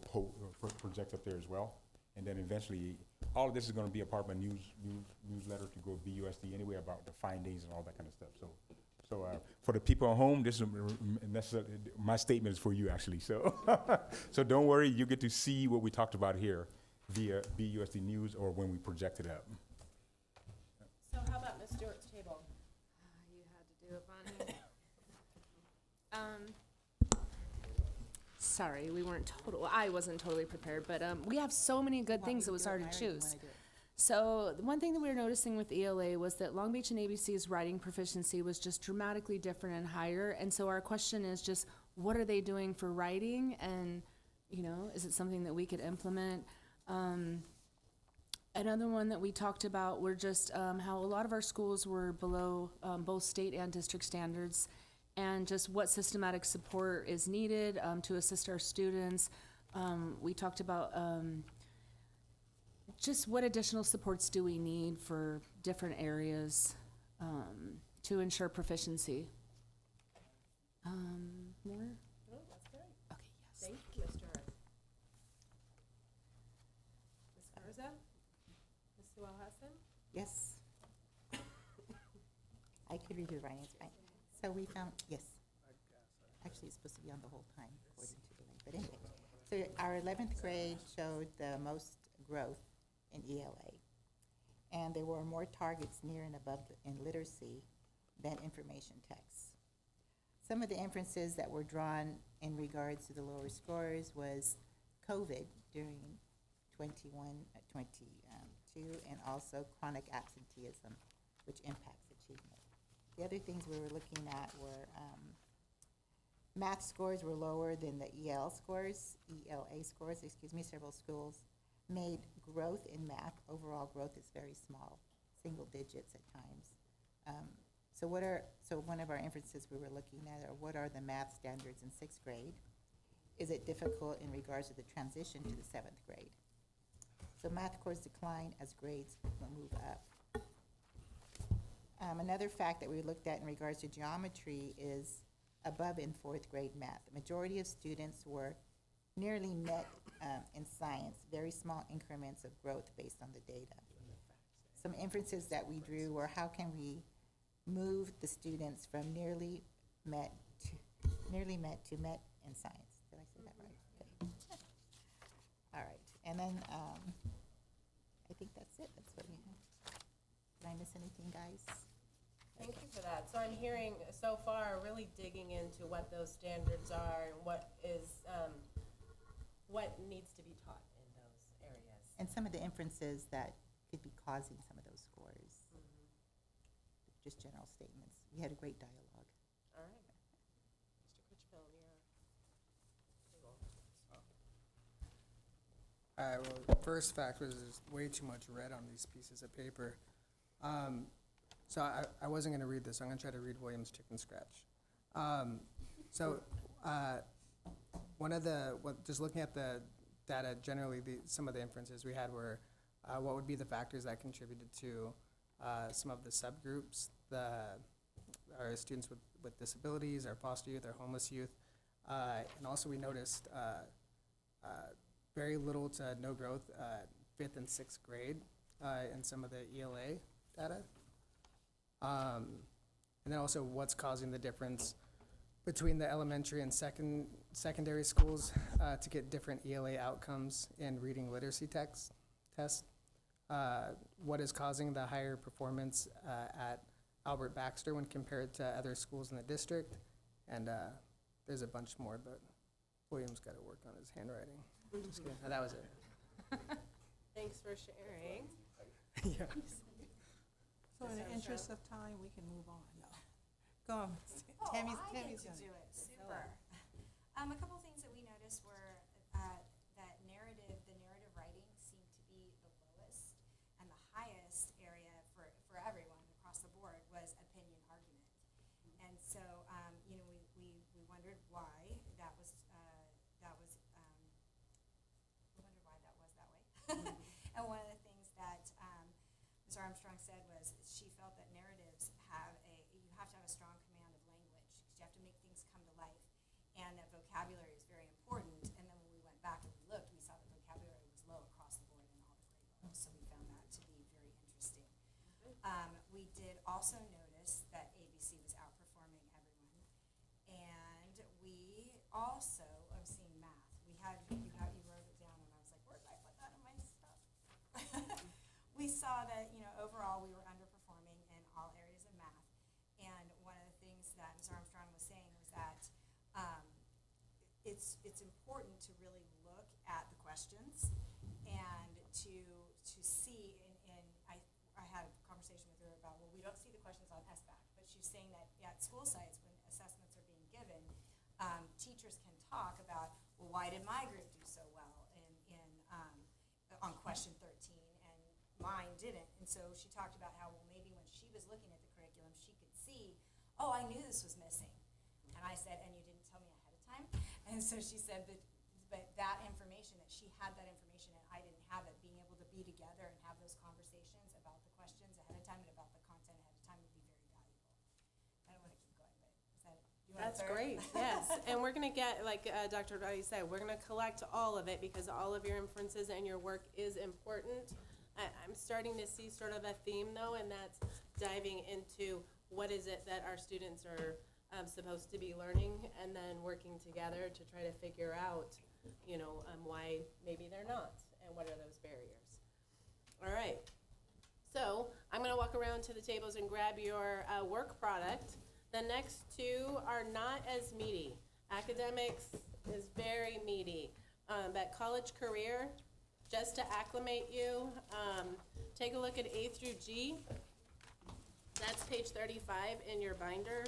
project up there as well. And then eventually, all of this is gonna be a part of a newsletter to go BUSD anyway about the findings and all that kind of stuff. So for the people at home, this is necessarily, my statement is for you actually, so. So don't worry, you get to see what we talked about here via BUSD News or when we project it up. So how about Ms. Stewart's table? You had to do it, Bonnie. Sorry, we weren't I wasn't totally prepared, but we have so many good things. It was hard to choose. So the one thing that we were noticing with ELA was that Long Beach and ABC's writing proficiency was just dramatically different and higher. And so our question is just, what are they doing for writing? And, you know, is it something that we could implement? Another one that we talked about were just how a lot of our schools were below both state and district standards, and just what systematic support is needed to assist our students. We talked about just what additional supports do we need for different areas to ensure proficiency. More? Oh, that's great. Okay, yes. Thank you, Ms. Stewart. Ms. Garza? could review writing, it's fine. So we found, yes. Actually, it's supposed to be on the whole time, according to the link, but anyway. So our 11th grade showed the most growth in ELA. And there were more targets near and above in literacy than information texts. Some of the inferences that were drawn in regards to the lower scores was COVID during 22, and also chronic absenteeism, which impacts achievement. The other things we were looking at were math scores were lower than the ELA scores. Several schools made growth in math. Overall growth is very small, single digits at times. So one of our inferences we were looking at are what are the math standards in 6th grade? Is it difficult in regards to the transition to the 7th grade? So math scores decline as grades will move up. Another fact that we looked at in regards to geometry is above in 4th grade math. The majority of students were nearly met in science, very small increments of growth based on the data. Some inferences that we drew were how can we move the students from nearly met to met in science. Did I say that right? Okay. All right, and then I think that's it. That's what we have. Did I miss anything, guys? Thank you for that. So I'm hearing so far really digging into what those standards are and what is, what needs to be taught in those areas. And some of the inferences that could be causing some of those scores. Just general statements. We had a great dialogue. All right. Mr. Critchfield, All right, well, the first fact was there's way too much red on these pieces of paper. So I wasn't gonna read this, I'm gonna try to read Williams Chicken Scratch. Just looking at the data, generally, some of the inferences we had were, what would be the factors that contributed to some of the subgroups, our students with disabilities, our foster youth, our homeless youth. And also we noticed very little to no growth 5th and 6th grade in some of the ELA data. And then also what's causing the difference between the elementary and secondary schools to get different ELA outcomes in reading literacy tests. What is causing the higher performance at Albert Baxter when compared to other schools in the district? And there's a bunch more, but William's got to work on his handwriting. Just kidding. No, that was it. Thanks for sharing. Yeah. So in the interest of time, we can move on. No. Go on, Tammy's done it. it, super. A couple things that we noticed were that the narrative writing seemed to be the lowest, and the highest area for everyone across the board was opinion argument. And so, we wondered why that was that way. And one of the things that Ms. Armstrong said was she felt that narratives you have to have a strong command of language, because you have to make things come to life, and that vocabulary is very important. And then when we went back and we looked, we saw that vocabulary was low across the board in all the grade levels, so we found that to be very interesting. We did also notice that ABC was outperforming everyone, and we also, I'm seeing math, you wrote it down, and I was like, where did I put that in my stuff? We saw that, overall we were underperforming in all areas of math. And one of the things that Ms. Armstrong was saying was that it's important to really look at the questions and to see, and I had a conversation with her about, well, we don't see the questions on SBAC, but she's saying that at school sites, when assessments are being given, teachers can talk about, well, why did my group do so well on question 13 and mine didn't? And so she talked about how, well, maybe when she was looking at the curriculum, she could see, oh, I knew this was missing. And I said, and you didn't tell me ahead of time? And so she said, but that information, that she had that information and I didn't have it, being able to be together and have those conversations about the questions ahead of time and about the content ahead of time would be very valuable. I don't want to keep going, but is that, you want That's great, yes. And we're going to get, like Dr. Roddy said, we're going to collect all of it because all of your inferences and your work is important. I'm starting to see sort of a theme, though, and that's diving into what is it that our students are supposed to be learning, and then working together to try to figure out, why maybe they're not, and what are those barriers. All right. So I'm going to walk around to the tables and grab your work product. The next two are not as meaty. Academics is very meaty. But college career, just to acclimate you, take a look at A through G. That's page 35 in your binder.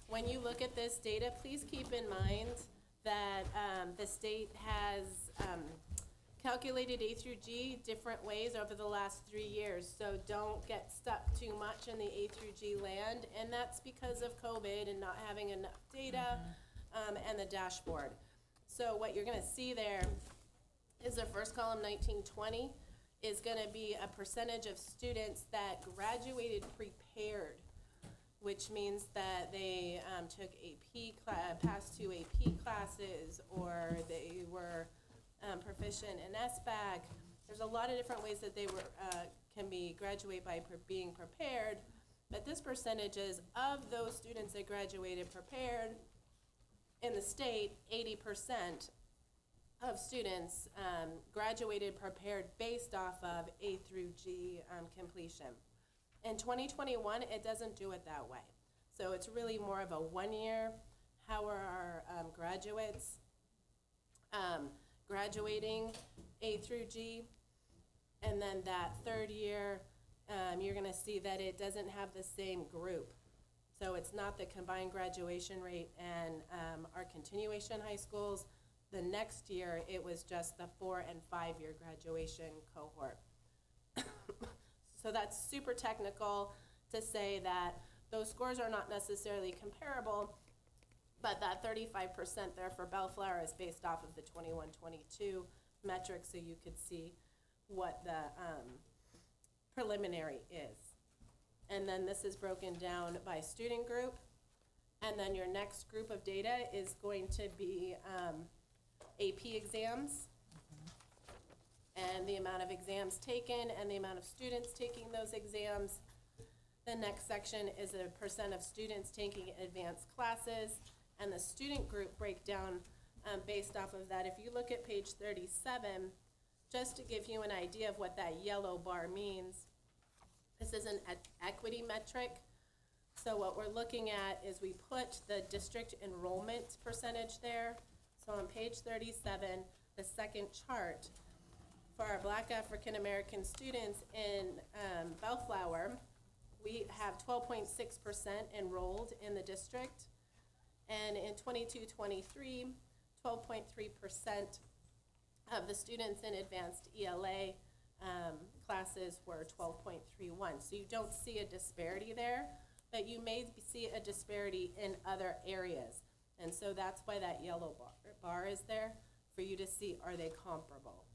When you look at this data, please keep in mind that the state has calculated A through G different ways over the last 3 years. So don't get stuck too much in the A through G land. And that's because of COVID and not having enough data and the dashboard. So what you're going to see there is the first column, 1920, is going to be a percentage of students that graduated prepared, which means that they took passed 2 AP classes, or they were proficient in SBAC. There's a lot of different ways that they can be graduate by being prepared, but this percentage is of those students that graduated prepared. In the state, 80% of students graduated prepared based off of A through G completion. In 2021, it doesn't do it that way. So it's really more of a 1 year. How are our graduates graduating A through G? And then that third year, you're going to see that it doesn't have the same group. So it's not the combined graduation rate and our continuation high schools. The next year, it was just the 4 and 5 year graduation cohort. So that's super technical to say that those scores are not necessarily comparable, but that 35% there for Bellflower is based off of the 21-22 metric, so you could see what the preliminary is. And then this is broken down by student group. And then your next group of data is going to be AP exams, and the amount of exams taken and the amount of students taking those exams. The next section is a percent of students taking advanced classes, and the student group breakdown based off of that. If you look at page 37, just to give you an idea of what that yellow bar means, this is an equity metric. So what we're looking at is we put the district enrollment percentage there. So on page 37, the second chart, for our Black African American students in Bellflower, we have 12.6% enrolled in the district. And in 22-23, 12.3% of the students in advanced ELA classes were 12.31. So you don't see a disparity there, but you may see a disparity in other areas. And so that's why that yellow bar is there, for you to see, are they comparable?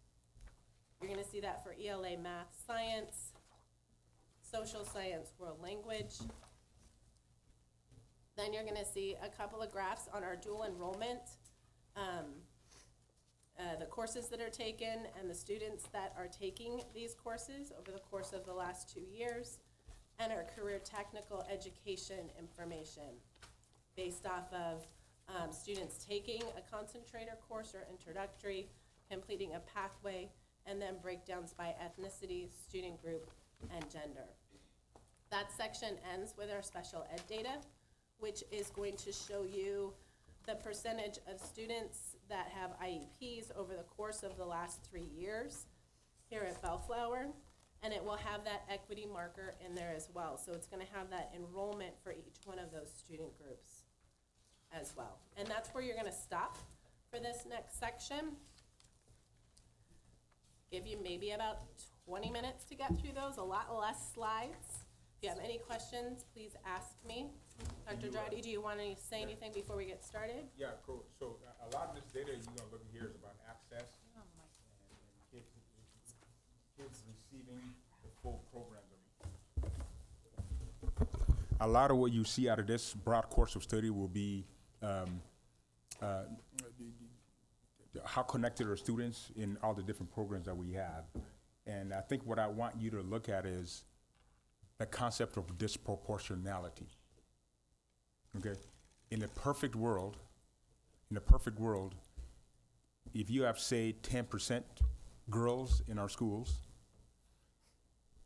You're gonna see that for ELA, math, science, social science, world language. Then you're gonna see a couple of graphs on our dual enrollment, the courses that are taken and the students that are taking these courses over the course of the last 2 years, and our career technical education information based off of students taking a concentrator course or introductory, completing a pathway, and then breakdowns by ethnicity, student group, and gender. That section ends with our special ed data, which is going to show you the percentage of students that have IEPs over the course of the last 3 years here at Bellflower, and it will have that equity marker in there as well. So it's gonna have that enrollment for each one of those student groups as well. And that's where you're gonna stop for this next section. Give you maybe about 20 minutes to get through those, a lot less slides. If you have any questions, please ask me. Dr. Jardy, do you want to say anything before we get started? Yeah, cool. So a lot of this data you're gonna look at here is about access and kids receiving the full programs. A lot of what you see out of this broad course of study will be how connected are students in all the different programs that we have. And I think what I want you to look at is the concept of disproportionality. Okay? In a perfect world, if you have, say, 10% girls in our schools,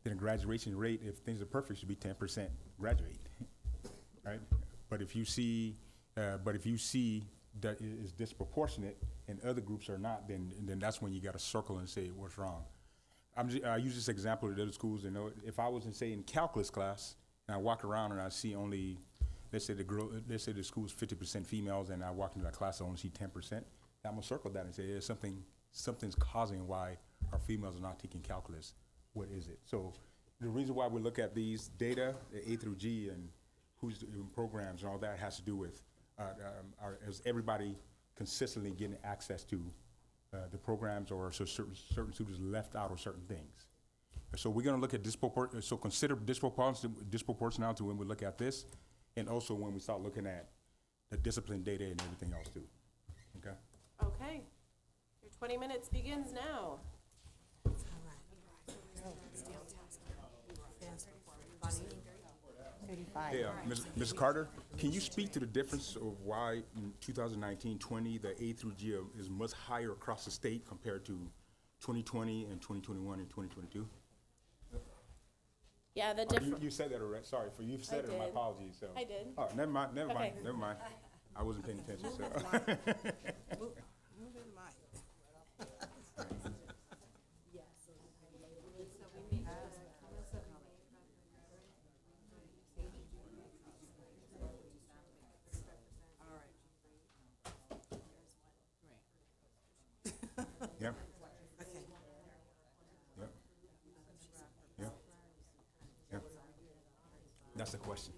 then a graduation rate, if things are perfect, should be 10% graduate, right? But if you see that it is disproportionate and other groups are not, then that's when you got to circle and say what's wrong. I use this example at other schools. You know, if I was in calculus class and I walk around and I see only, let's say the school's 50% females, and I walk into that class, I only see 10%. I'm gonna circle that and say, yeah, something's causing why our females are not taking calculus. What is it? So the reason why we look at these data, the A through G, and who's in programs and all that has to do with is everybody consistently getting access to the programs, or so certain students left out of certain things. So we're gonna look at consider disproportionality when we look at this, and also when we start looking at the discipline data and everything else too. Okay. Okay, your 20 minutes begins now. Thirty-five. Yeah, Ms. Carter, can you speak to the difference of why in 2019-20, the A through G is much higher across the state compared to 2020 and 2021 and 2022? Yeah, the difference. You said that already, sorry, you've said I it, my did. apologies, so. I did. Oh, never mind, Okay. I wasn't paying attention, so. Move it, Mike. Yeah. Yeah. Yeah. That's the question.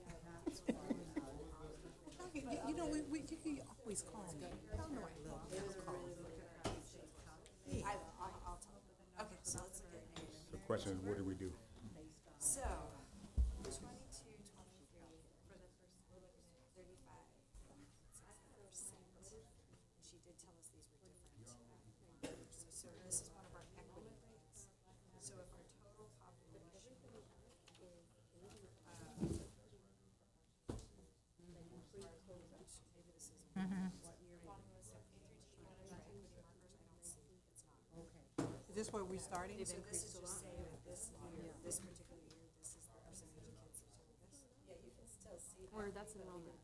You know, you can always call me. Y'all know I love you. Call me. Hey. Okay, so let's look at The question is, what do we do? So, 22, 23, for the first 35, 6%. She did tell us these were different. So this is one of our equity rates. So if our total population is, maybe this is what year one was, so K through G, our equity markers, I don't see, it's not. Is this where we're starting? So this is just saying that this year, this particular year, this is the percentage of kids that took this. Yeah, you can still see. Or that's enrollment.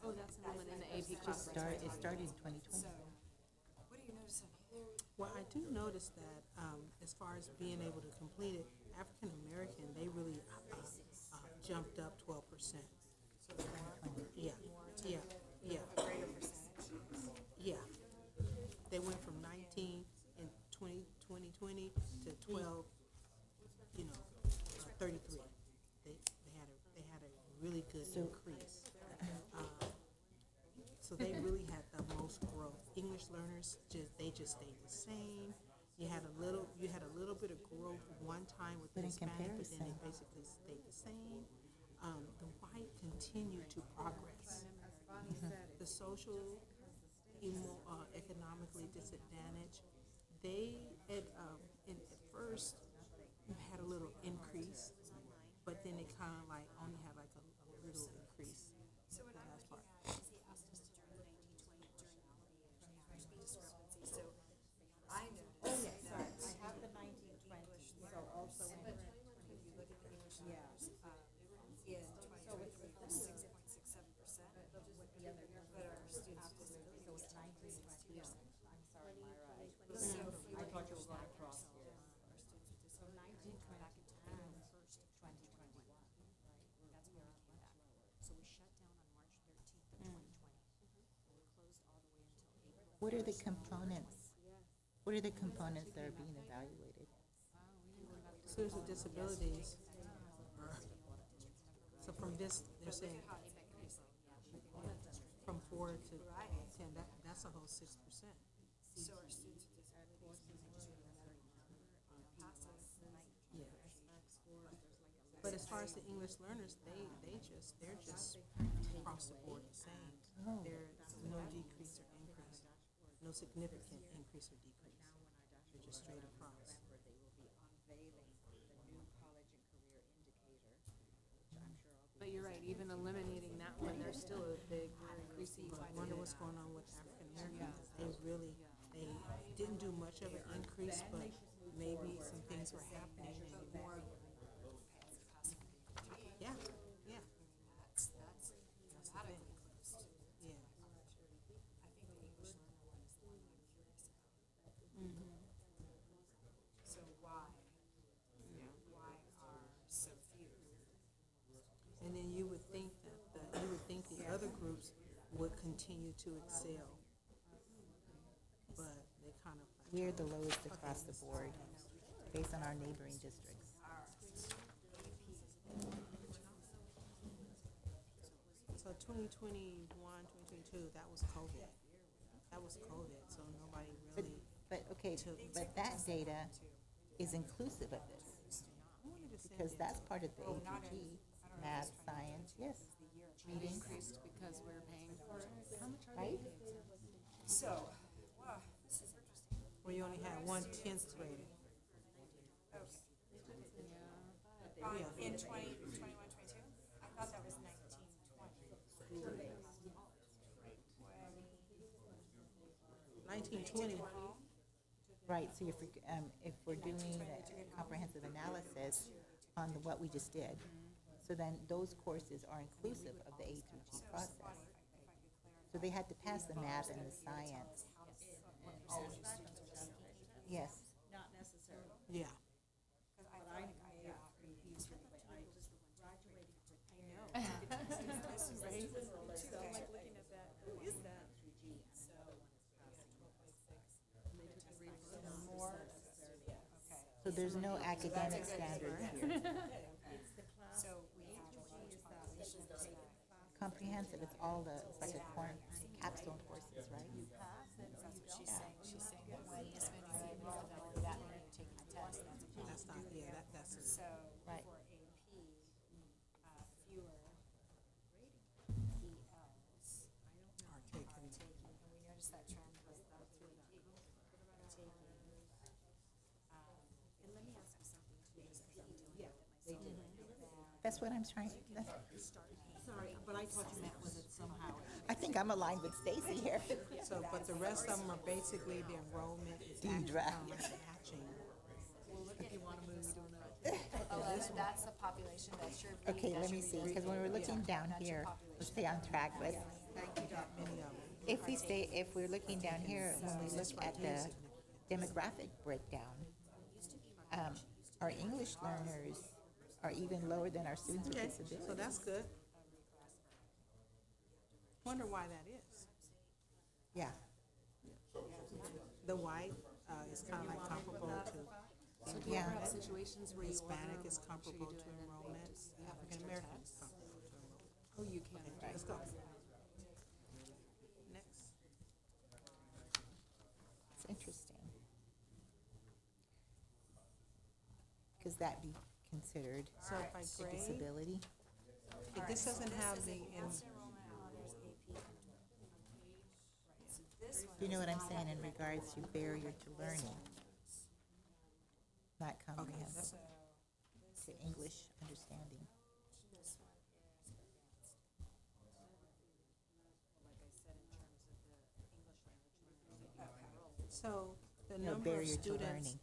Oh, that's enrollment in the AP class. It started in 2020. So, what do you notice on here? Well, I do notice that, as far as being able to complete it, African American, they really jumped up 12%. So the more, Yeah, yeah, yeah, a greater percentage. yeah. They went from 19 in 2020 to 12, 33. They had a really good increase. So they really had the most growth. English learners they just stayed the same. You had a little bit of growth one time with the But in Hispanic, but then comparison- it basically stayed the same. The white continued to progress. The social, economically disadvantaged, they at first had a little increase, but then it kind of like only had like a little increase. So when The I'm last part. looking at, he asked us to do the 1920 journality and average discrepancy, so I noticed that. I have the 1920, so also. But 21, if you look at the English learners, in 2023 was 6.67%, but our students with disabilities was 9.62%. I'm sorry, Myra, so I thought you were going across here. Our students with disabilities did come back into April 1st of 2021, right? That's when we came back. So we shut down on March 13th of 2020. And we closed all the way until April. What are the components? What are the components that are being evaluated? Students with disabilities. So from this, they're saying from 4 to 10, that's a whole 6%. So our students with disabilities, passes, Yeah. But as far as the English learners, they're just across the board the same. There's no decrease or increase, no significant increase or decrease. They're just straight across. They will be unveiling the new college and career indicator But you're right, even eliminating that one, there's still a big, we're increasing. I wonder what's going on with African Americans. They really, they didn't do much of an increase, but maybe some things were happening. Yeah, yeah. That's the thing. Yeah. So why? Why are so few? And then you would think that the other groups would continue to excel. But they kind of. We're the lowest across the board, based on our neighboring districts. So 2021, 2022, that was COVID. That was COVID, so nobody really. But, okay, but that data is inclusive of this, because that's part of the APG, math, science, yes, reading, Increased because we're paying for it. How much are right? So, wow, this is interesting. Well, you only had 1/10 grader. Yeah. In 21, 22? I thought that was 19, 20. 1920. Right, so if we're doing a comprehensive analysis on what we just did, so then those courses are inclusive of the A through G process. So they had to pass the math and the science. Yes, Not necessarily. Yeah. so there's no academic standard here. So we have a large population that's Comprehensive, it's all it's like a capstone courses, right? that's what she's saying. She's saying that when this many people enroll, that many are taking the test, that's a That's not, yeah, that's. So Right. for AP, fewer ELs Are taken. taking, and we noticed that trend was through the taking. And let me ask you something too. That's what I'm trying, Sorry, but I thought you meant was it somehow. I think I'm aligned with Stacy here. So, but the rest of them are basically the enrollment is actually Draft. kind of like hatching. That's the population, that's your. Okay, let me see, because when we're looking down here, let's stay on track, but if we're looking down here, when we look at the demographic breakdown, our English learners are even lower than our students with Okay, disabilities. so that's good. Wonder why that is. Yeah, The white is kind of like comparable to So do you Yeah. have situations where you order Hispanic them, is make sure comparable you do to it and then they enrollment. just have African extra American is tests? comparable to enrollment. Oh, you can. Let's go. Next. it's interesting. Could that be considered So by a grade, disability? if this doesn't have the, Enrollment honors AP. So this one. You know what I'm saying in regards to barrier to learning? Not comprehensive, to English understanding. This one is advanced. Like I said, in terms of the English language learners that you enroll. so the No, number of barrier to students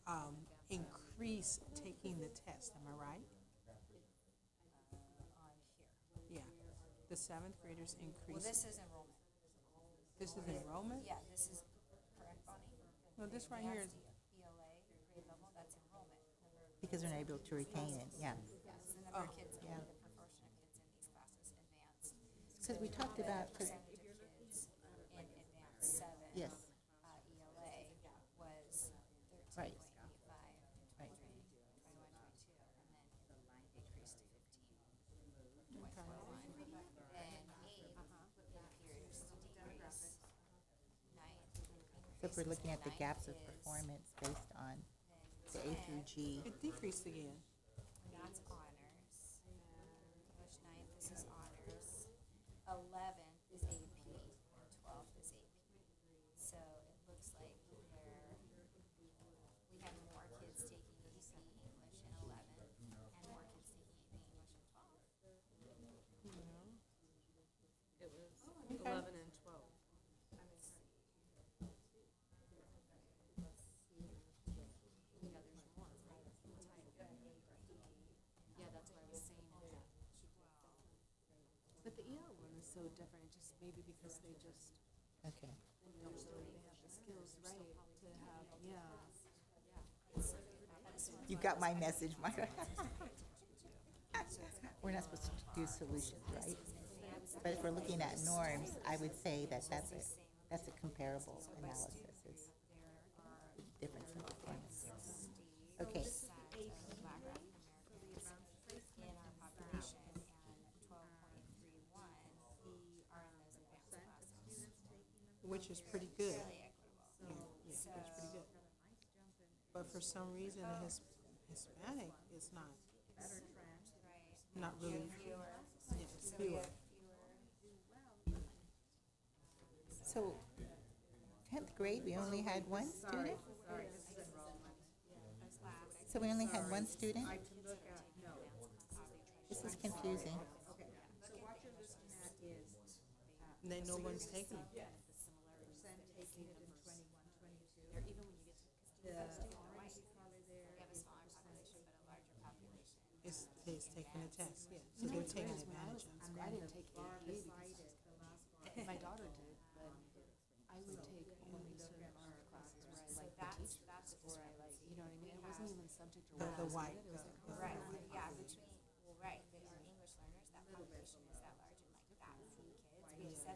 learning. increase taking the test, am I right? On here. Yeah. The seventh graders Well, increase. this is enrollment. This is enrollment? Yeah, this is correct, Bonnie? No, this right here is, Advanced ELA, grade level, that's enrollment. Because they're not able to retain it, yeah. Yes, the number of kids, yeah. the proportion of kids in these classes, advanced. Because we talked about, Percentage of kids in advanced seven. yes, ELA was Right. 13.85 in Right. 21, 22, and then it decreased to 15.41. And eight appears to decrease. so if we're looking at the gaps of performance based on the A through G, it decreased again. That's honors. English ninth, this is honors. 11th is AP, and 12th is AP. So it looks like we have more kids taking AP English in 11th, and more kids taking AP English in 12th. so different, just maybe because they just Okay. don't really have the skills, right, to have, yeah. You got my message, Myra. We're not supposed to do solutions, right? But if we're looking at norms, I would say that that's a comparable analysis. It's the difference in performance. Okay. In our population, and 12.31 are in those advanced classes. Which is pretty good. Really equitable. Yeah, it's pretty good. But for some reason, Hispanic is not really, yeah, it's fewer. So, 10th grade, we only had one student? So we only had one student? This is confusing. And then no one's taking it. It's taking a test, yeah, so they're taking advantage of it. I didn't take AP because my daughter did, but I would take only certain art classes where I like the teachers, or I like, you know what I mean? It wasn't even subject or The what I was white, good, it was like, Right, yeah, right, but our English learners, that population is that large, and like that few kids, we have 17.7%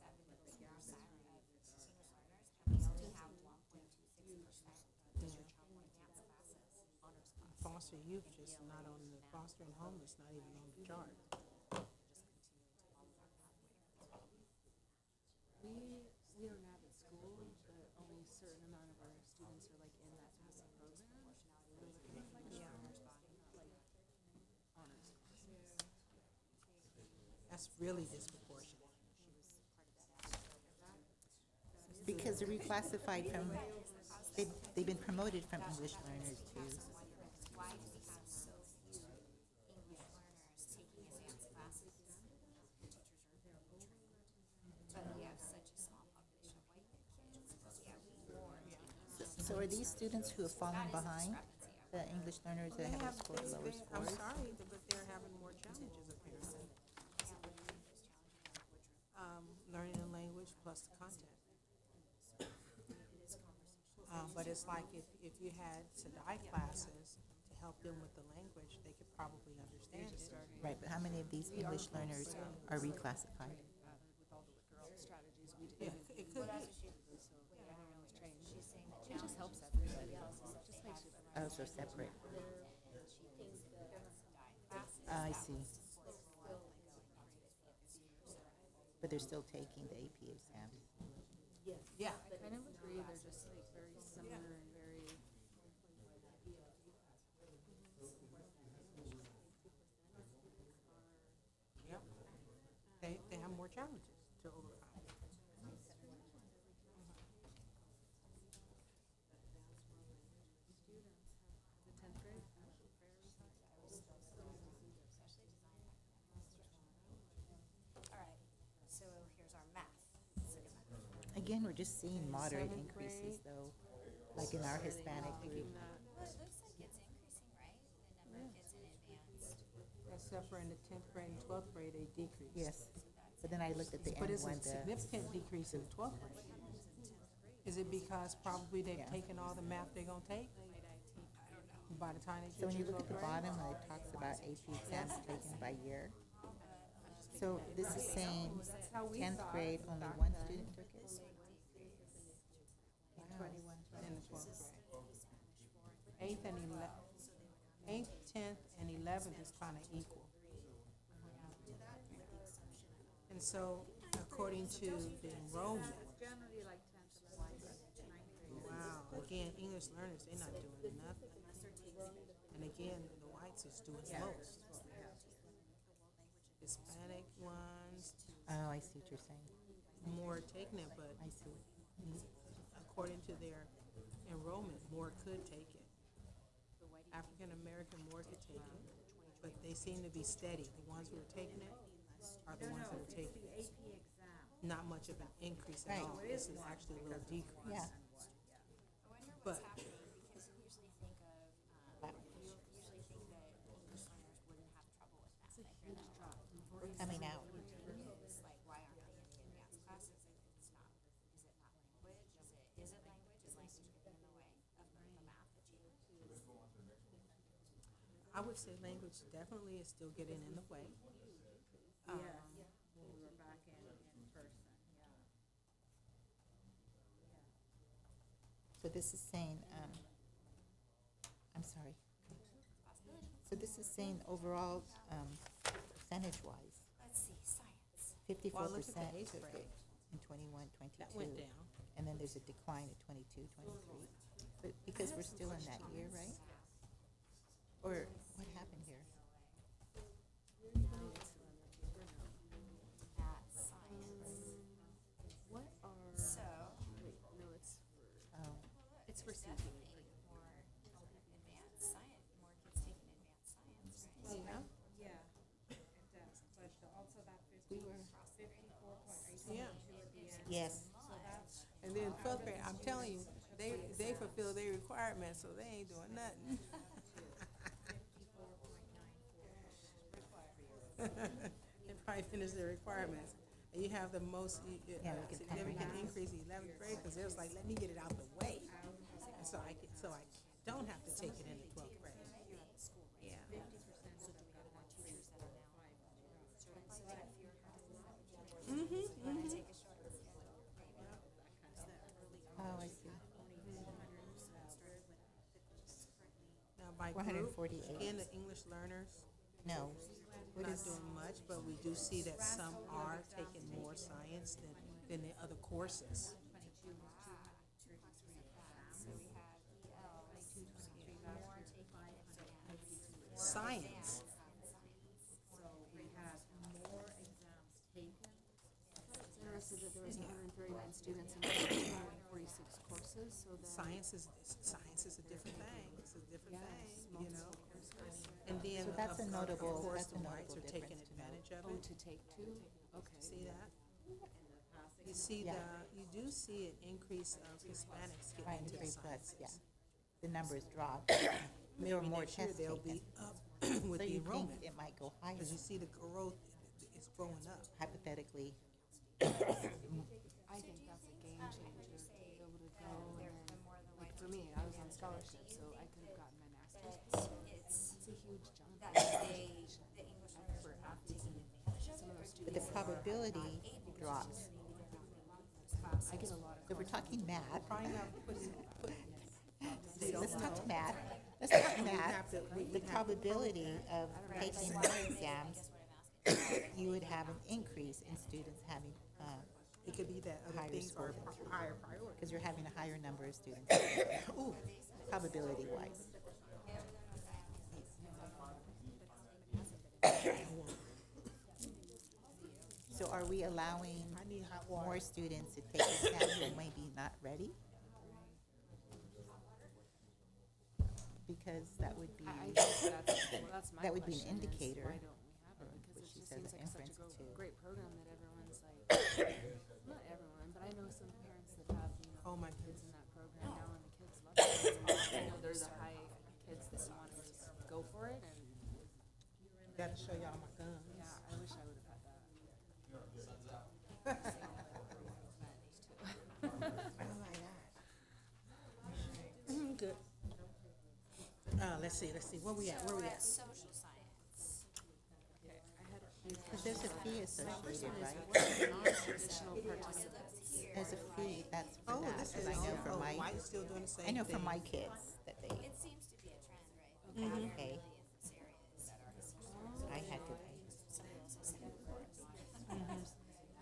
of English learners, and we only have 1.26% advanced classes, honors classes. foster youth just not on the, foster and homeless not even on the chart. We don't have at school, but only a certain amount of our students are like in that specific program. Honors classes. That's really disproportionate. Because they're reclassified from, they've been promoted from English learners to, Why do we have so few English learners taking advanced classes? But we have such a small population of white kids, we have more taking. so are these students who have fallen behind the English learners that They have have, scored lower I'm scores? sorry, but they're having more challenges apparently. Learning a language plus the content. But it's like if you had Sedai classes to help them with the language, they could probably understand it. Right, but how many of these English learners are reclassified? With all the withdrawal strategies we did. Yeah, it could be. So everyone was trained. It just helps everybody. Just makes you better. Oh, so separate. I see. But they're still taking the AP exams. Yeah. I kind of agree, they're just like very similar and very. Yep. They have more challenges to overcome. The 10th grade? All right, so here's our math. Again, we're just seeing moderate increases though, like in our Hispanic group. Well, it looks like it's increasing, right? The number of kids in advanced. Except for in the 10th grade and 12th grade, they decreased. Yes, but then I looked at the But end it's a one, significant decrease in the 12th grade. Is it because probably they've Yeah. taken all the math they're gonna take? By the time they so when get you to look at the 12th grade? bottom, when it talks about AP exams taken by year. So this is saying tenth grade, only one student took it? Wow. In the 12th grade. Eighth and 10th and 11th is kind of equal. And so, according to the enrollment, wow, again, English learners, they're not doing nothing. And again, the whites is doing most. Hispanic ones, Oh, I see what you're saying. more taking it, but I see. according to their enrollment, more could take it. African American more could take it, but they seem to be steady. The ones who are taking it are the ones that are taking it. Not much of an increase at Right. all. This is actually a little decrease. Yeah. I wonder But- what's happening, because you usually think of, you usually think that English learners wouldn't have trouble with math. I hear that a lot. We're coming out. It's like I would say language definitely is still getting in the way. When we were back in person, yeah. So this is saying, I'm sorry. So this is saying overall, percentage-wise, Let's see, science. 54% Well, look at the eighth took grade. it in 21, 22. That went down. And then there's a decline at 22, 23. But because we're still in that year, right? Or what happened here? At science. What are, So, wait, no, it's Oh, it's for CP. definitely more advanced science, more kids taking advanced science, right? Yeah. Yeah, it does, but also that we were, 54 point, are you Yeah. talking to at the end? yes. So that's, And then 12th grade, I'm telling you, they fulfill their requirements, so they ain't doing nothing. 54.94. They probably finish their requirements. And you have the most Yeah, we can significant time it. increase in 11th grade, because it was like, let me get it out the way. And so I don't have to take it into 12th grade. Here at the school, right? Yeah. 50%, so do we have more teachers that are now certified to take fewer classes? Mm-hmm, Want to take a shorter schedule, maybe? Oh, I see. Now by 448. group, again, the English learners, No. What not is, doing much, but we do see that some are taking more science than the other courses. So we have EL, more taking Science. so we had more exams taken. It's interesting that there was 139 students in 146 courses, so that. Science is a different thing. It's a different thing, you know? And then, So that's a of notable- course, that's a the whites notable are taking difference to note. advantage of Oh, it. to take two? Okay. See that? You see Yeah. you do see an increase of Hispanics getting right, into the 3 plus, sciences. yeah. The numbers dropped. There were Maybe more next year tests they'll taken. be up with So the you think enrollment. it might go higher, Because you see the growth is growing up. hypothetically. I think that's a game changer to be able to go and then, like for me, I was on scholarship, so I could have gotten my master's. It's a huge jump. that they, the English learners For are not athletes. taking advantage of Some of it, or those do But the students, probability drops. I get a lot of. So we're talking math. Probably not putting, Let's talk math. Let's talk we math. have to, The probability of taking more exams, you would have an increase in students having, it could be that other Higher things are score than higher priority. because you're having a higher number of students. Ooh, probability wise. So are we allowing I need hot water. more students to take exams who may be not ready? Because that would be, I think that's my That would be an question is, indicator, why don't we have it? Because which it she just says seems an like such a inference too. great program that everyone's like, not everyone, but I know some parents that have, Oh, my kids in that program now and the kids love it. I know there's a high kids that want to just go for it and, Gotta show y'all my guns. yeah, I wish I would have had that. Good. Let's see, where we at? social science. Okay, I had a few Because there's a fee associated, right? what's the non-traditional participants? There's a fee, that's for Oh, that, this is, because I know for my, white still doing the same I thing. know for my kids that they, It seems to be a trend, right? okay, In this areas that are I had to,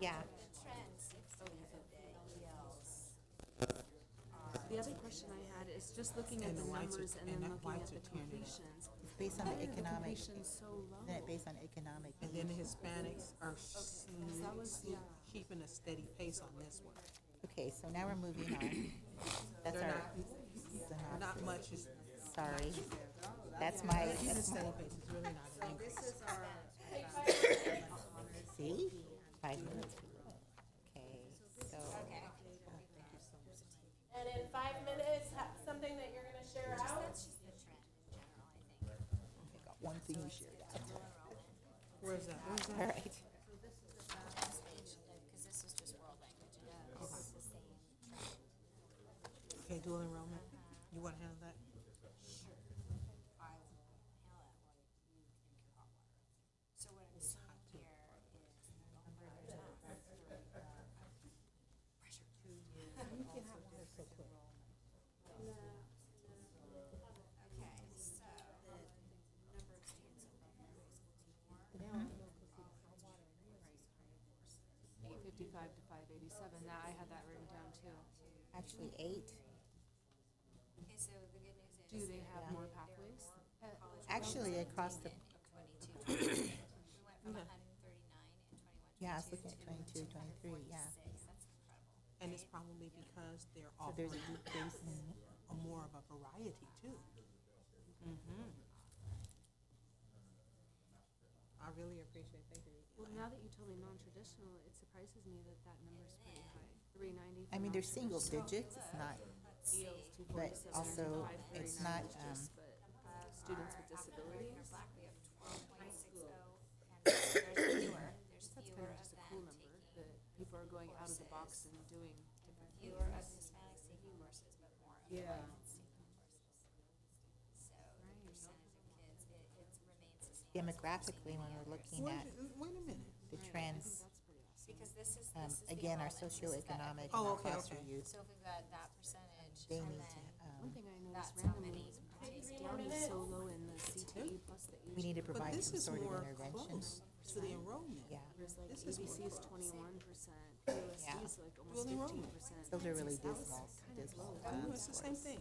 yeah, trend seems to be that the ELs The other question I had is just looking at And the the whites are- numbers and and then that looking at whites the are tearing it up. completions. it's based on Why the are economic, completions so low? isn't it based on economic? And then the Hispanics are that was, yeah. keeping a steady pace on this one. Okay, so now we're moving on. That's They're our not synopsis. much is, Sorry, that's my, keeping a that's my, steady pace is really not an increase. see? 5 minutes. Okay, so, And in 5 minutes, something that you're gonna share out? That's just the trend in general, I think. I got one thing we shared out. Where's that? All right. Because this is just world language, and this is the same trend. Okay, dual enrollment. You wanna handle that? I will handle that 555 to 587. That, I had that written down too. Actually, 8. Okay, so the good news is. Do they have Yeah. more pathways? Actually, across the, We went from 139 in 21, yeah, I was looking at 22, 23, yeah. That's incredible. And it's probably because they're So there's offering a decrease in, a more of a variety too. I really appreciate, thank you. Well, now that you told me non-traditional, it surprises me that that number's pretty high. 390. I mean, they're single digits, it's not, ELs but 247, also, it's not, but students with disabilities. Black, we have 12.60, and there's fewer, That's kind of just a cool number that people are going out of the box and doing different things. fewer of Hispanics taking courses, but more of Yeah. Whites taking courses. So the percentage of kids, it remains the same. demographically, when we're looking at Wait a minute. the trends, That's pretty awesome. Because this is the again, our enrollment, this is that socioeconomic and Oh, our okay, foster okay. youth, So if we've got that percentage, they and need then to, One thing I noticed that's how randomly many is take Downey is so low in the CTE plus the we need to But provide this some is sort of more intervention. close to the enrollment. Yeah, There's like This is ABC is more 21%, PUSD is like almost Dual enrollment. 15%. those are really dismal, dismal, Oh, it's the same thing.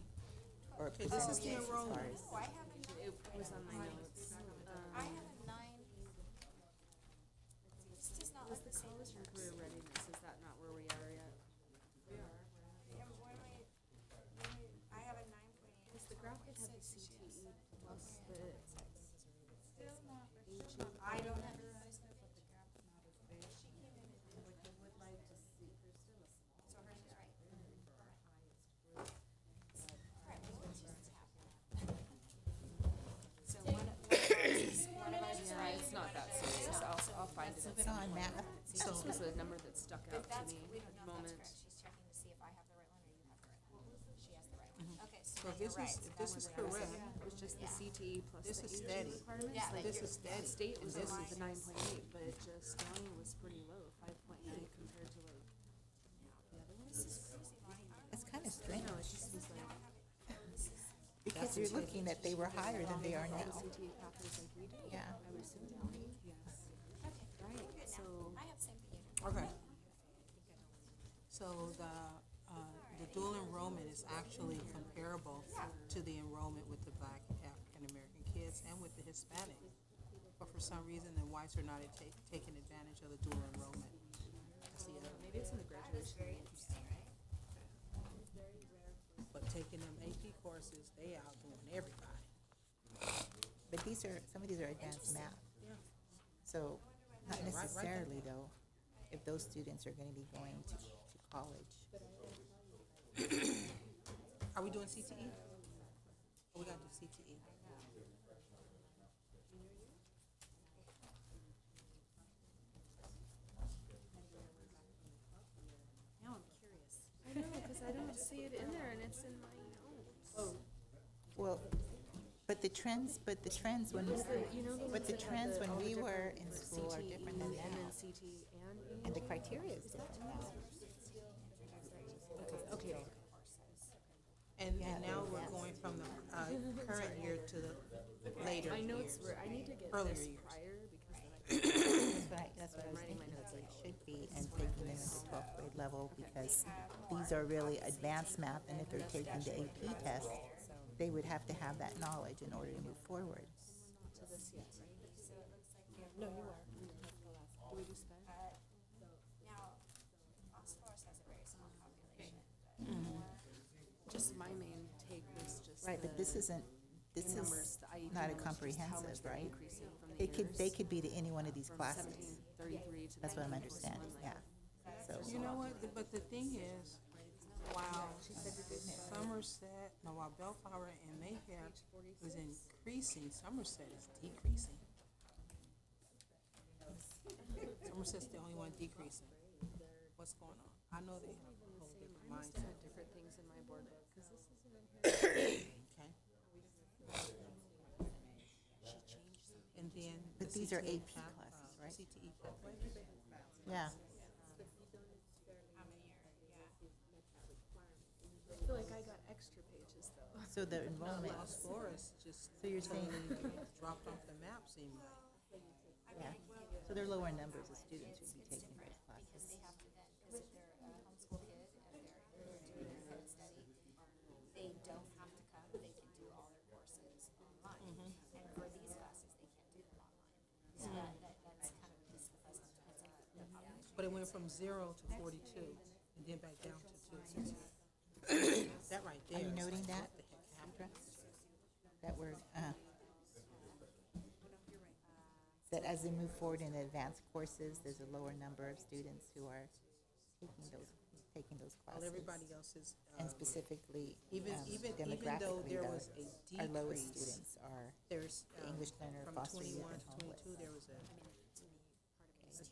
or Okay, this is the percentages as far enrollment. as, Oh, I have a, It was on my notes. I have a 9. This does not Was look the the same. college and career readiness, is that not where we are yet? Yeah, but what am I have a 9.8. Does the graphic have the CTE plus the Still not. AG? I don't have. So hers is right. Right, that's what she's happening. So one of ours is Yeah, right. it's not that serious, I'll find it. but on math, This was a number that stuck out But to that's, me we at don't the know if moment. that's correct. She's checking to see if I have the right one or you have the right one. She has the right one. Okay, so So then you're this right. is, So if that this was is what I was correct, saying. It was just the CTE plus This the is AG steady. requirements. Yeah, Like, this is steady. State was This only is- the 9.8, but it just, Downey was pretty low, 5.9 compared to like the other ones. it's kind of strange, No, it just seems like because you're looking that they were higher than they are all the now. CTE pathways like we do. Yeah. I would assume Downey. Yes. Right, so. I have the same thing you do. Okay. So the dual enrollment is actually comparable to the enrollment with the Black African American kids and with the Hispanic. But for some reason, the whites are not taking advantage of the dual enrollment. That's the other. Maybe it's in the graduation rate. But taking them AP courses, they outdoing everybody. But these are, some of these are advanced math. Yeah. So, not Yeah, right there. necessarily though, if those students are gonna be going to college. Are we doing CTE? Oh, we gotta do CTE. Now I'm curious. I know, because I don't see it in there and it's in my notes. Well, but the trends when, You know but the ones that have trends when all the we were different in school are CTE different than And then now. CTE and E? And the criteria is different now. Okay. And Yeah, now they're we're going from the current year to the later My notes years. were, I need to get Earlier this years. prior because That's what I was writing my thinking notes that they like- should be, and taking them at the 12th grade level, because these are really advanced math, and if they're taking the AP test, they would have to have that knowledge in order to move forward. to this yet, right? So it looks like you're. No, you are. Do we do sped? Now, Las Flores has a very small population, but Just my main take was just Right, but this the isn't, this numbers, is the IEP not a numbers, just how much comprehensive, they're right? increasing from the They could years be to any one of these from classes. 1733 to That's what I'm 1941, understanding, like, yeah. So, You know what, but the thing is, while Somerset, no, while Bellflower and Mayfair is increasing, Somerset is decreasing. Somerset's the only one decreasing. What's going on? I know they have a whole different I must have mindset. had different things in my board book, because this isn't in here. Okay. And then. But the these are CTE AP classes, right? CTE pathway. yeah, I feel like I got extra pages though. so the enrollment, Las Flores just so you're saying, totally dropped off the map, seemed like. yeah, so they're lower numbers of students who'd be taking those classes. they have to But it went from 0 to 42, and then back down to 2. That right there. Are you is noting like, that? what the heck happened? That word, that as they move forward in advanced courses, there's a lower number of students who are taking those While classes. everybody else is, And specifically, even though demographically, there was a our lowest decrease, students are there's, the English learner, from foster youth, 21 and to homeless. 22, there was a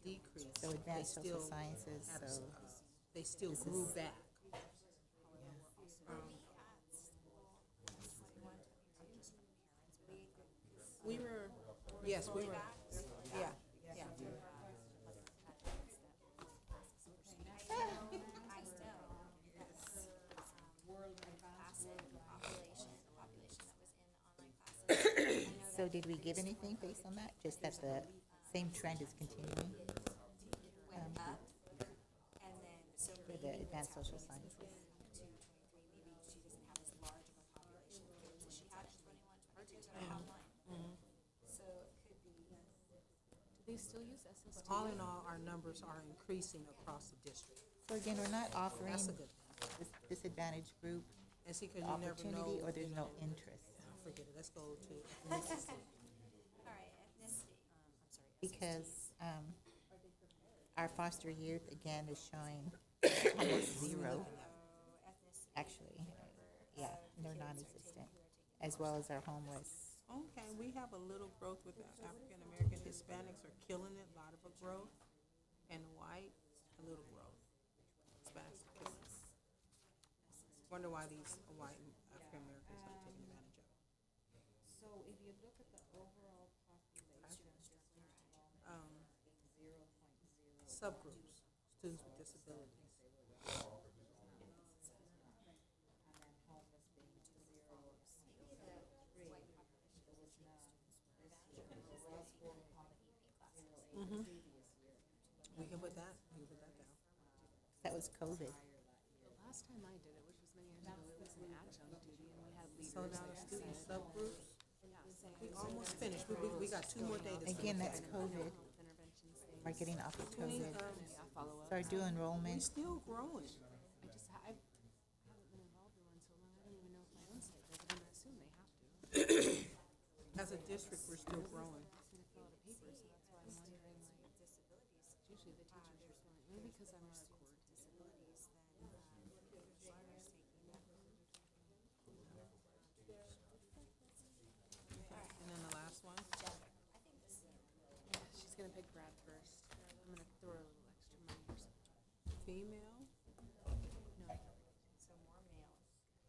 decrease. So advanced They social still sciences, had so they still this grew is- back. We were, yes, we were, yeah, yeah. So did we get anything based on that? Just that the same trend is continuing? For the advanced social sciences? Do they still use SST? All in all, our numbers are increasing across the district. So again, we're not offering That's a good thing. this disadvantaged group And see, because you never opportunity, know, or there's you no know, interest? forget it, let's go to ethnicity. Because our foster youth, again, is showing almost zero. Actually, yeah, they're non-existent, as well as our homeless. Okay, we have a little growth with the African American. Hispanics are killing it, a lot of a growth. And white, a little growth. Hispanics are killing it. Wonder why these white African Americans are taking advantage of it. So if you look at the overall population, Subgroups, students with disabilities. We can put that down. That was COVID. The last time I did it, which was many years ago, it was an adjunct duty, and we had leaders. So now the that student said- subgroups, we almost finished. We got 2 more days. Again, that's COVID, Interventions, things. are getting off of COVID. Yeah, follow up. So our dual We enrollment, still growing. I just, I haven't been involved in one so long, I don't even know if my own state does, but I assume they have to. As a district, we're still growing. Asked me to fill out a paper, so that's why I'm wondering, like, it's usually the teacher's responsibility, maybe because I'm not a court. And then the last one, She's gonna pick Brad first. I'm gonna throw her a little extra money or something. female. No. So more males.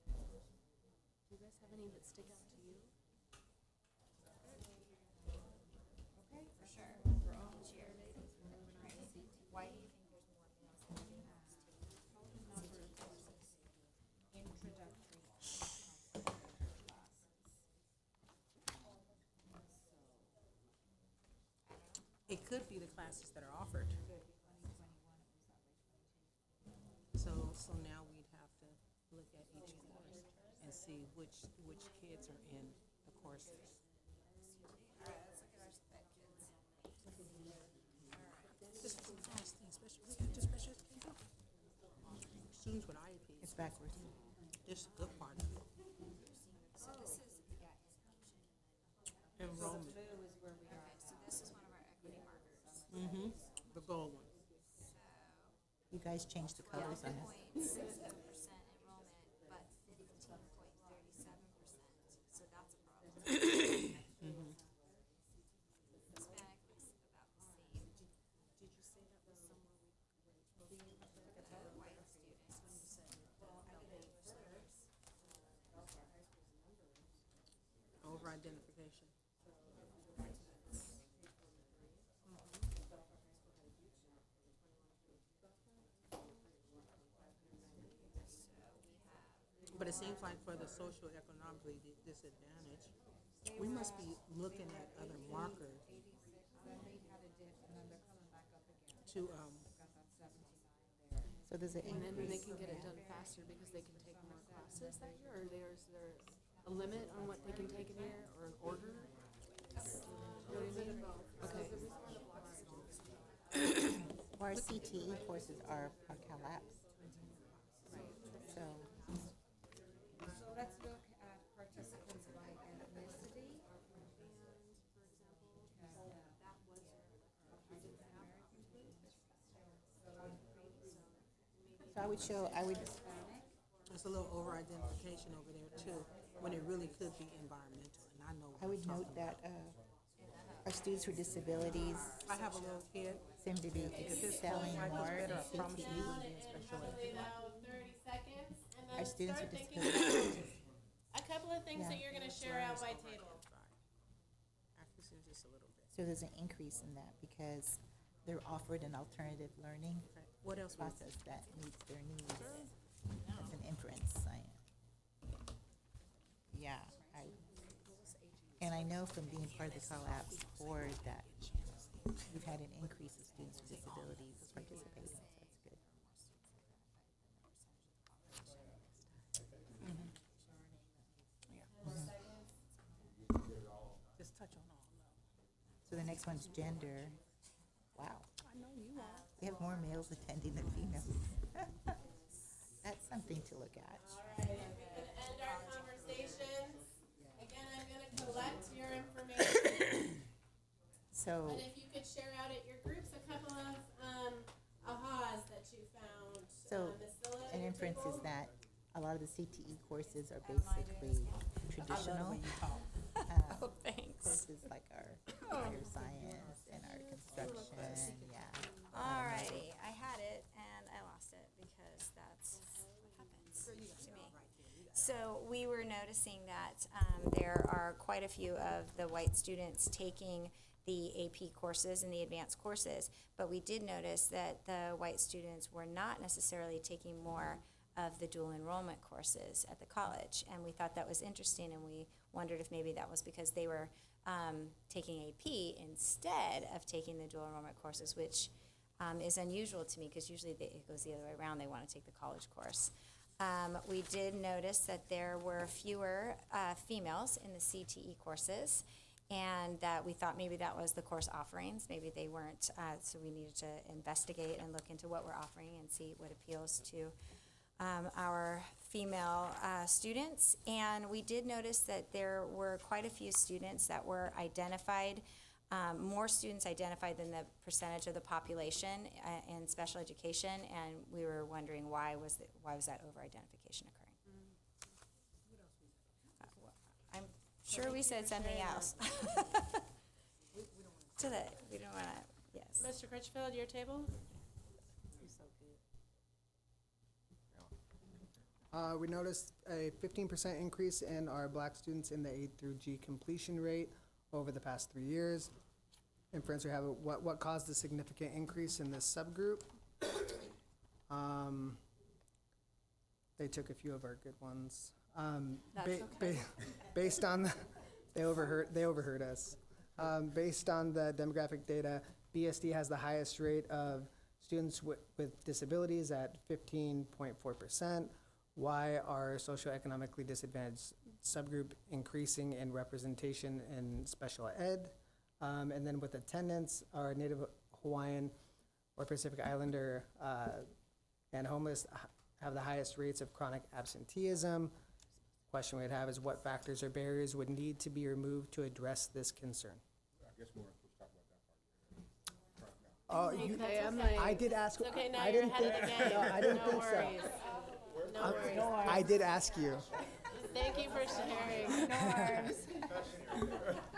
Do you guys have any that stick out to you? Okay, for sure. We're all cheer. Why do you think there's more males than females taking introductory classes? It could be the classes that are offered. So now we'd have to look at each course and see which kids are in the courses. All right, let's look at our spec kids. This is the last thing, special, we got just special education. Students with IEPs, it's backwards. this is the good part of it. So this is, Enrollment, okay, so this is one of our equity markers. the gold one. You guys changed the colors on it. 12.6% enrollment, but 15.37%, so that's a problem. Hispanic was about the same. Did you say that was somewhere we? Look at the white students, when you said, English learners. Over identification. But it seems like for the socioeconomically disadvantaged, we must be looking at other markers to, So does it And then they increase? can get it done faster because they can take more classes that year, or there's there a limit on what they can take in a year, or an order? You know what I mean? Okay. Our CTE courses are CalAPS. So, So let's look at participants by ethnicity. And for example, that was African American group. so I would show, I would, There's a little over-identification over there too, when it really could be environmental, and I know. I would note that, our students with disabilities I have a little kid, seem to be if his excelling life was more in better, I promise you, he CTE. wouldn't be in special ed. Our students with disabilities. A couple of things Yeah. that you're gonna share out by table. African just a little bit. So there's an increase in that because they're offered an alternative learning What else was process that meets their needs. As an inference science. Yeah, and I know from being part of the CalAPS board that we've had an increase of students with disabilities participating, so that's good. Just touch on all of them. So the next one's gender. Wow, I know you are. we have more males attending than females. That's something to look at. All right, if we can end our conversations, again, I'm gonna collect your information. So, But if you could share out at your groups a couple of, ahas that you found. So, Ms. Zilla, an your inference table? is that a lot of the CTE courses are basically traditional. Oh, thanks. Courses like our computer science and our construction, yeah. Alrighty, I had it and I lost it because that's what happens to me. So we were noticing that there are quite a few of the white students taking the AP courses and the advanced courses, but we did notice that the white students were not necessarily taking more of the dual enrollment courses at the college. And we thought that was interesting, and we wondered if maybe that was because they were taking AP instead of taking the dual enrollment courses, which is unusual to me because usually it goes the other way around. They want to take the college course. We did notice that there were fewer females in the CTE courses, and that we thought maybe that was the course offerings. Maybe they weren't, so we needed to investigate and look into what we're offering and see what appeals to our female students. And we did notice that there were quite a few students that were identified, more students identified than the percentage of the population in special education, and we were wondering why was that over-identification occurring? I'm sure we said something else. We don't want to, yes. Mr. Critchfield, your table? We noticed a 15% increase in our black students in the A through G completion rate over the past 3 years. Inference, we have what caused the significant increase in this subgroup. They took a few of our good ones. Based on they overheard us. Based on the demographic data, BSD has the highest rate of students with disabilities at 15.4%. Why are socioeconomically disadvantaged subgroup increasing in representation in special ed? And then with attendance, our Native Hawaiian or Pacific Islander and homeless have the highest rates of chronic absenteeism. Question we'd have is what factors or barriers would need to be removed to address this concern? I guess we're supposed to talk about that part. Oh, you, Okay, I'm like, I did ask. okay, now I you're didn't ahead of think. the game. No, I didn't No think so. worries. No worries. I did ask you. Thank you for sharing.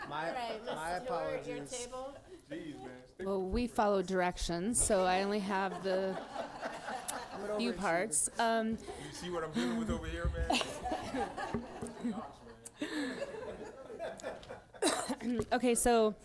My, All right, my Ms. Stewart, your apologies. table? Jeez, man. Stick Well, we follow directions, so I only have the few parts. You see what I'm dealing with over here, man? Okay, so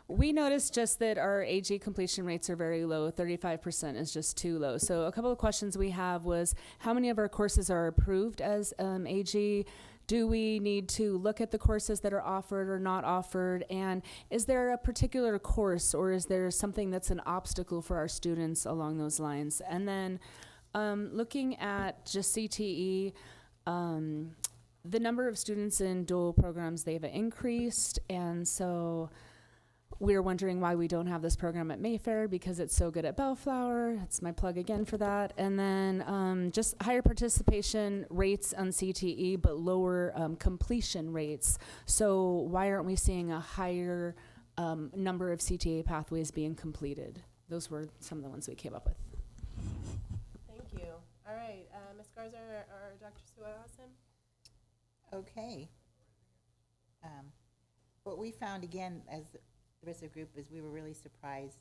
we noticed just that our AG completion rates are very low. 35% is just too low. So a couple of questions we have was how many of our courses are approved as AG? Do we need to look at the courses that are offered or not offered? And is there a particular course or is there something that's an obstacle for our students along those lines? And then looking at just CTE, the number of students in dual programs, they've increased. And so we're wondering why we don't have this program at Mayfair because it's so good at Bellflower. That's my plug again for that. And then just higher participation rates on CTE, but lower completion rates. So why aren't we seeing a higher number of CTA pathways being completed? Those were some of the ones we came up with. Thank you. All right, Ms. Garza or Dr. Suasen? Okay. What we found, again, as the rest of the group, is we were really surprised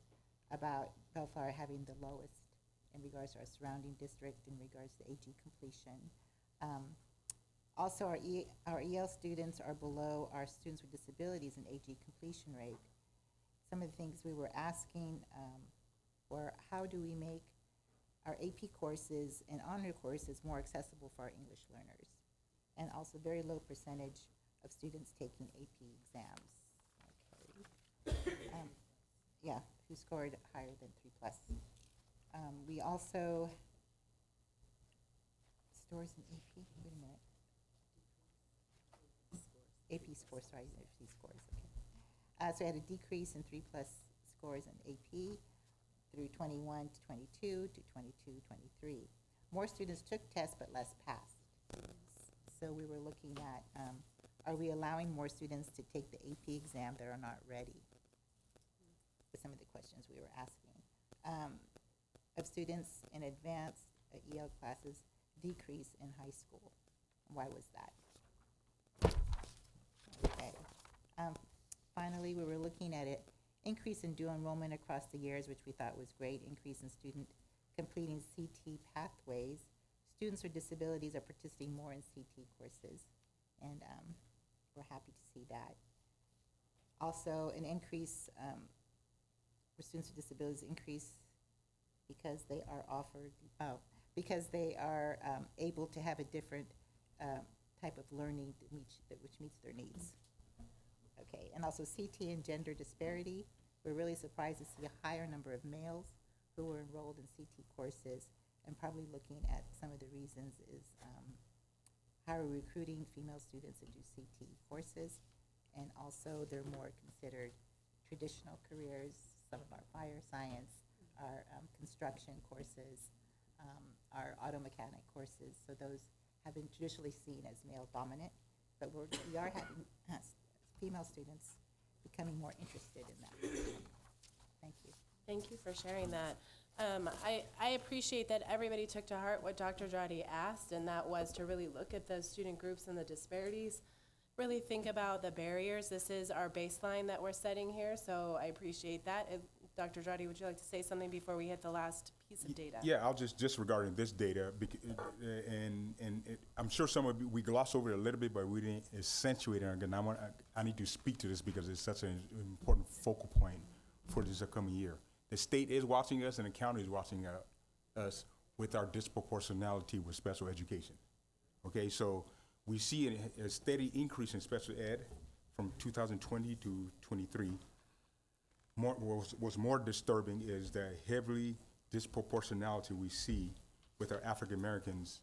about Bellflower having the lowest in regards to our surrounding district, in regards to AG completion. Also, our EL students are below our students with disabilities in AG completion rate. Some of the things we were asking were, how do we make our AP courses and honor courses more accessible for our English learners? And also very low percentage of students taking AP exams. Okay. Yeah, who scored higher than 3+. We also, stores in AP, wait a minute. AP scores, sorry, AP scores, okay. So we had a decrease in 3+ scores in AP through 21 to 22 to 22, 23. More students took tests, but less passed. So we were looking at, are we allowing more students to take the AP exam that are not ready? With some of the questions we were asking. Of students in advanced EL classes decrease in high school. Why was that? Okay. Finally, we were looking at it, increase in dual enrollment across the years, which we thought was great, increase in student completing CT pathways. Students with disabilities are participating more in CT courses, and we're happy to see that. Also, an increase for students with disabilities increase because they are offered, because they are able to have a different type of learning which meets their needs. Okay, and also CT and gender disparity. We're really surprised to see a higher number of males who were enrolled in CT courses, and probably looking at some of the reasons is how we're recruiting female students to do CT courses, and also they're more considered traditional careers. Some of our fire science, our construction courses, our auto mechanic courses, so those have been traditionally seen as male dominant, but we are having female students becoming more interested in that. Thank you. Thank you for sharing that. I appreciate that everybody took to heart what Dr. Draddy asked, and that was to really look at the student groups and the disparities, really think about the barriers. This is our baseline that we're setting here, so I appreciate that. Dr. Draddy, would you like to say something before we hit the last piece of data? Yeah, I'll just regarding this data, I'm sure we gloss over it a little bit, but we didn't accentuate it. And I need to speak to this because it's such an important focal point for this upcoming year. The state is watching us, and the county is watching us with our disproportionality with special education. Okay, so we see a steady increase in special ed from 2020 to 23. What's more disturbing is the heavily disproportionality we see with our African Americans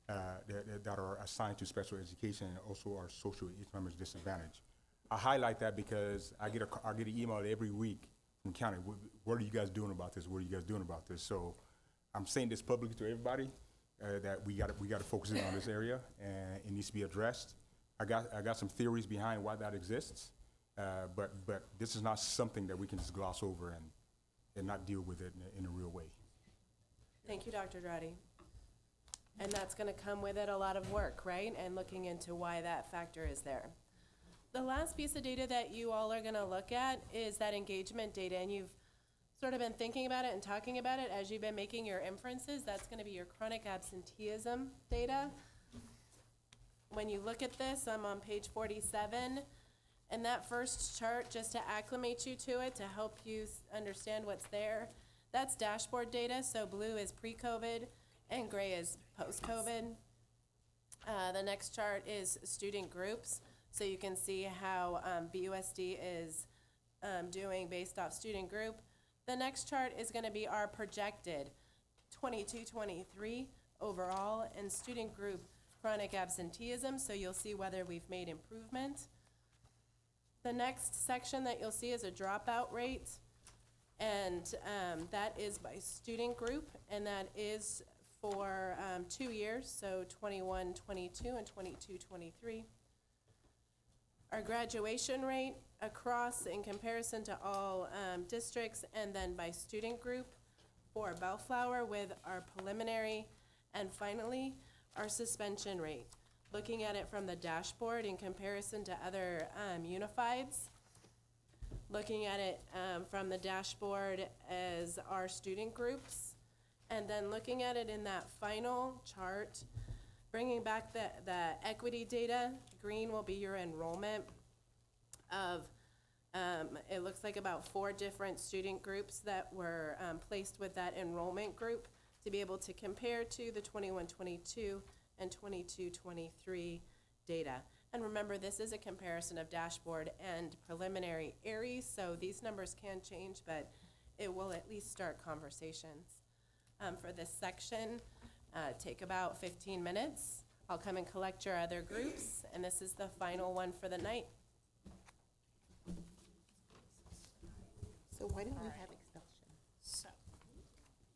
that are assigned to special education, and also our socioeconomic disadvantage. I highlight that because I get an email every week from county. What are you guys doing about this? What are you guys doing about this? So I'm saying this publicly to everybody that we got to focus in on this area, and it needs to be addressed. I got some theories behind why that exists. But this is not something that we can just gloss over and not deal with it in a real way. Thank you, Dr. Draddy. And that's going to come with it a lot of work, right? And looking into why that factor is there. The last piece of data that you all are going to look at is that engagement data, and you've sort of been thinking about it and talking about it as you've been making your inferences. That's going to be your chronic absenteeism data. When you look at this, I'm on page 47. And that first chart, just to acclimate you to it, to help you understand what's there, that's dashboard data. So blue is pre-COVID and gray is post-COVID. The next chart is student groups. So you can see how BUSD is doing based off student group. The next chart is going to be our projected 22-23 overall and student group chronic absenteeism. So you'll see whether we've made improvement. The next section that you'll see is a dropout rate, and that is by student group, and that is for 2 years, so 21-22 and 22-23. Our graduation rate across in comparison to all districts, and then by student group for Bellflower with our preliminary, and finally, our suspension rate. Looking at it from the dashboard in comparison to other unifieds, looking at it from the dashboard as our student groups, and then looking at it in that final chart, bringing back the equity data. Green will be your enrollment of, it looks like about 4 different student groups that were placed with that enrollment group to be able to compare to the 21-22 and 22-23 data. And remember, this is a comparison of dashboard and preliminary ARIES, so these numbers can change, but it will at least start conversations. For this section, take about 15 minutes. I'll come and collect your other groups, and this is the final one for the night. So why don't we have expulsion? So,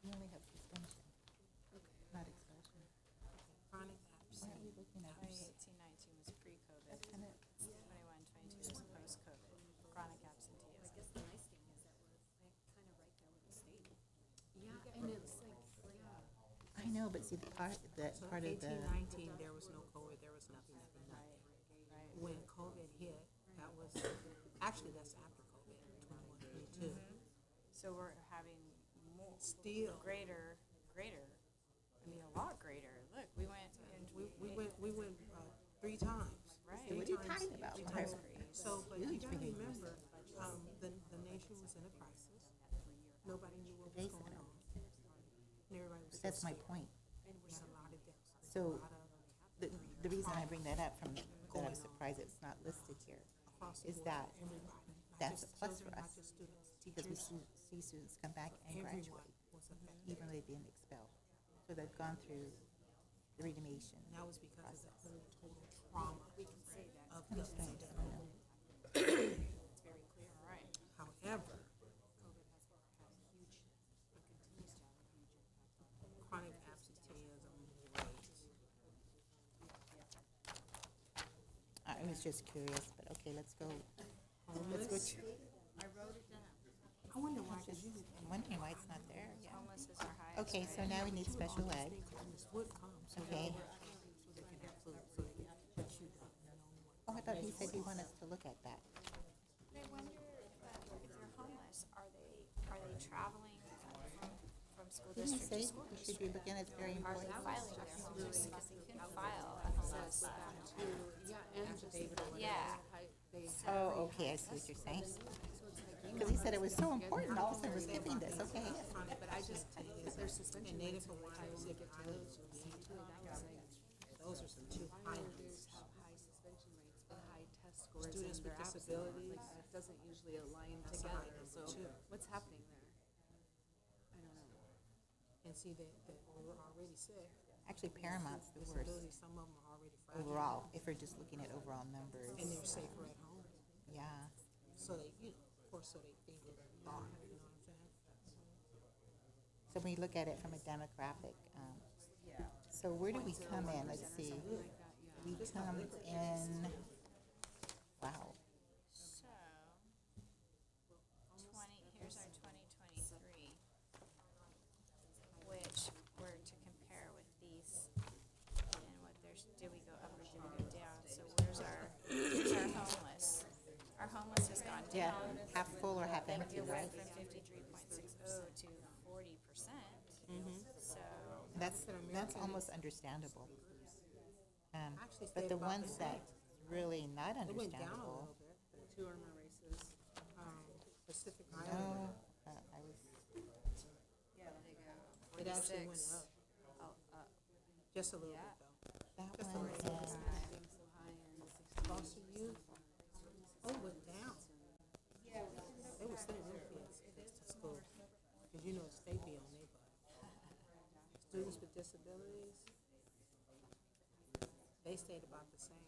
We only have suspension, not expulsion. Chronic Why are we looking at this? 2018-19 was pre-COVID, Kinda- 21-22 was post-COVID, chronic absenteeism. I guess the nice thing is that we're kind of right there with the state. Yeah, and it's like, I know, but see, the part So the, 18-19, there was no COVID, there was nothing. When COVID hit, that was, actually, that's after COVID, 21-22. So we're having more, Still, greater, I mean, a lot greater. Look, we went in. we went 3 times. Right. what are you talking about? Three times. So, but you gotta remember, the nation was in a crisis. Nobody knew what was going on. And everybody was. That's my point. And we had a lot of deaths. So, A lot of The reason I bring that up from, that I'm surprised it's not listed here, across the is board, that everybody, not that's a just plus children, for not us, just students, because we teachers, see students come back and everyone graduate, was affected. even though they've been expelled. So they've gone through the remediation. And that was because of the whole total trauma We can say that. of the Understand. pandemic. It's very clear, all right. However, COVID has had a huge, it continues to have a huge impact on chronic absenteeism rates. I was just curious, but okay, let's go. Let's go. Homeless, I wrote it down. I wonder why, because you, I'm wondering why it's not there. Yeah. Homeless is our highest. Okay, so now we need special ed. think homeless would come, so Okay. so they can have food, so they can, but you don't know what. Oh, I thought he said he wanted us to look at that. I wonder, if they're homeless, are they traveling from school Didn't he district say to school we district? should be looking at, it's very Are they important? filing their homeless, because they can file a homeless, yeah. Oh, okay, I see what you're saying. Because he said it was so important, all of a sudden we're skipping this, okay. But I just think it's, and Native Hawaiians, Pacific Islands, those are some two highlights. Have high suspension rates, but high test scores. Students and with they're absent. disabilities. Like, that doesn't usually align That's together, high so too. what's happening there? I don't know. And see that we're already sick. Actually, Paramount's the worst Disabilities, some of them are already fragile. overall, if we're just looking at overall numbers. And they're safer at home. Yeah. So they, of course, so they thought, you know what I'm saying? So when we look at it from a demographic, so where do we come in? Let's see. We come in, wow. So, here's our 2023, which were to compare with these, and what there's, do we go up or do we go down? So here's our homeless. Our homeless has gone Yeah, down. half full or half empty, It right? went from 53.60 to 40%. So, That's almost understandable. Actually But stayed the about ones the same. that's really not It went down a understandable, little bit, the two urban races, Pacific no, Island. I was, yeah, they go It actually went 46. up, Oh, up. just a little bit though. that Just a one, little bit. Foster youth, oh, went down. They were sending their kids to school, because you know, the state be on their butt. Students with disabilities, they stayed about the same,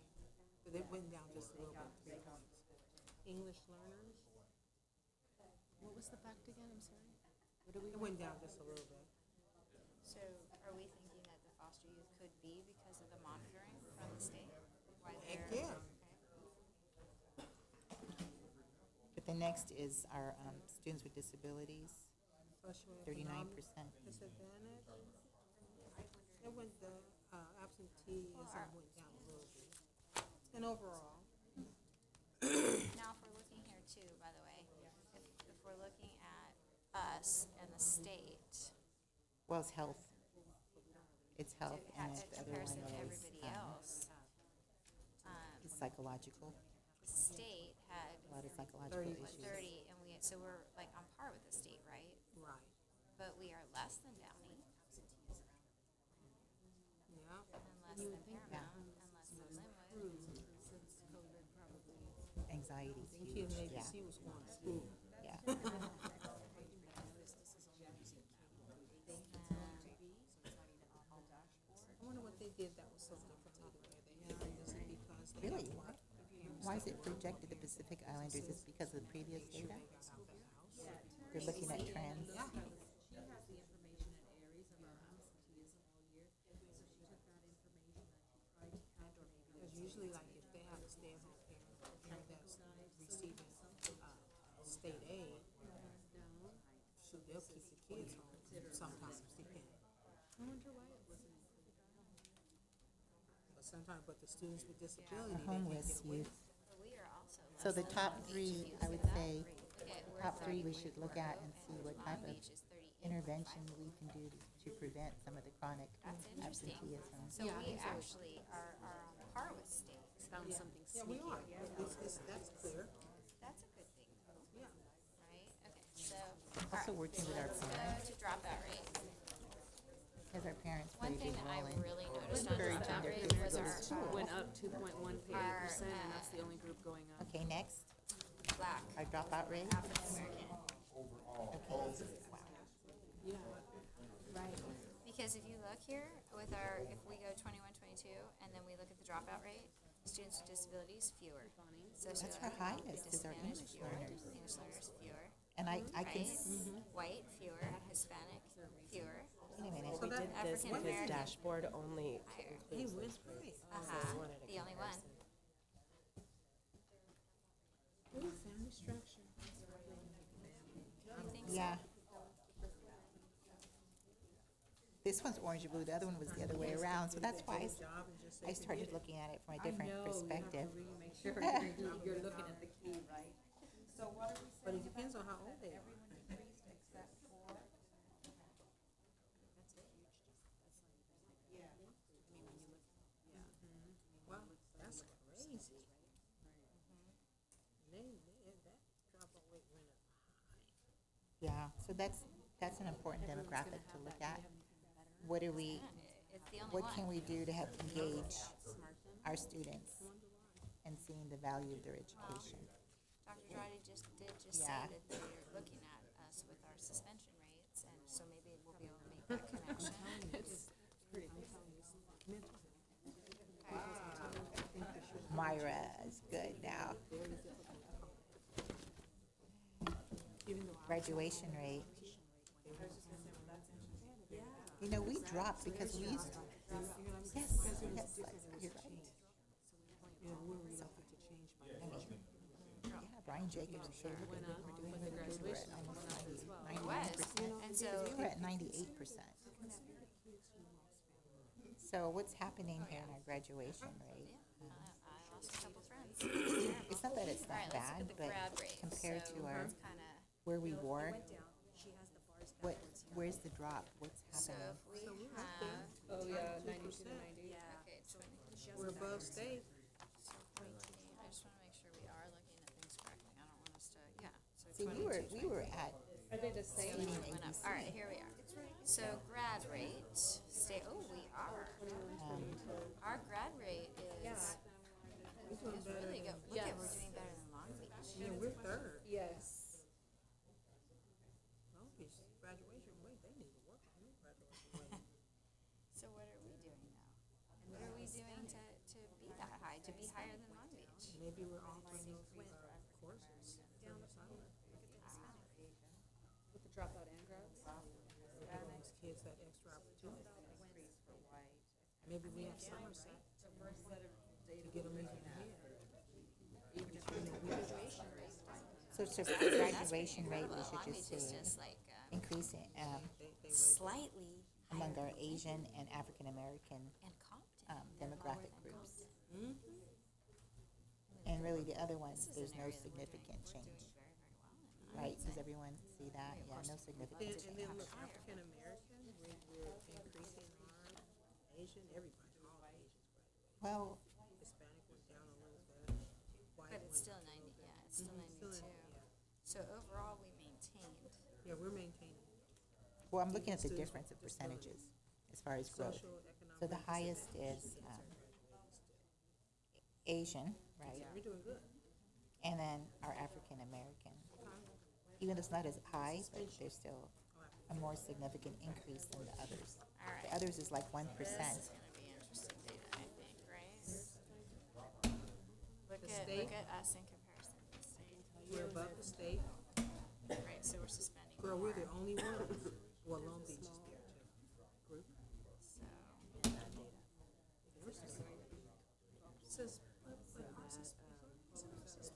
but it went down just a little bit, 3 points. English learners. What was the fact again? I'm sorry. What do we? It went down just a little bit. So are we thinking that the foster youth could be because of the monitoring from the state? Why Heck they're- yeah. But the next is our students with disabilities, Socioeconomic 39%. disadvantage. It went, the absenteeism went down a little bit. And overall, Now, if we're looking here too, by the way, if we're looking at us and the state, Well, it's health. It's health, to and have then in the other one comparison to is everybody else, it's psychological, the state had, a lot of psychological what, issues. 30, and so we're like on par with the state, right? right, But we are less than Downey, yeah. and less than Paramount, and less than Linwood. Anxiety's And huge, kids in yeah, ABC was going to school. yeah. I wonder what they did that was so differently the way they had it. Is it because they Really? have what? Why is it projected the Pacific Islanders? Is it because of the previous data? They're looking at trends. Yeah. She has the information at Aries about absenteeism all year, so she took that information and she tried to counter maybe. Because usually, like, if they have a stay-at-home parent or parent that's receiving, state aid, shoot, they'll keep the kids home sometimes, depending. I wonder why it wasn't included. But sometimes, but the students with disability, The they can't homeless get away. youth. But we are also So less the than top Long Beach three, youth. I would That say, rate. Okay, we're top three we 30, should look at and see what Long type of Beach is 38.5. intervention we can do to prevent some of the chronic That's interesting. absenteeism. So we actually are on par with state. Found something Yeah, we sneaky. are. That's clear. That's a good thing, though, Yeah. right? Okay, so. Also alright, working so with our let's go parents. to dropout rate. Because our parents One played a thing big that I role in really noticed on encouraging dropout their rate kids to was go to our school. Went up 2.1%, and that's the only group going up. Okay, next, black, our dropout rate. African American. Okay, wow. Yeah. Right. Because if you look here with our, if we go 21, 22, and then we look at the dropout rate, students with disabilities, fewer. That's our highest, is our Disadvantaged, English fewer. learners. English learners, fewer. And I can, Right? White, fewer. Hispanic, fewer. wait a minute, So that, African American, Dashboard only higher. he was great. The only one. Family structure. You think so? yeah. This one's orange and blue, the other one was the other way around, so that's why Job and just say, I started looking at it from a different perspective. Make sure you're looking at the key, right? So what are we saying? but it depends on how old they are. Increased except for. Wow, that's crazy. That dropout rate went up high. Yeah, so that's an important demographic to look at. What are we, It's the only what one. can we do to help engage our students and seeing the value of their education? Dr. Drawdy did say Yeah. that they're looking at us with our suspension rates, and so maybe we'll be able to make that connection. Myra is good now. Graduation rate. You know, we dropped because we used to. Yes, yes, you're right. You know, we're reluctant to change by I mean, yeah, Brian Jacobs is saying we're doing really good. We're at almost 99%. And so, We were at 98%. So what's happening here in our graduation rate? I lost a couple friends. It's not that it's All that right, let's look bad, at the but grad rate. compared So to our, it's kinda, where we were, She has the bars what, where's the drop? What's so happening? if we have, Oh, yeah, 92 to 90. okay, 20, We're above state. so 18, I just wanna make sure we are looking at things correctly. I don't want us to, yeah, so See, 22, we were at Are they the same? exceeding went up. ABC. All right, here we are. So grad rate, we are. Our grad rate is really good. Look at, we're doing better than Long Beach. Yeah, we're third. Yes. Long Beach graduation rate, they need to work on their graduation rate. So what are we doing now? What are we doing to be that high, to be higher than Long Beach? Maybe we're offering those courses. Dropout and grads? Give those kids that extra opportunity. Maybe we have Somerset to get them even ahead. So it's just the graduation rate, we should Long just Beach is say, just like, increase it, slightly among higher our Asian and African American and Compton. demographic groups. And really the other ones, there's no significant change, right? Does everyone see that? Yeah, no significant And then change. look, African American, we're increasing our Asian, everybody, all Asians graduate. Well, Hispanic went down a little bit. White But it's went- still 90, yeah, it's still Still 92. in- yeah. So overall, we maintained. Yeah, we're maintaining well, I'm looking at the difference of percentages as far as growth. social, So the economic. highest is Asian, right? We're doing good. And then our African American. Even though it's not as high, but there's still a more significant increase than the others. All right. The others is like 1%. This is gonna be interesting data, I think, right? Look state? at us in comparison to the state. We're above the state. Right, so we're suspending Girl, more. we're the only ones. Well, Long Beach is there too. Group. So, Says,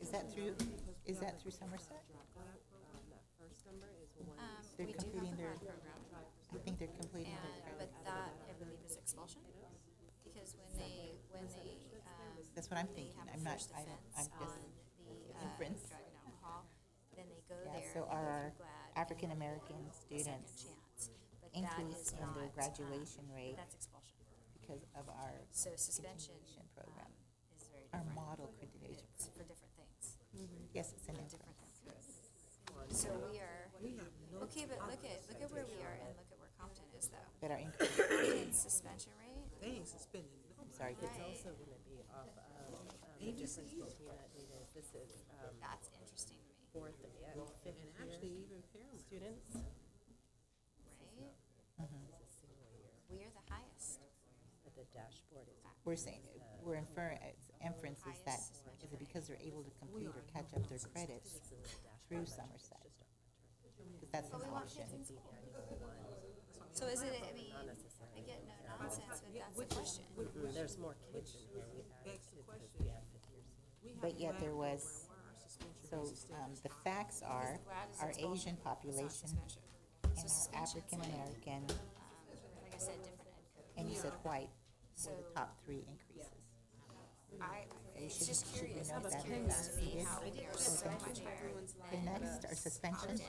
Is that through Somerset? They're we do have completing the their, grad program, I think they're completing their and, credit. but that, I believe, is expulsion. Because when they, That's what I'm they thinking. have a I'm not, first I don't, I'm offense just, on the, inference. drug and alcohol, then they go yeah, there, so they go our through GLAD, African American second students chance. But that increase is in their not, graduation rate that's expulsion. because of our So suspension, continuation program. is very Our different. model accreditation. It's for different things, Yes, it's an different increase. health. So we are, okay, but look at where we are and look at where Compton is though. But our increase, Compton's suspension rate, they ain't suspending no. I'm sorry, good. right, Gonna be off of, the difference between that data is this is, that's interesting to me, fourth and fifth And year actually even Paramount. students. right? It's a single year, We are the highest. but the dashboard is We're saying, we're inferring, inference is that, is it because they're able to complete or catch up their credits through Somerset? Because that's But an we want option. kids in school. So is it, I mean, I get no nonsense, but that's the question. There's more kids in here, we added Begs the kids because question. we have fifth year seniors. But yet there was, Why our suspension so, rate is still the facts are, GLAD is our expulsion, Asian it's not population suspension. and So our suspension's African like, American, like I said, different ed code. and you said white So were the top three increases. It's should- just should we curious, note it's that curious to we me did? how we are so much higher The than next are suspensions.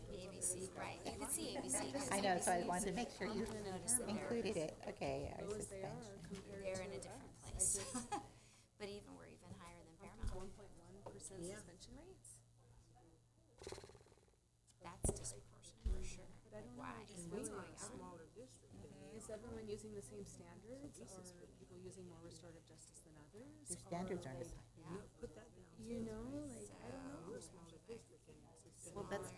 ABC, right, you can see ABC, because I know, so I wanted to make sure you notice that included it. Okay, our suspension. they're in a different place. But even, we're even higher than Paramount. 1.1% suspension rates? That's disproportionate for sure. Why? What's going on? smaller district. Is everyone using the same standards, or are people using more restorative justice than others? Their standards aren't as high. Put that down. You know, like, I don't know. We're a smaller district and it's Well, that's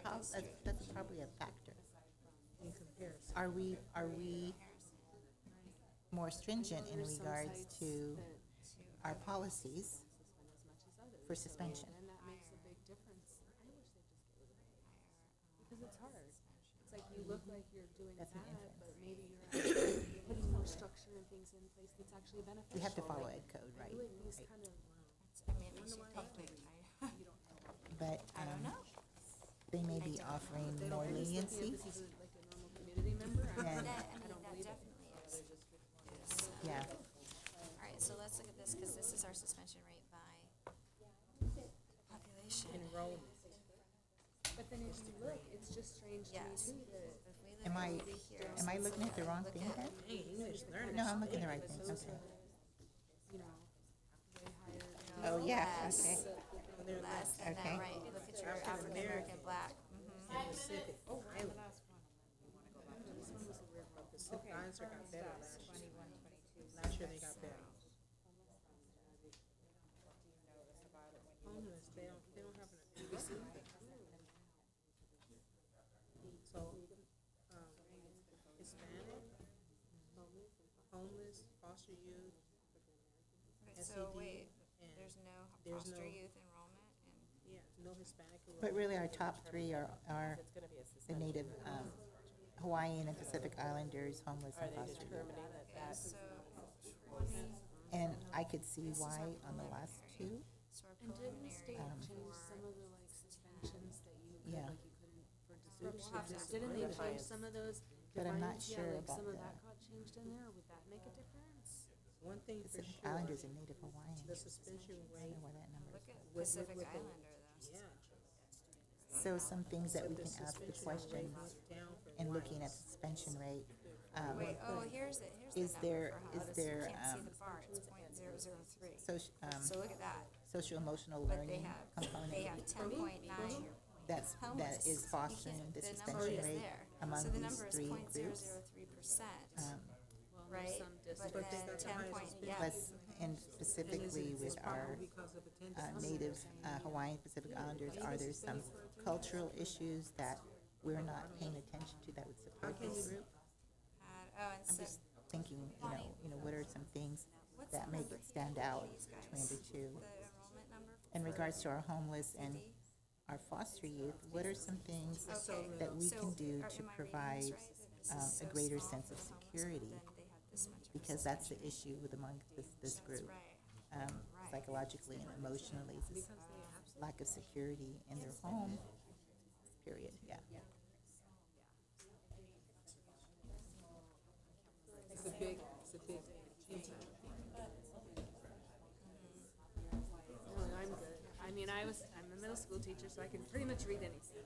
probably a factor. in comparison. Are we more stringent in regards to our policies for suspension? And that makes a big difference. I wish they'd just get rid of it. Because it's hard. It's like you look like you're doing That's an that, inference. but maybe you're actually putting more structure and things in place that's actually beneficial. We have to follow ed code, right? Like these Right. kind of, I mean, it makes you think. But I don't know. they may be offering more leniency. this is like a normal community member. And, That, I mean, that definitely is. yeah, All right, so let's look at this, because this is our suspension rate by population. Enrollment. But then if you look, it's just strange to me Yes. too that If we look am I, over here, am I looking at the wrong look thing at- then? Hey, English learners. No, I'm looking at the right thing, okay. you know, they hired. Oh, yeah, Less. okay. Less than Okay. that, right, look at your African American black. Pacific Island. Pacific Islands got better last year. Last year they got better. Homeless, they don't have an ABC. So, Hispanic, homeless, foster youth, Okay, so SED, wait, and there's no there's foster no- youth enrollment and yeah, no Hispanic enrollment. But really, our top three are It's gonna be a the suspension. native Hawaiian and Pacific Islanders, homeless Are and they foster youth. determining that that's, So, And I could see why on the last two. so our And didn't the preliminary state Um, change some of the like suspensions that you could, Yeah. like you couldn't for disruptions? to Didn't they change Defiance. some of those? But I'm not defiance? Yeah, sure like about some of the- that got changed in there, would that make a difference? One thing for Pacific sure, Islanders and native Hawaiian. the suspension I don't rate, know why that number look is. at with Pacific the- Islander though. yeah. So some things that we The can ask the suspension rate questions went down for in looking at whites. suspension rate. Wait, oh, here's the Is number there- for is Hollis. there, You can't see um, the bar, it's .003. Social, So look at that, social emotional but they learning have, component they have 10.9 that homeless. is You fostering can't- the number suspension is rate there. among So the these number is three groups. 0.003%, Well, right? there's some But districts. But they then got the 10 highest point, suspension. yeah. Plus, and specifically with our Probably because of attendance. native Hawaiian Pacific Islanders, are there some cultural issues that we're not paying attention to that would support this group? Oh, and I'm so, just thinking, what are some things what's that the make number it stand out these guys? between the two? The enrollment number? In regards to our homeless and our foster youth, what are some things Okay, that we so can do am I to reading this provide right? That this is a so greater small sense for of the homeless, but security? then they have this much of a Because that's the suspension. issue with among this That's group. right. Psychologically and emotionally, this lack of security in their home, period, yeah. It's a big impact. No, I'm good. I mean, I'm a middle school teacher, so I can pretty much read anything.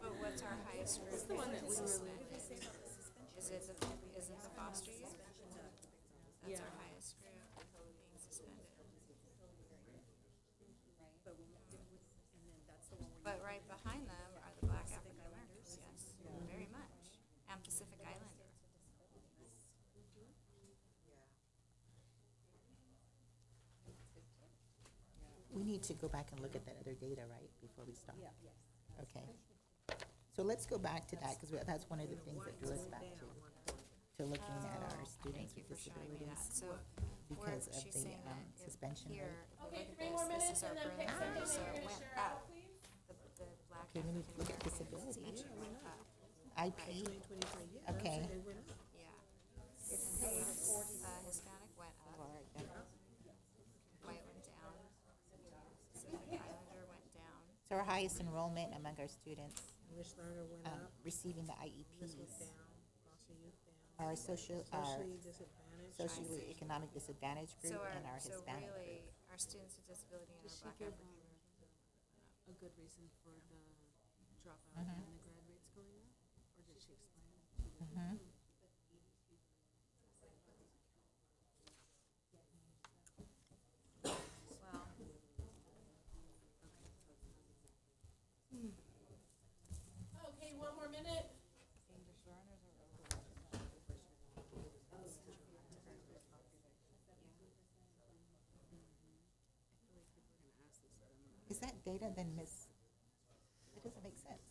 But what's our highest group? The one that we really, Is it the foster youth? That's our highest group being suspended. But right behind them are the Black African Americans, yes, very much, and Pacific Islander. We need to go back and look at that other data, right, before we start? Okay. So let's go back to that, because that's one of the things that drew us back to looking at our students Thank you with for showing me that. disabilities So because where of she's the saying that if suspension here, rate. if Okay, you 3 look more at this, minutes this is our and then pick preliminary, something so you're it gonna went share out, up. please. The Black Okay, we need to look at African disability. Americans went up, IP, okay. yeah. Hispanic went up, white went down, Pacific Islander went down. So our highest enrollment among our students English learner went up, receiving the went IEPs down, foster youth down, are socially disadvantaged. socially economic disadvantaged group So and our so Hispanic group. really, our students with disability and does our she Black give African. a good reason for the dropout and the grad rates going up? Or did she explain it? Well, Okay, 1 more minute. Is that data then it doesn't make sense.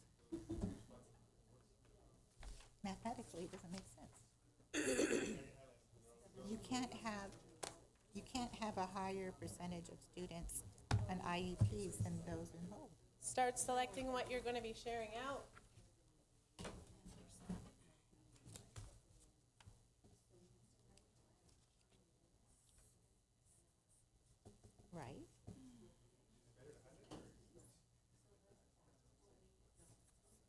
Mathematically, it doesn't make sense. You can't have a higher percentage of students on IEPs than those enrolled. Start selecting what you're gonna be sharing out. Right?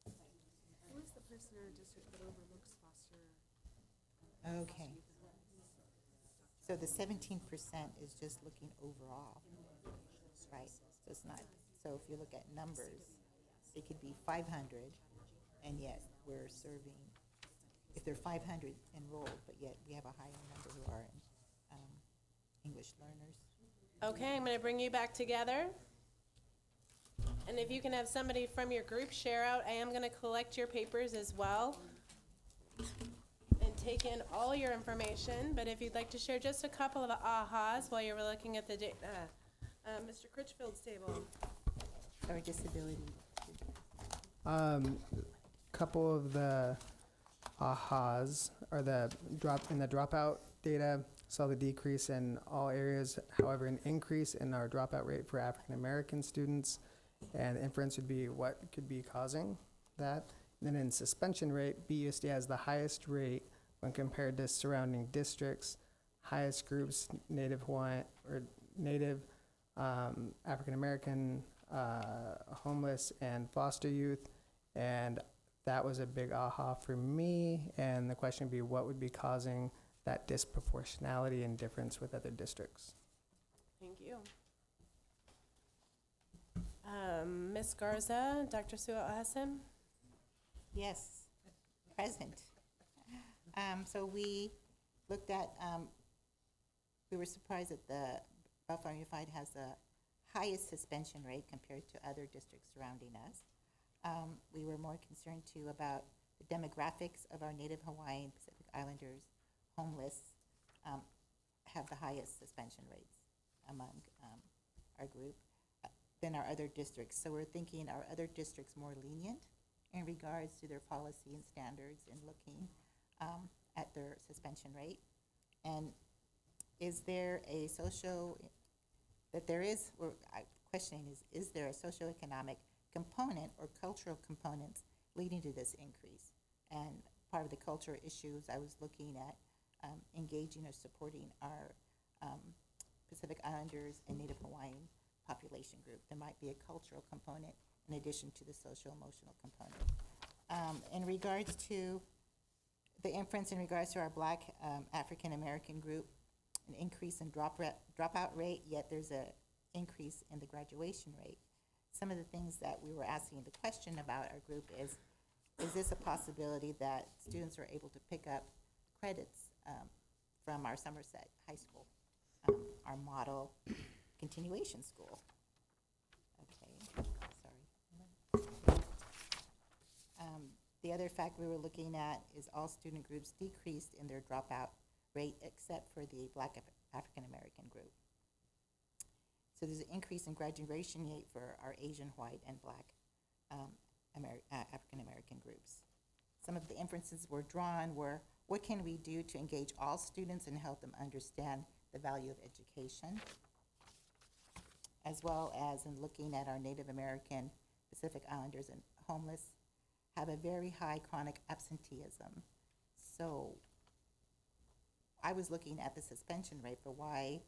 Who is the person in our district that overlooks foster? Okay. So the 17% is just looking overall, right? So it's not, so if you look at numbers, it could be 500, and yet we're serving, if they're 500 enrolled, but yet we have a higher number who are English learners. Okay, I'm gonna bring you back together. And if you can have somebody from your group share out, I am gonna collect your papers as well and take in all your information, but if you'd like to share just a couple of ahas while you're looking at the Mr. Critchfield's table. Or disability. Couple of the ahas are the dropout data. saw the decrease in all areas, however, an increase in our dropout rate for African American students, and inference would be what could be causing that. And then in suspension rate, BUSD has the highest rate when compared to surrounding districts, highest groups, Native Hawaiian or Native, African American, homeless, and foster youth. And that was a big aha for me. And the question would be, what would be causing that disproportionality and difference with other districts? Thank you. Ms. Garza, Dr. Sua Hassan? Yes, present. So we looked at, we were surprised that the Bellflower Unified has the highest suspension rate compared to other districts surrounding us. We were more concerned too about the demographics of our Native Hawaiian, Pacific Islanders, homeless, have the highest suspension rates among our group than our other districts. So we're thinking, are other districts more lenient in regards to their policy and standards in looking at their suspension rate? And is there a questioning is there a socioeconomic component or cultural components leading to this increase? And part of the cultural issues I was looking at engaging or supporting our Pacific Islanders and Native Hawaiian population group. There might be a cultural component in addition to the social-emotional component. In regards to the inference in regards to our Black African American group, an increase in dropout rate, yet there's an increase in the graduation rate. Some of the things that we were asking the question about our group is this a possibility that students are able to pick up credits from our Somerset High School, our model continuation school? Okay, sorry. The other fact we were looking at is all student groups decreased in their dropout rate except for the Black African American group. So there's an increase in graduation rate for our Asian, white, and Black African American groups. Some of the inferences were drawn were, what can we do to engage all students and help them understand the value of education, as well as in looking at our Native American, Pacific Islanders, and homeless have a very high chronic absenteeism. So I was looking at the suspension rate for why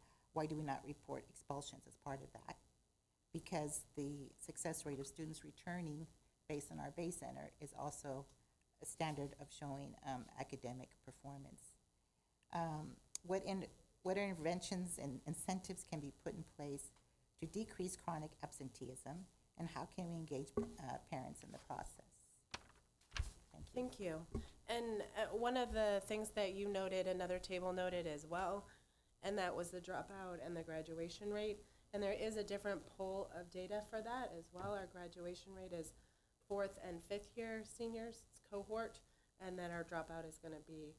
do we not report expulsions as part of that? Because the success rate of students returning based on our Bay Center is also a standard of showing academic performance. What interventions and incentives can be put in place to decrease chronic absenteeism, and how can we engage parents in the process? Thank you. And one of the things that you noted, another table noted as well, and that was the dropout and the graduation rate. And there is a different pool of data for that as well. Our graduation rate is 4th and 5th year seniors cohort, and then our dropout is going to be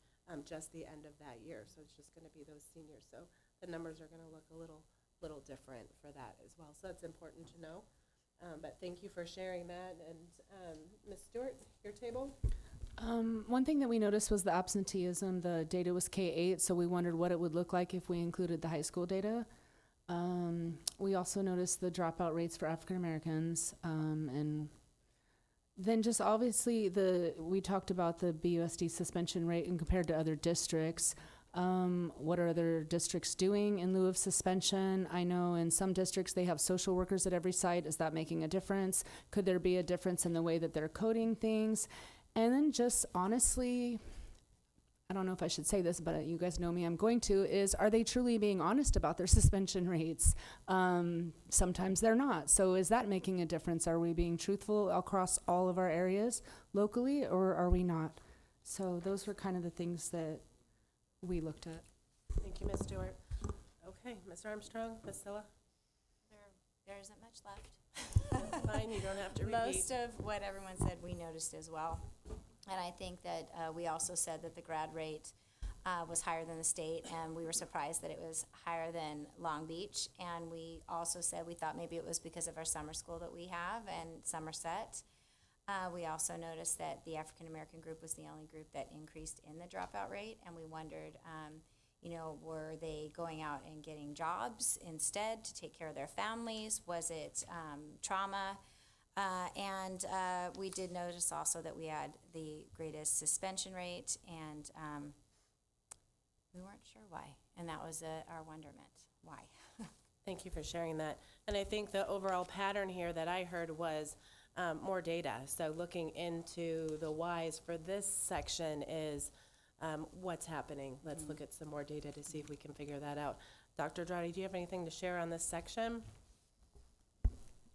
just the end of that year. So it's just going to be those seniors. So the numbers are going to look a little different for that as well. So that's important to know. But thank you for sharing that. And Ms. Stewart, your table? One thing that we noticed was the absenteeism. The data was K-8, so we wondered what it would look like if we included the high school data. We also noticed the dropout rates for African Americans, and then just obviously we talked about the BUSD suspension rate and compared to other districts. What are other districts doing in lieu of suspension? I know in some districts they have social workers at every site. Is that making a difference? Could there be a difference in the way that they're coding things? And then just honestly, I don't know if I should say this, but you guys know me, I'm going to, is are they truly being honest about their suspension rates? Sometimes they're not. So is that making a difference? Are we being truthful across all of our areas locally, or are we not? So those were kind of the things that we looked at. Thank you, Ms. Stewart. Okay, Ms. Armstrong, Ms. Silla? There isn't much left. Fine, you don't have to repeat. Most of what everyone said we noticed as well. And I think that we also said that the grad rate was higher than the state, and we were surprised that it was higher than Long Beach. And we also said we thought maybe it was because of our summer school that we have and Somerset. We also noticed that the African American group was the only group that increased in the dropout rate, and we wondered You know, were they going out and getting jobs instead to take care of their families? Was it trauma? And we did notice also that we had the greatest suspension rate, and we weren't sure why. And that was our wonderment. Why? Thank you for sharing that. And I think the overall pattern here that I heard was more data. So looking into the whys for this section is what's happening. Let's look at some more data to see if we can figure that out. Dr. Dradi, do you have anything to share on this section?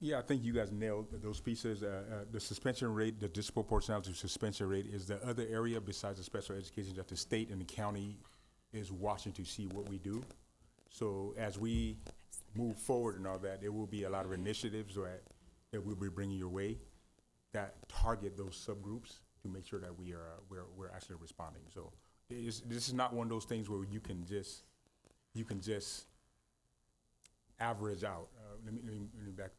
Yeah, I think you guys nailed those pieces. The suspension rate, the disproportionality suspension rate is the other area besides the special education that the state and the county is watching to see what we do. So as we move forward and all that, there will be a lot of initiatives that we'll be bringing your way that target those subgroups to make sure that we're actually responding. So this is not one of those things where you can just average out. Let me back.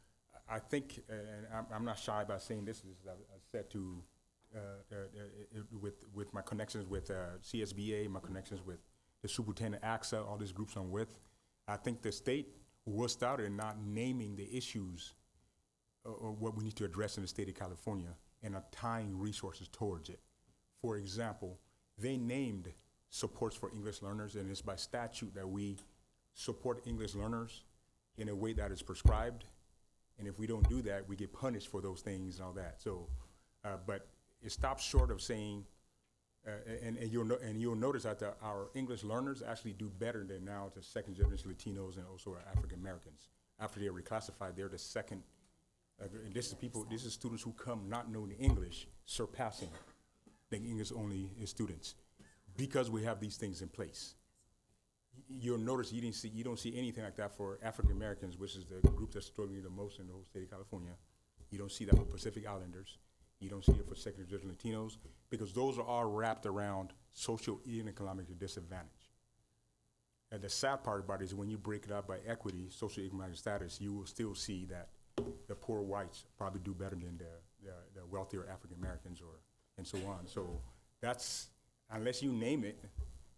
I think, and I'm not shy about saying this, I said to, with my connections with CSBA, my connections with the Superintendent AXA, all these groups I'm with, I think the state wussed out in not naming the issues or what we need to address in the state of California and tying resources towards it. For example, they named supports for English learners, and it's by statute that we support English learners in a way that is prescribed. And if we don't do that, we get punished for those things and all that. So, but it stops short of saying, and you'll notice that our English learners actually do better than now the second generation Latinos and also our African Americans. After they're reclassified, they're the second. And this is students who come not knowing English, surpassing the English only students, because we have these things in place. You'll notice you don't see anything like that for African Americans, which is the group that's struggling the most in the whole state of California. You don't see that for Pacific Islanders. You don't see it for second generation Latinos, because those are all wrapped around social and economic disadvantage. And the sad part about it is when you break it up by equity, socioeconomic status, you will still see that the poor whites probably do better than the wealthier African Americans and so on. So that's, unless you name it,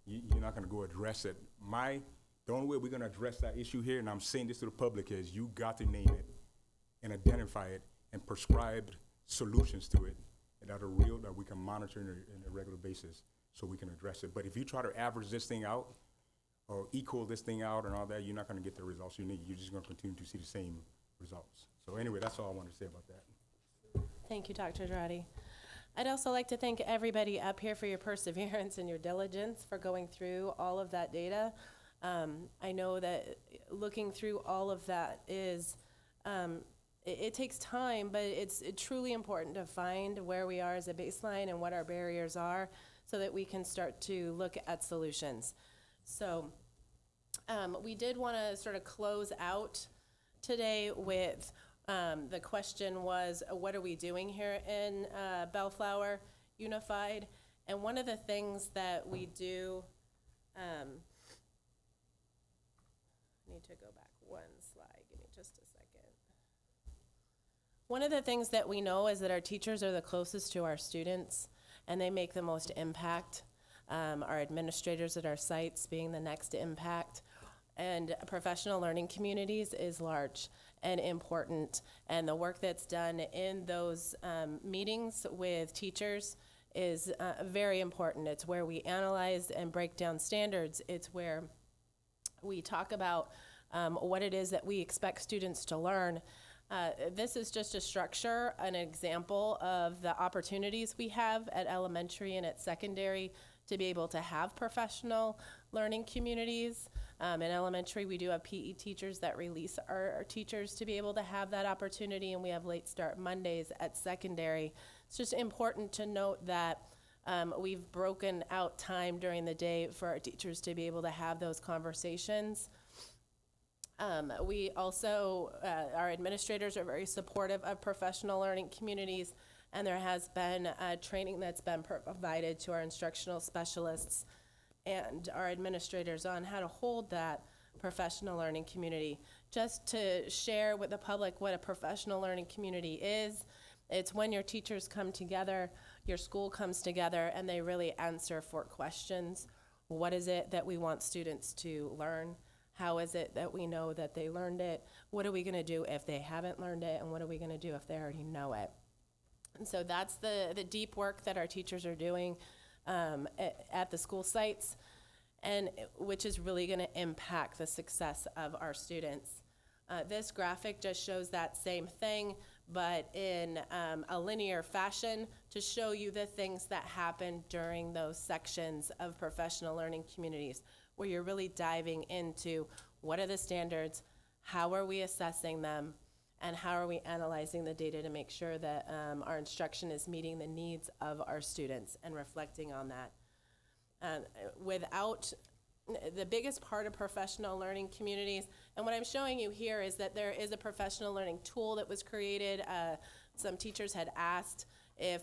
you're not gonna go address it. The only way we're gonna address that issue here, and I'm saying this to the public, is you got to name it and identify it and prescribe solutions to it that are real, that we can monitor in a regular basis so we can address it. But if you try to average this thing out or equal this thing out and all that, you're not gonna get the results you need. You're just gonna continue to see the same results. So anyway, that's all I wanted to say about that. Thank you, Dr. Dradi. I'd also like to thank everybody up here for your perseverance and your diligence for going through all of that data. I know that looking through all of that is, it takes time, but it's truly important to find where we are as a baseline and what our barriers are so that we can start to look at solutions. So we did want to sort of close out today with the question was, what are we doing here in Bellflower Unified? And one of the things that we do, I need to go back one slide, give me just a second. One of the things that we know is that our teachers are the closest to our students and they make the most impact. Our administrators at our sites being the next impact. And professional learning communities is large and important. And the work that's done in those meetings with teachers is very important. It's where we analyze and break down standards. It's where we talk about what it is that we expect students to learn. This is just a structure, an example of the opportunities we have at elementary and at secondary to be able to have professional learning communities. In elementary, we do have PE teachers that release our teachers to be able to have that opportunity, and we have late start Mondays at secondary. It's just important to note that we've broken out time during the day for our teachers to be able to have those conversations. We also, our administrators are very supportive of professional learning communities, and there has been training that's been provided to our instructional specialists and our administrators on how to hold that professional learning community. Just to share with the public what a professional learning community is, it's when your teachers come together, your school comes together, and they really answer for questions What is it that we want students to learn? How is it that we know that they learned it? What are we gonna do if they haven't learned it? And what are we gonna do if they already know it? And so that's the deep work that our teachers are doing at the school sites, and which is really gonna impact the success of our students. This graphic just shows that same thing, but in a linear fashion to show you the things that happen during those sections of professional learning communities, where you're really diving into what are the standards, how are we assessing them, and how are we analyzing the data to make sure that our instruction is meeting the needs of our students and reflecting on that. Without the biggest part of professional learning communities, and what I'm showing you here is that there is a professional learning tool that was created. Some teachers had asked if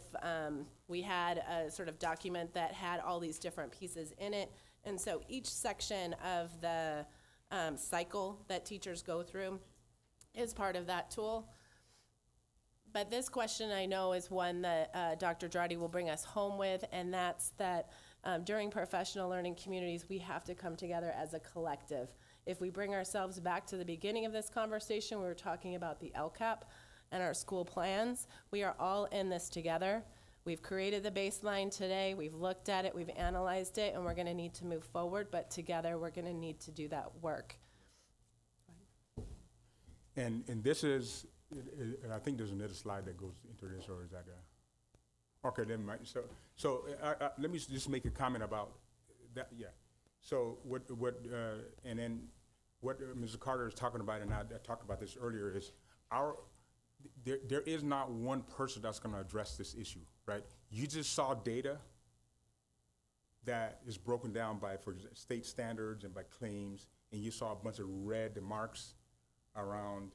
we had a sort of document that had all these different pieces in it. And so each section of the cycle that teachers go through is part of that tool. But this question I know is one that Dr. Dradi will bring us home with, and that's that during professional learning communities, we have to come together as a collective. If we bring ourselves back to the beginning of this conversation, we were talking about the LCAP and our school plans. We are all in this together. We've created the baseline today, we've looked at it, we've analyzed it, and we're gonna need to move forward, but together we're gonna need to do that work. And this is, I think there's another slide that goes into this, or is that okay, never mind. So let me just make a comment about that, yeah. So and then what Mrs. Carter is talking about, and I talked about this earlier, is there is not one person that's gonna address this issue, right? You just saw data that is broken down for state standards and by claims, and you saw a bunch of red marks around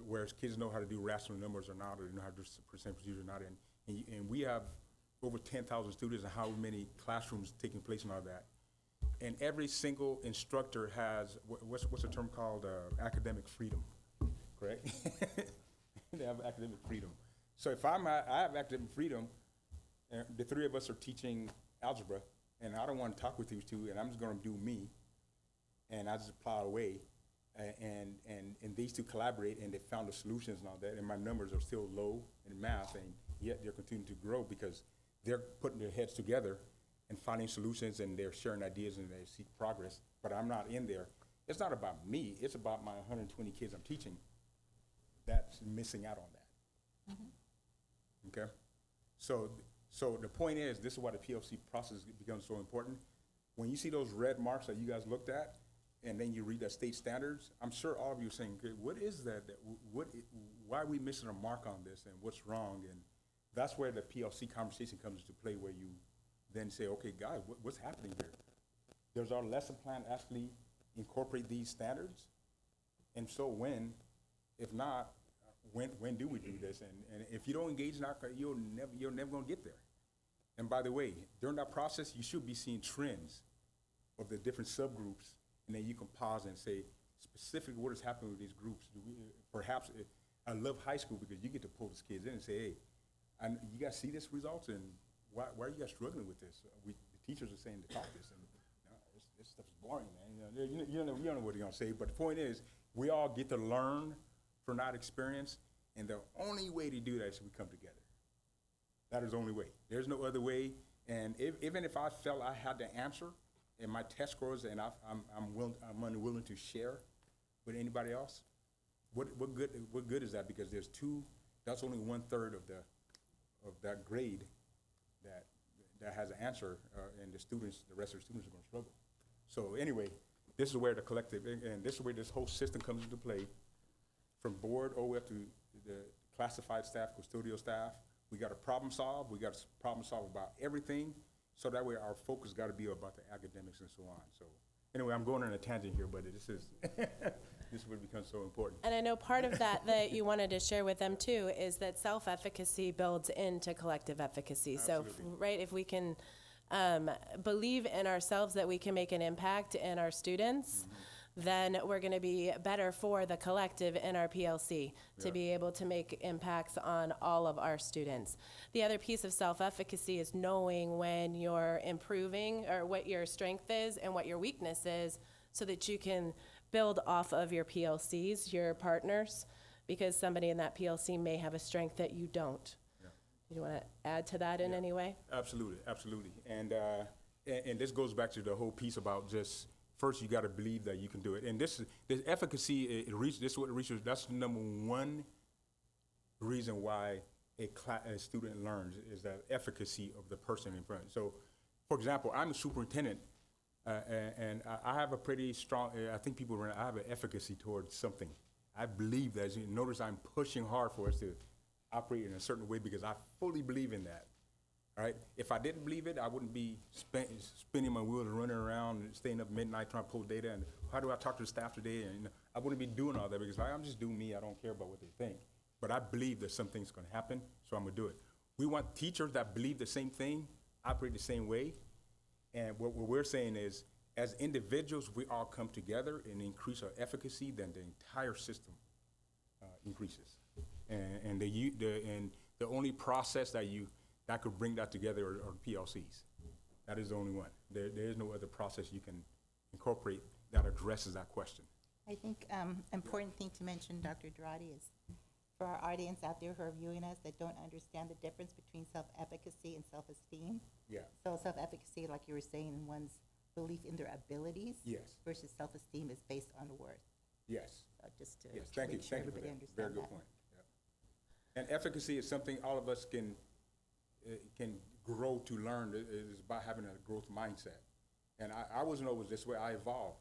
where kids know how to do rational numbers or not, or know how to do percent procedure or not. And we have over 10,000 students and how many classrooms taking place and all that. And every single instructor has, what's the term called, academic freedom, correct? They have academic freedom. So if I have academic freedom, and the three of us are teaching algebra, and I don't want to talk with you two, and I'm just gonna do me, and I just plow away, and these two collaborate, and they found the solutions and all that, and my numbers are still low in math, and yet they're continuing to grow because they're putting their heads together and finding solutions, and they're sharing ideas, and they seek progress, but I'm not in there. It's not about me, it's about my 120 kids I'm teaching that's missing out on that. Okay? So the point is, this is why the PLC process becomes so important. When you see those red marks that you guys looked at, and then you read the state standards, I'm sure all of you are saying, okay, what is that? Why are we missing a mark on this, and what's wrong? And that's where the PLC conversation comes into play, where you then say, okay, guys, what's happening here? Does our lesson plan actually incorporate these standards? And so when, if not, when do we do this? And if you don't engage in our, you're never gonna get there. And by the way, during that process, you should be seeing trends of the different subgroups, and then you can pause and say, specifically what is happening with these groups. Perhaps, I love high school because you get to pull these kids in and say, hey, you guys see this results, and why are you guys struggling with this? The teachers are saying to talk this, and this stuff's boring, man. You don't know what they're gonna say, but the point is, we all get to learn from that experience, and the only way to do that is we come together. That is the only way. There's no other way, and even if I felt I had the answer in my test scores, and I'm unwilling to share with anybody else, what good is that? Because that's only 1/3 of that grade that has an answer, and the rest of the students are gonna struggle. So anyway, this is where the collective, and this is where this whole system comes into play, from board all the way up to the classified staff, custodial staff. We got to problem solve. We got to problem solve about everything. So that way our focus got to be about the academics and so on. So anyway, I'm going on a tangent here, but this is what becomes so important. And I know part of that you wanted to share with them too is that self-efficacy builds into collective efficacy. Absolutely. So, right, if we can believe in ourselves that we can make an impact in our students, then we're going to be better for the collective in our PLC to be able to make impacts on all of our students. The other piece of self-efficacy is knowing when you're improving or what your strength is and what your weakness is so that you can build off of your PLCs, your partners, because somebody in that PLC may have a strength that you don't. Do you want to add to that in any way? Absolutely, absolutely. And this goes back to the whole piece about just, first you got to believe that you can do it. And this efficacy, this is what research, that's the number one reason why a student learns, is that efficacy of the person in front. So, for example, I'm a superintendent, and I have a pretty strong, I think people, I have an efficacy towards something. I believe that, as you notice, I'm pushing hard for us to operate in a certain way because I fully believe in that. All right? If I didn't believe it, I wouldn't be spinning my wheels, running around, and staying up midnight trying to pull data. And how do I talk to the staff today? And I wouldn't be doing all that because I'm just doing me. I don't care about what they think. But I believe that something's going to happen, so I'm going to do it. We want teachers that believe the same thing, operate the same way. And what we're saying is, as individuals, we all come together and increase our efficacy, then the entire system increases. And the only process that could bring that together are PLCs. That is the only one. There is no other process you can incorporate that addresses that question. I think important thing to mention, Dr. Durrati, is for our audience out there who are viewing us that don't understand the difference between self-efficacy and self-esteem. Yeah. So self-efficacy, like you were saying, one's belief in their abilities. Yes. Versus self-esteem is based on worth. Yes. Just to Yes, thank you, make sure thank you for everybody that. understands Very good point. Yeah. And efficacy is something all of us can grow to learn, is by having a growth mindset. And I wasn't always this way. I evolved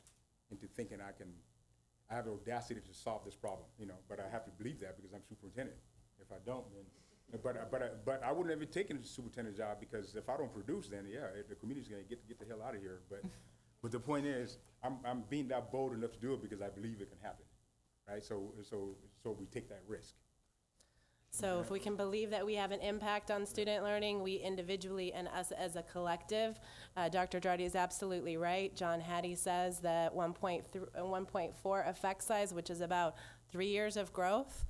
into thinking I have the audacity to solve this problem, but I have to believe that because I'm superintendent. If I don't, then, but I wouldn't have even taken the superintendent job because if I don't produce, then the community's gonna get the hell out of here. But the point is, I'm being that bold enough to do it because I believe it can happen, right? So we take that risk. So if we can believe that we have an impact on student learning, we individually and us as a collective, Dr. Durrati is absolutely right. John Hattie says that 1.4 effect size, which is about 3 years of growth,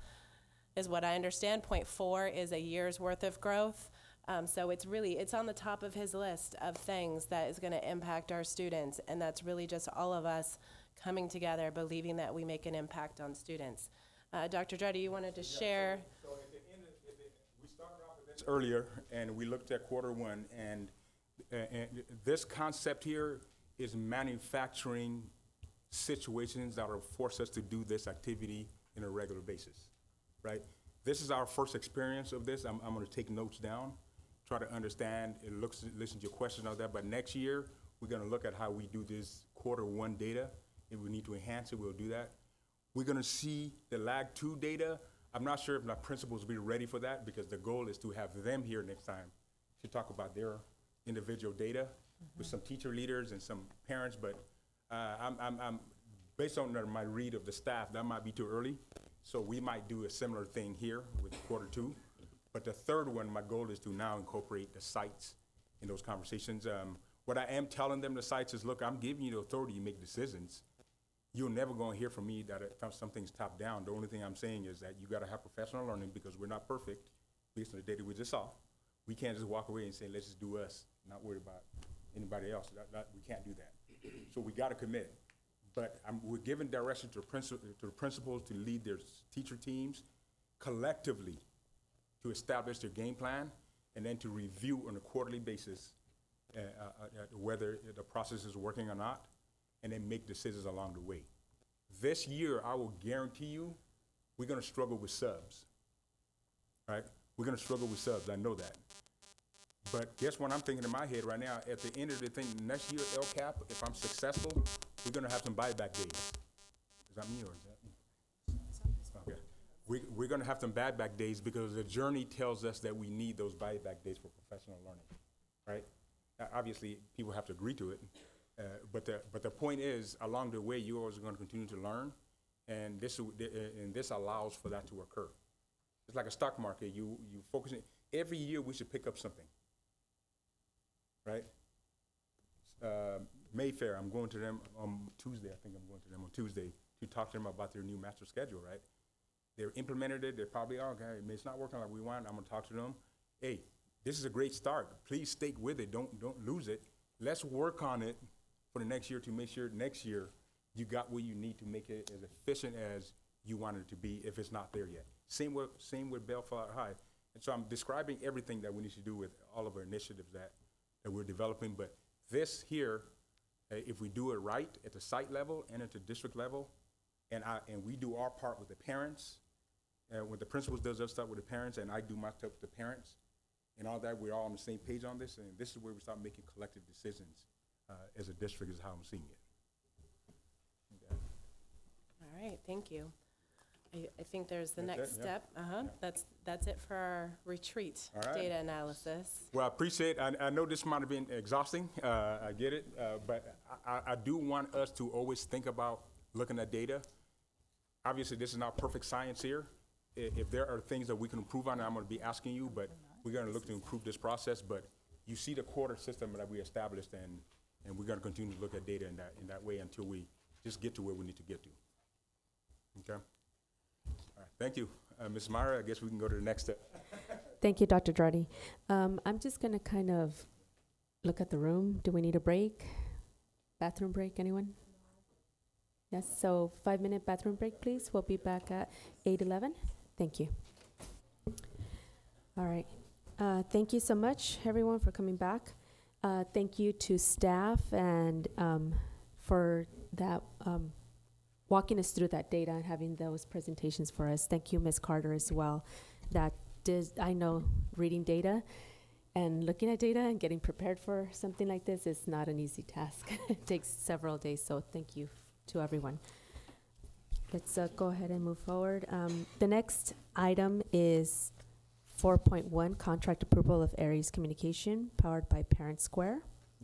is what I understand. 0.4 is a year's worth of growth. So it's on the top of his list of things that is going to impact our students. And that's really just all of us coming together, believing that we make an impact on students. Dr. Durrati, you wanted to share. So at the end we started off with this earlier, and we looked at Q1, and this concept here is manufacturing situations that will force us to do this activity in a regular basis, right? This is our first experience of this. I'm going to take notes down, try to understand, listen to your questions on that. But next year, we're going to look at how we do this Q1 data. If we need to enhance it, we'll do that. We're going to see the Lag 2 data. I'm not sure if my principals will be ready for that because the goal is to have them here next time to talk about their individual data with some teacher leaders and some parents. But I'm based on my read of the staff, that might be too early. So we might do a similar thing here with Q2. But the third one, my goal is to now incorporate the sites in those conversations. What I am telling them, the sites, is, look, I'm giving you the authority to make decisions. You're never going to hear from me that something's top down. The only thing I'm saying is that you got to have professional learning because we're not perfect based on the data we just saw. We can't just walk away and say, let's just do us, not worry about anybody else. We can't do that. So we got to commit. But we're giving direction to the principals to lead their teacher teams collectively to establish their game plan and then to review on a quarterly basis whether the process is working or not, and then make decisions along the way. This year, I will guarantee you, we're gonna struggle with subs, right? We're gonna struggle with subs, I know that. But guess what I'm thinking in my head right now? At the end of the thing, next year, LCAP, if I'm successful, we're gonna have some buyback days. Is that me or is that? Okay. We're gonna have some buyback days because the journey tells us that we need those buyback days for professional learning, right? Obviously, people have to agree to it. But the point is, along the way, you're always going to continue to learn, and this allows for that to occur. It's like a stock market. You focus every year. We should pick up something, right? Mayfair, I'm going to them on Tuesday. I think I'm going to them on Tuesday to talk to them about their new master schedule, right? They're implemented it. They're probably, oh, okay, it's not working like we want. I'm gonna talk to them. Hey, this is a great start. Please stick with it. Don't lose it. Let's work on it for the next year to make sure next year you got what you need to make it as efficient as you want it to be if it's not there yet. Same with Bellflower High. And so I'm describing everything that we need to do with all of our initiatives that we're developing. But this here, if we do it right at the site level and at the district level, and we do our part with the parents, when the principals does their stuff with the parents, and I do my stuff with the parents, and all that, we're all on the same page on this, and this is where we start making collective decisions as a district is how I'm seeing it. Okay. All right, thank you. I think there's the That's next it, yeah. step. That's it for our retreat All right. data analysis. Well, I appreciate, I know this might have been exhausting, I get it, but I do want us to always think about looking at data. Obviously, this is not perfect science here. If there are things that we can improve on, I'm gonna be asking you, but we're gonna look to improve this process. But you see the quarter system that we established, and we're gonna continue to look at data in that way until we just get to where we need to get to. Okay? All right, thank you. Ms. Myra, I guess we can go to the next step. Thank you, Dr. Girardi. I'm just gonna kind of look at the room. Do we need a break? Bathroom break, anyone? Yes, so 5-minute bathroom break, please. We'll be back at 8:11. Thank you. All right. Thank you so much, everyone, for coming back. Thank you to staff and for that, walking us through that data and having those presentations for us. Thank you, Ms. Carter, as well. I know reading data and looking at data and getting prepared for something like this is not an easy task. It takes several days, so thank you to everyone. Let's go ahead and move forward. The next item is 4.1, contract approval of Aries Communication, powered by Parent Square.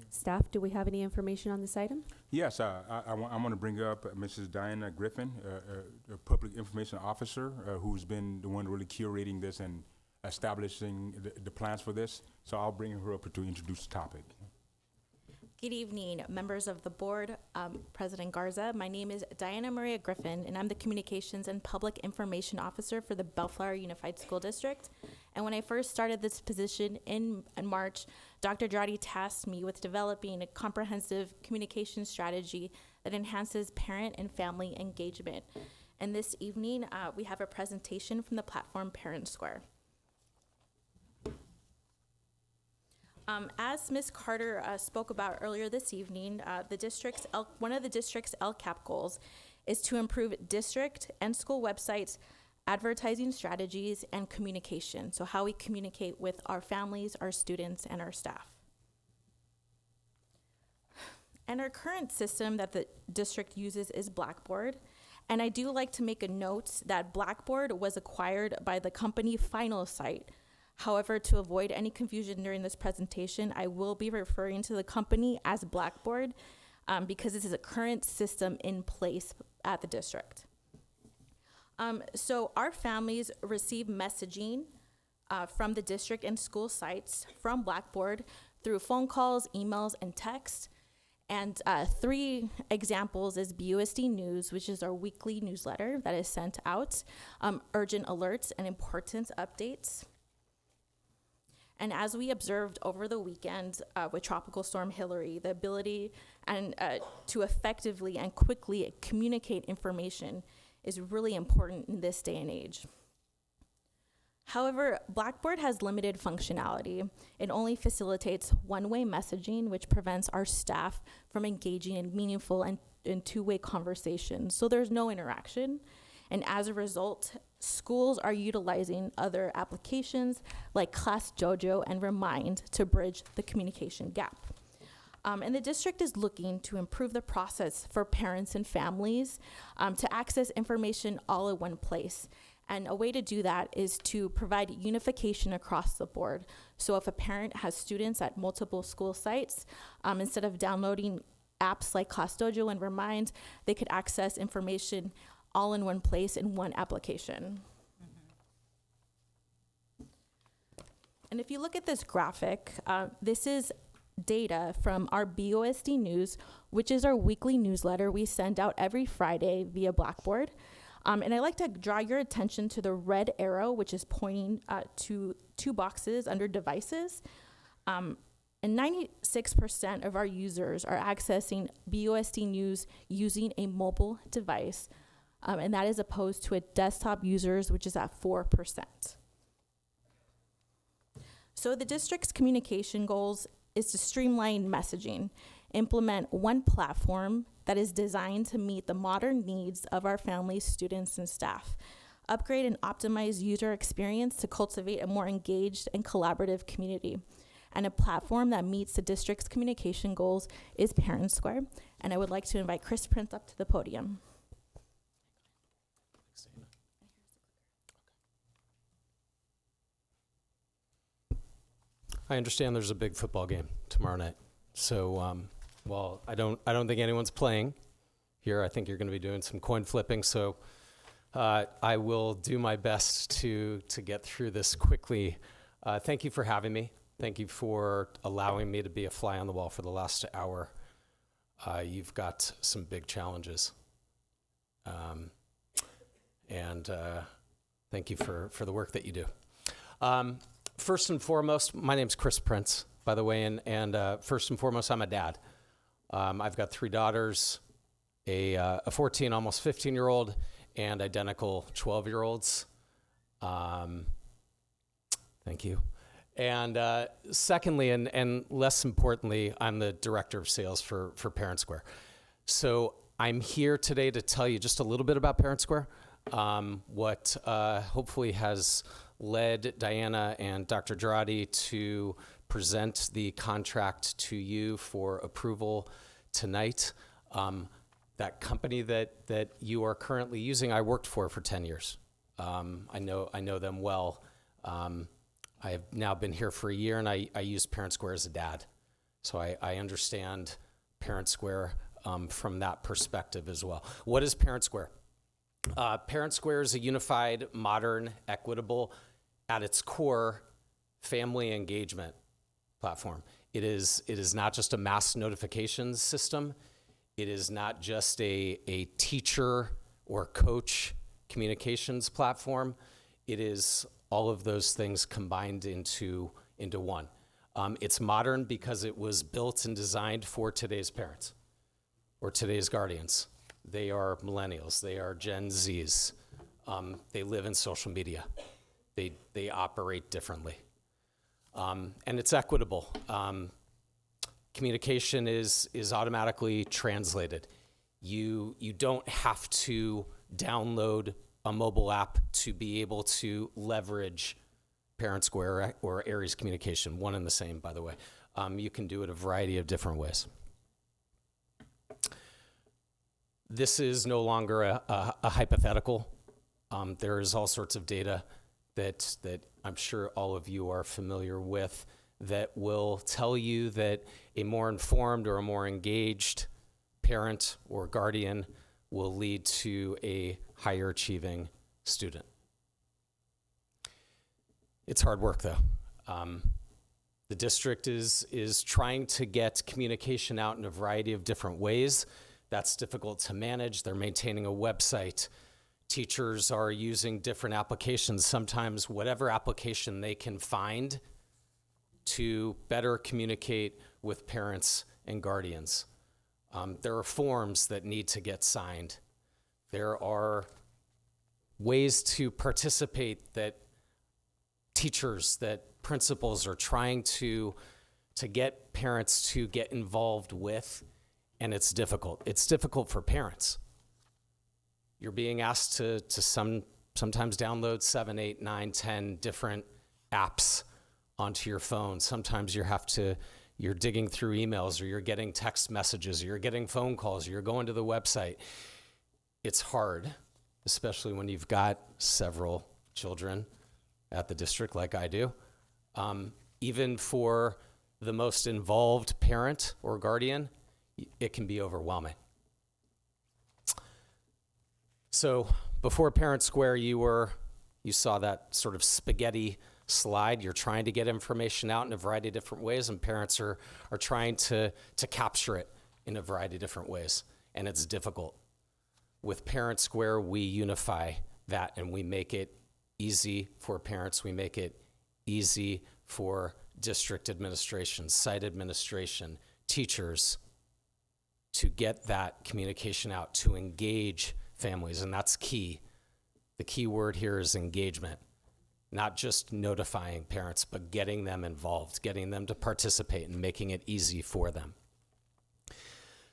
Staff, do we have any information on this item? Yes, I'm going to bring up Mrs. Diana Griffin, a public information officer who's been the one really curating this and establishing the plans for this. So I'll bring her up to introduce the topic. Good evening, members of the board, President Garza. My name is Diana Maria Griffin, and I'm the Communications and Public Information Officer for the Bellflower Unified School District. And when I first started this position in March, Dr. Girardi tasked me with developing a comprehensive communication strategy that enhances parent and family engagement. And this evening, we have a presentation from the platform Parent Square. As Ms. Carter spoke about earlier this evening, one of the district's LCAP goals is to improve district and school websites, advertising strategies, and communication. So how we communicate with our families, our students, and our staff. And our current system that the district uses is Blackboard. And I do like to make a note that Blackboard was acquired by the company Finalsite. However, to avoid any confusion during this presentation, I will be referring to the company as Blackboard because this is a current system in place at the district. So our families receive messaging from the district and school sites from Blackboard through phone calls, emails, and text. And 3 examples is BUSD News, which is our weekly newsletter that is sent out, urgent alerts and importance updates. And as we observed over the weekend with Tropical Storm Hillary, the ability to effectively and quickly communicate information is really important in this day and age. However, Blackboard has limited functionality. It only facilitates one-way messaging, which prevents our staff from engaging in meaningful and two-way conversations. So there's no interaction. And as a result, schools are utilizing other applications like ClassDojo and Remind to bridge the communication gap. And the district is looking to improve the process for parents and families to access information all in one place. And a way to do that is to provide unification across the board. So if a parent has students at multiple school sites, instead of downloading apps like ClassDojo and Remind, they could access information all in one place in one application. And if you look at this graphic, this is data from our BOSD News, which is our weekly newsletter we send out every Friday via Blackboard. And I'd like to draw your attention to the red arrow, which is pointing to 2 boxes under devices. And 96% of our users are accessing BOSD News using a mobile device, and that is opposed to a desktop users, which is at 4%. So the district's communication goals is to streamline messaging, implement one platform that is designed to meet the modern needs of our families, students, and staff, upgrade and optimize user experience to cultivate a more engaged and collaborative community. And a platform that meets the district's communication goals is Parent Square. And I would like to invite Chris Prince up to the podium. I understand there's a big football game tomorrow night. So, well, I don't think anyone's playing here. I think you're going to be doing some coin flipping. So, I will do my best to get through this quickly. Thank you for having me. Thank you for allowing me to be a fly on the wall for the last hour. You've got some big challenges. And thank you for the work that you do. First and foremost, my name's Chris Prince, by the way, and first and foremost, I'm a dad. I've got 3 daughters, a 14, almost 15-year-old, and identical 12-year-olds. Thank you. And secondly, and less importantly, I'm the director of sales for Parent Square. So I'm here today to tell you just a little bit about Parent Square, what hopefully has led Diana and Dr. Girardi to present the contract to you for approval tonight. That company that you are currently using, I worked for 10 years. I know them well. I have now been here for a year, and I use Parent Square as a dad. So I understand Parent Square from that perspective as well. What is Parent Square? Parent Square is a unified, modern, equitable, at its core, family engagement platform. It is not just a mass notifications system. It is not just a teacher or coach communications platform. It is all of those things combined into one. It's modern because it was built and designed for today's parents or today's guardians. They are millennials. They are Gen Zs. They live in social media. They operate differently. And it's equitable. Communication is automatically translated. You don't have to download a mobile app to be able to leverage Parent Square or Aries Communication, one and the same, by the way. You can do it a variety of different ways. This is no longer a hypothetical. There is all sorts of data that I'm sure all of you are familiar with that will tell you that a more informed or a more engaged parent or guardian will lead to a higher achieving student. It's hard work, though. The district is trying to get communication out in a variety of different ways. That's difficult to manage. They're maintaining a website. Teachers are using different applications, sometimes whatever application they can find to better communicate with parents and guardians. There are forms that need to get signed. There are ways to participate that teachers, that principals are trying to get parents to get involved with, and it's difficult. It's difficult for parents. You're being asked to sometimes download 7, 8, 9, 10 different apps onto your phone. Sometimes you're digging through emails, or you're getting text messages, or you're getting phone calls, or you're going to the website. It's hard, especially when you've got several children at the district like I do. Even for the most involved parent or guardian, it can be overwhelming. So before Parent Square, you saw that sort of spaghetti slide. You're trying to get information out in a variety of different ways, and parents are trying to capture it in a variety of different ways, and it's difficult. With Parent Square, we unify that, and we make it easy for parents. We make it easy for district administration, site administration, teachers, to get that communication out, to engage families, and that's key. The key word here is engagement, not just notifying parents, but getting them involved, getting them to participate and making it easy for them.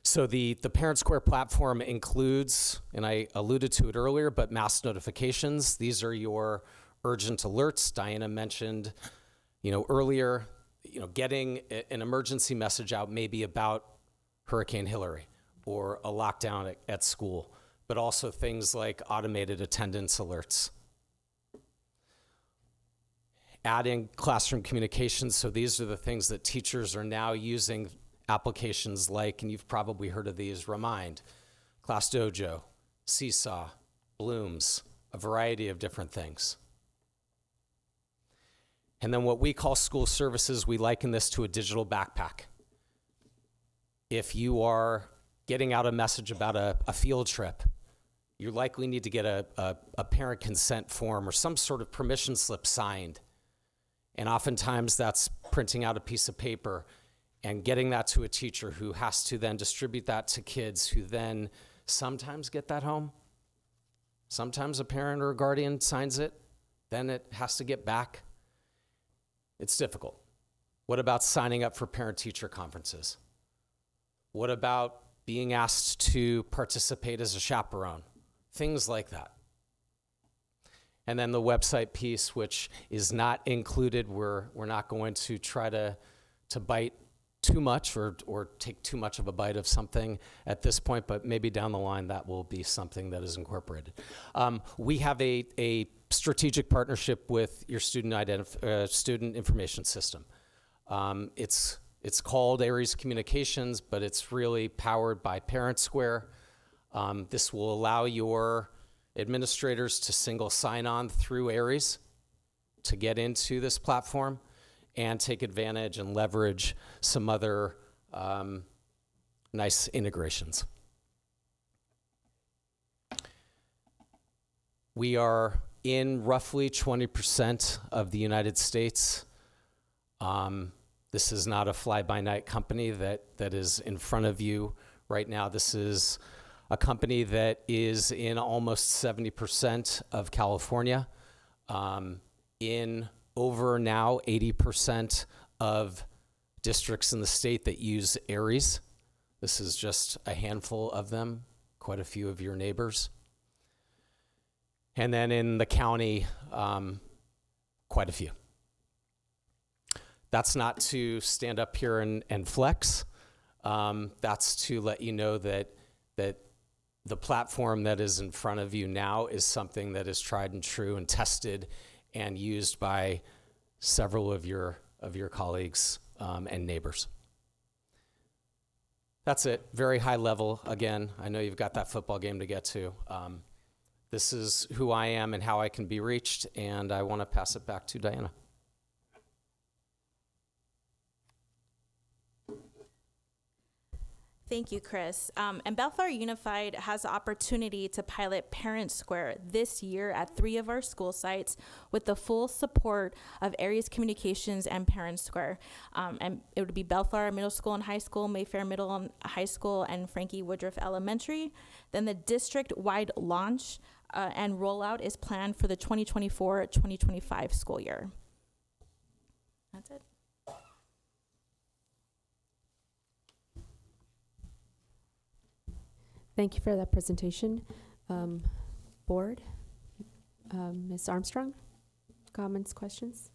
So the Parent Square platform includes, and I alluded to it earlier, but mass notifications. These are your urgent alerts. Diana mentioned, earlier, getting an emergency message out maybe about Hurricane Hillary or a lockdown at school, but also things like automated attendance alerts. Adding classroom communications, so these are the things that teachers are now using applications like, and you've probably heard of these, Remind, Class Dojo, Seesaw, Blooms, a variety of different things. And then what we call school services, we liken this to a digital backpack. If you are getting out a message about a field trip, you likely need to get a parent consent form or some sort of permission slip signed. And oftentimes that's printing out a piece of paper and getting that to a teacher who has to then distribute that to kids who then sometimes get that home. Sometimes a parent or a guardian signs it, then it has to get back. It's difficult. What about signing up for parent-teacher conferences? What about being asked to participate as a chaperone? Things like that. And then the website piece, which is not included, we're not going to try to bite too much or take too much of a bite of something at this point, but maybe down the line that will be something that is incorporated. We have a strategic partnership with your student information system. It's called Aries Communications, but it's really powered by Parent Square. This will allow your administrators to single sign on through Aries to get into this platform and take advantage and leverage some other nice integrations. We are in roughly 20% of the United States. This is not a fly-by-night company that is in front of you right now. This is a company that is in almost 70% of California, in over now 80% of districts in the state that use Aries. This is just a handful of them, quite a few of your neighbors. And then in the county, quite a few. That's not to stand up here and flex. That's to let you know that the platform that is in front of you now is something that is tried and true and tested and used by several of your colleagues and neighbors. That's it, very high level. Again, I know you've got that football game to get to. This is who I am and how I can be reached, and I want to pass it back to Diana. Thank you, Chris. And Bellflower Unified has the opportunity to pilot Parent Square this year at 3 of our school sites with the full support of Aries Communications and Parent Square. And it would be Bellflower Middle School and High School, Mayfair Middle and High School, and Frankie Woodruff Elementary. Then the district-wide launch and rollout is planned for the 2024-2025 school year. That's it. Thank you for that presentation. Board, Ms. Armstrong, comments, questions?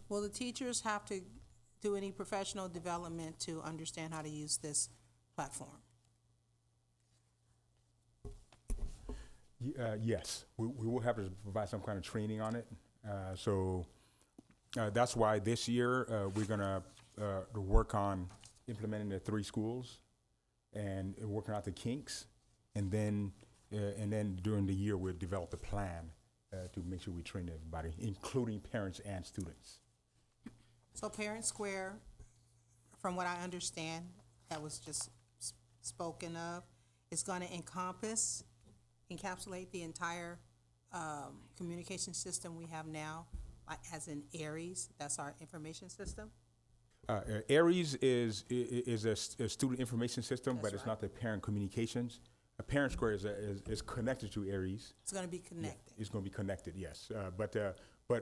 Will the teachers have to do any professional development to understand how to use this platform? Yes, we will have to provide some kind of training on it. That's why this year we're going to work on implementing the 3 schools and working out the kinks and then during the year, we'll develop a plan to make sure we train everybody, including parents and students. So Parent Square, from what I understand, that was just spoken of, is gonna encapsulate the entire communication system we have now, like as in Aries, that's our information system? Aries is a student information system, but it's not the parent communications. A Parent Square is connected to Aries. It's gonna be connected. It's going to be connected, yes. But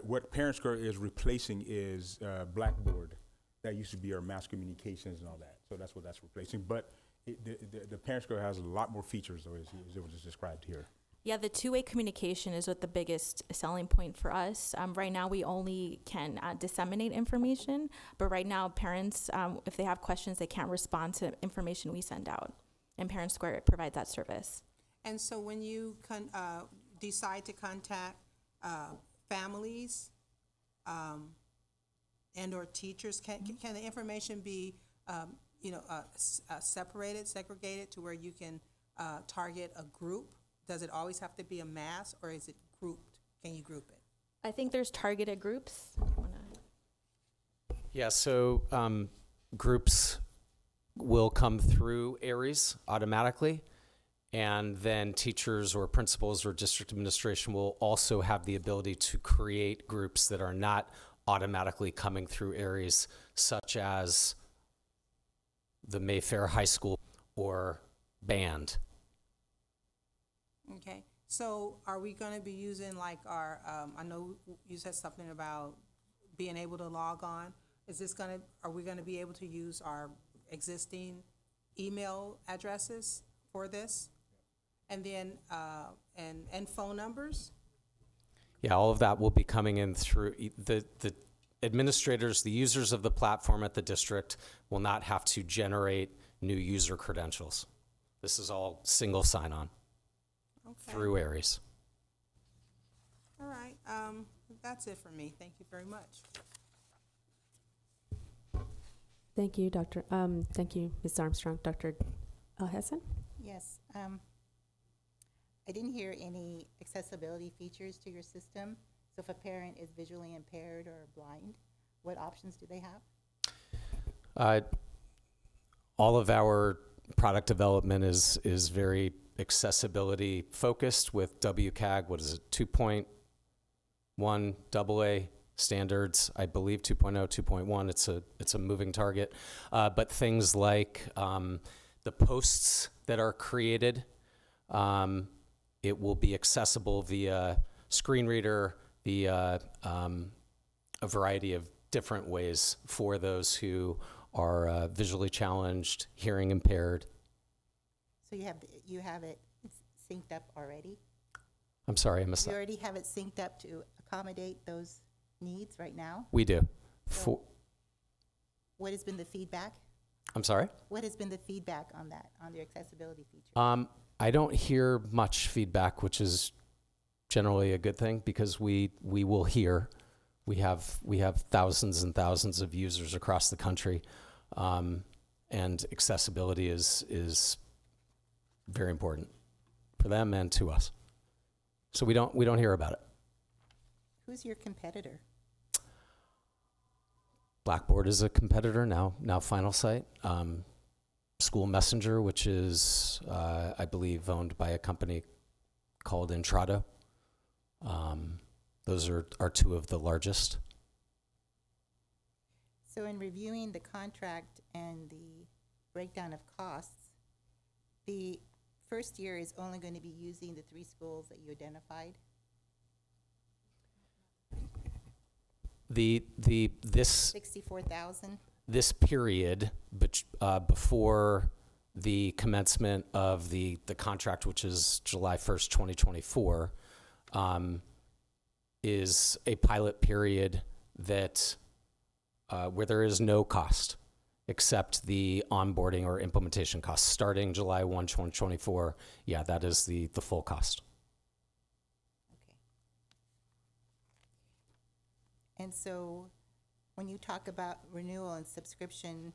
what Parent Square is replacing is Blackboard. That used to be our mass communications and all that. So that's what that's replacing. But the Parent Square has a lot more features, though, as it was just described here. Yeah, the two-way communication is what the biggest selling point for us. Right now, we only can disseminate information, but right now, parents, if they have questions, they can't respond to information we send out. And Parent Square provides that service. And so when you decide to contact families and/or teachers, can the information be, separated, segregated to where you can target a group? Does it always have to be a mass, or is it grouped? Can you group it? I think there's targeted groups. Yeah, so groups will come through Aries automatically, and then teachers or principals or district administration will also have the ability to create groups that are not automatically coming through Aries, such as the Mayfair High School or band. Okay, so are we gonna be using like our, I know you said something about being able to log on. Are we gonna be able to use our existing email addresses for this? And then, and phone numbers? Yeah, all of that will be coming in through the administrators, the users of the platform at the district will not have to generate new user credentials. This is all single sign-on through Aries. All right, that's it for me. Thank you very much. Thank you, thank you, Ms. Armstrong. Dr. Alhassan? Yes, I didn't hear any accessibility features to your system. So if a parent is visually impaired or blind, what options do they have? All of our product development is very accessibility focused with WCAG, what is it, 2.1 AA standards, I believe 2.0, 2.1, it's a moving target. But things like the posts that are created, it will be accessible via screen reader, via a variety of different ways for those who are visually challenged, hearing impaired. So you have it synced up already? I'm sorry, I missed You that. already have it synced up to accommodate those needs right now? We do. So what has been the feedback? I'm sorry? What has been the feedback on that, on the accessibility feature? I don't hear much feedback, which is generally a good thing because we will hear. We have thousands and thousands of users across the country, and accessibility is very important for them and to us. So we don't hear about it. Who's your competitor? Blackboard is a competitor now Finalsite. School Messenger, which is, I believe, owned by a company called Intrado. Those are two of the largest. So in reviewing the contract and the breakdown of costs, the first year is only going to be using the 3 schools that you identified? This 64,000? This period before the commencement of the contract, which is July 1st, 2024, is a pilot period that where there is no cost except the onboarding or implementation costs. Starting July 1, 2024, yeah, that is the full cost. Okay. And so when you talk about renewal and subscription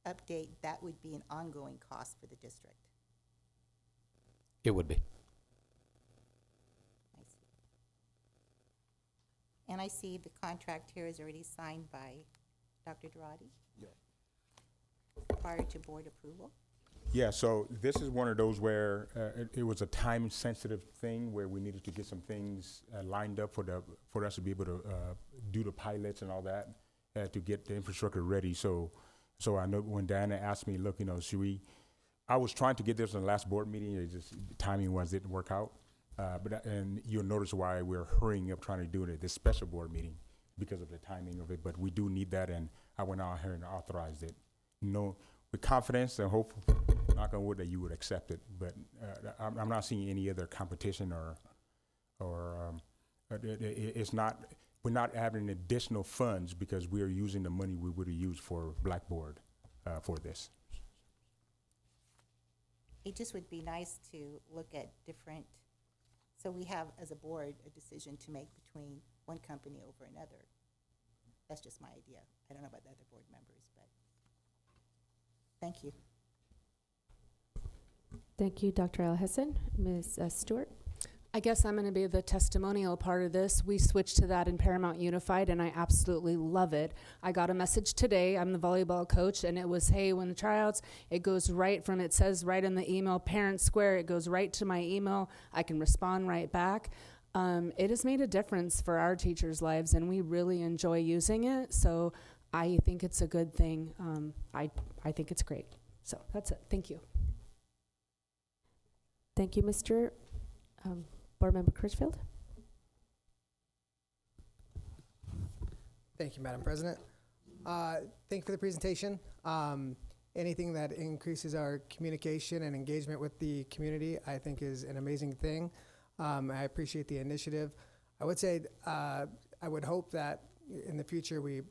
update, that would be an ongoing cost for the district. It would be. I see. And I see the contract here is already signed by Dr. Durati? Yeah. Prior to board approval? Yeah, so this is one of those where it was a time-sensitive thing where we needed to get some things lined up for us to be able to do the pilots and all that, to get the infrastructure ready. So I know when Diana asked me, look, should we? I was trying to get this in the last board meeting. It just timing-wise didn't work out. And you'll notice why we're hurrying up trying to do it at this special board meeting because of the timing of it. But we do need that, and I went out here and authorized it. With confidence and hope, knock on wood, that you would accept it. But I'm not seeing any other competition it's not. We're not adding additional funds because we are using the money we would have used for Blackboard for this. It just would be nice to look at different, so we have, as a board, a decision to make between one company over another. That's just my idea. I don't know about the other board members, but thank you. Thank you, Dr. Alhassan. Ms. Stewart? I guess I'm going to be the testimonial part of this. We switched to that in Paramount Unified, and I absolutely love it. I got a message today. I'm the volleyball coach, and it was, hey, when the tryouts, it goes right from, it says right in the email, Parent Square, it goes right to my email. I can respond right back. It has made a difference for our teachers' lives, and we really enjoy using it. So I think it's a good thing. I think it's great. So that's it. Thank you. Thank you, Mr. Board Member Critchfield. Thank you, Madam President. Thank you for the presentation. Anything that increases our communication and engagement with the community, I think, is an amazing thing. I appreciate the initiative. I would say, I would hope that in the future we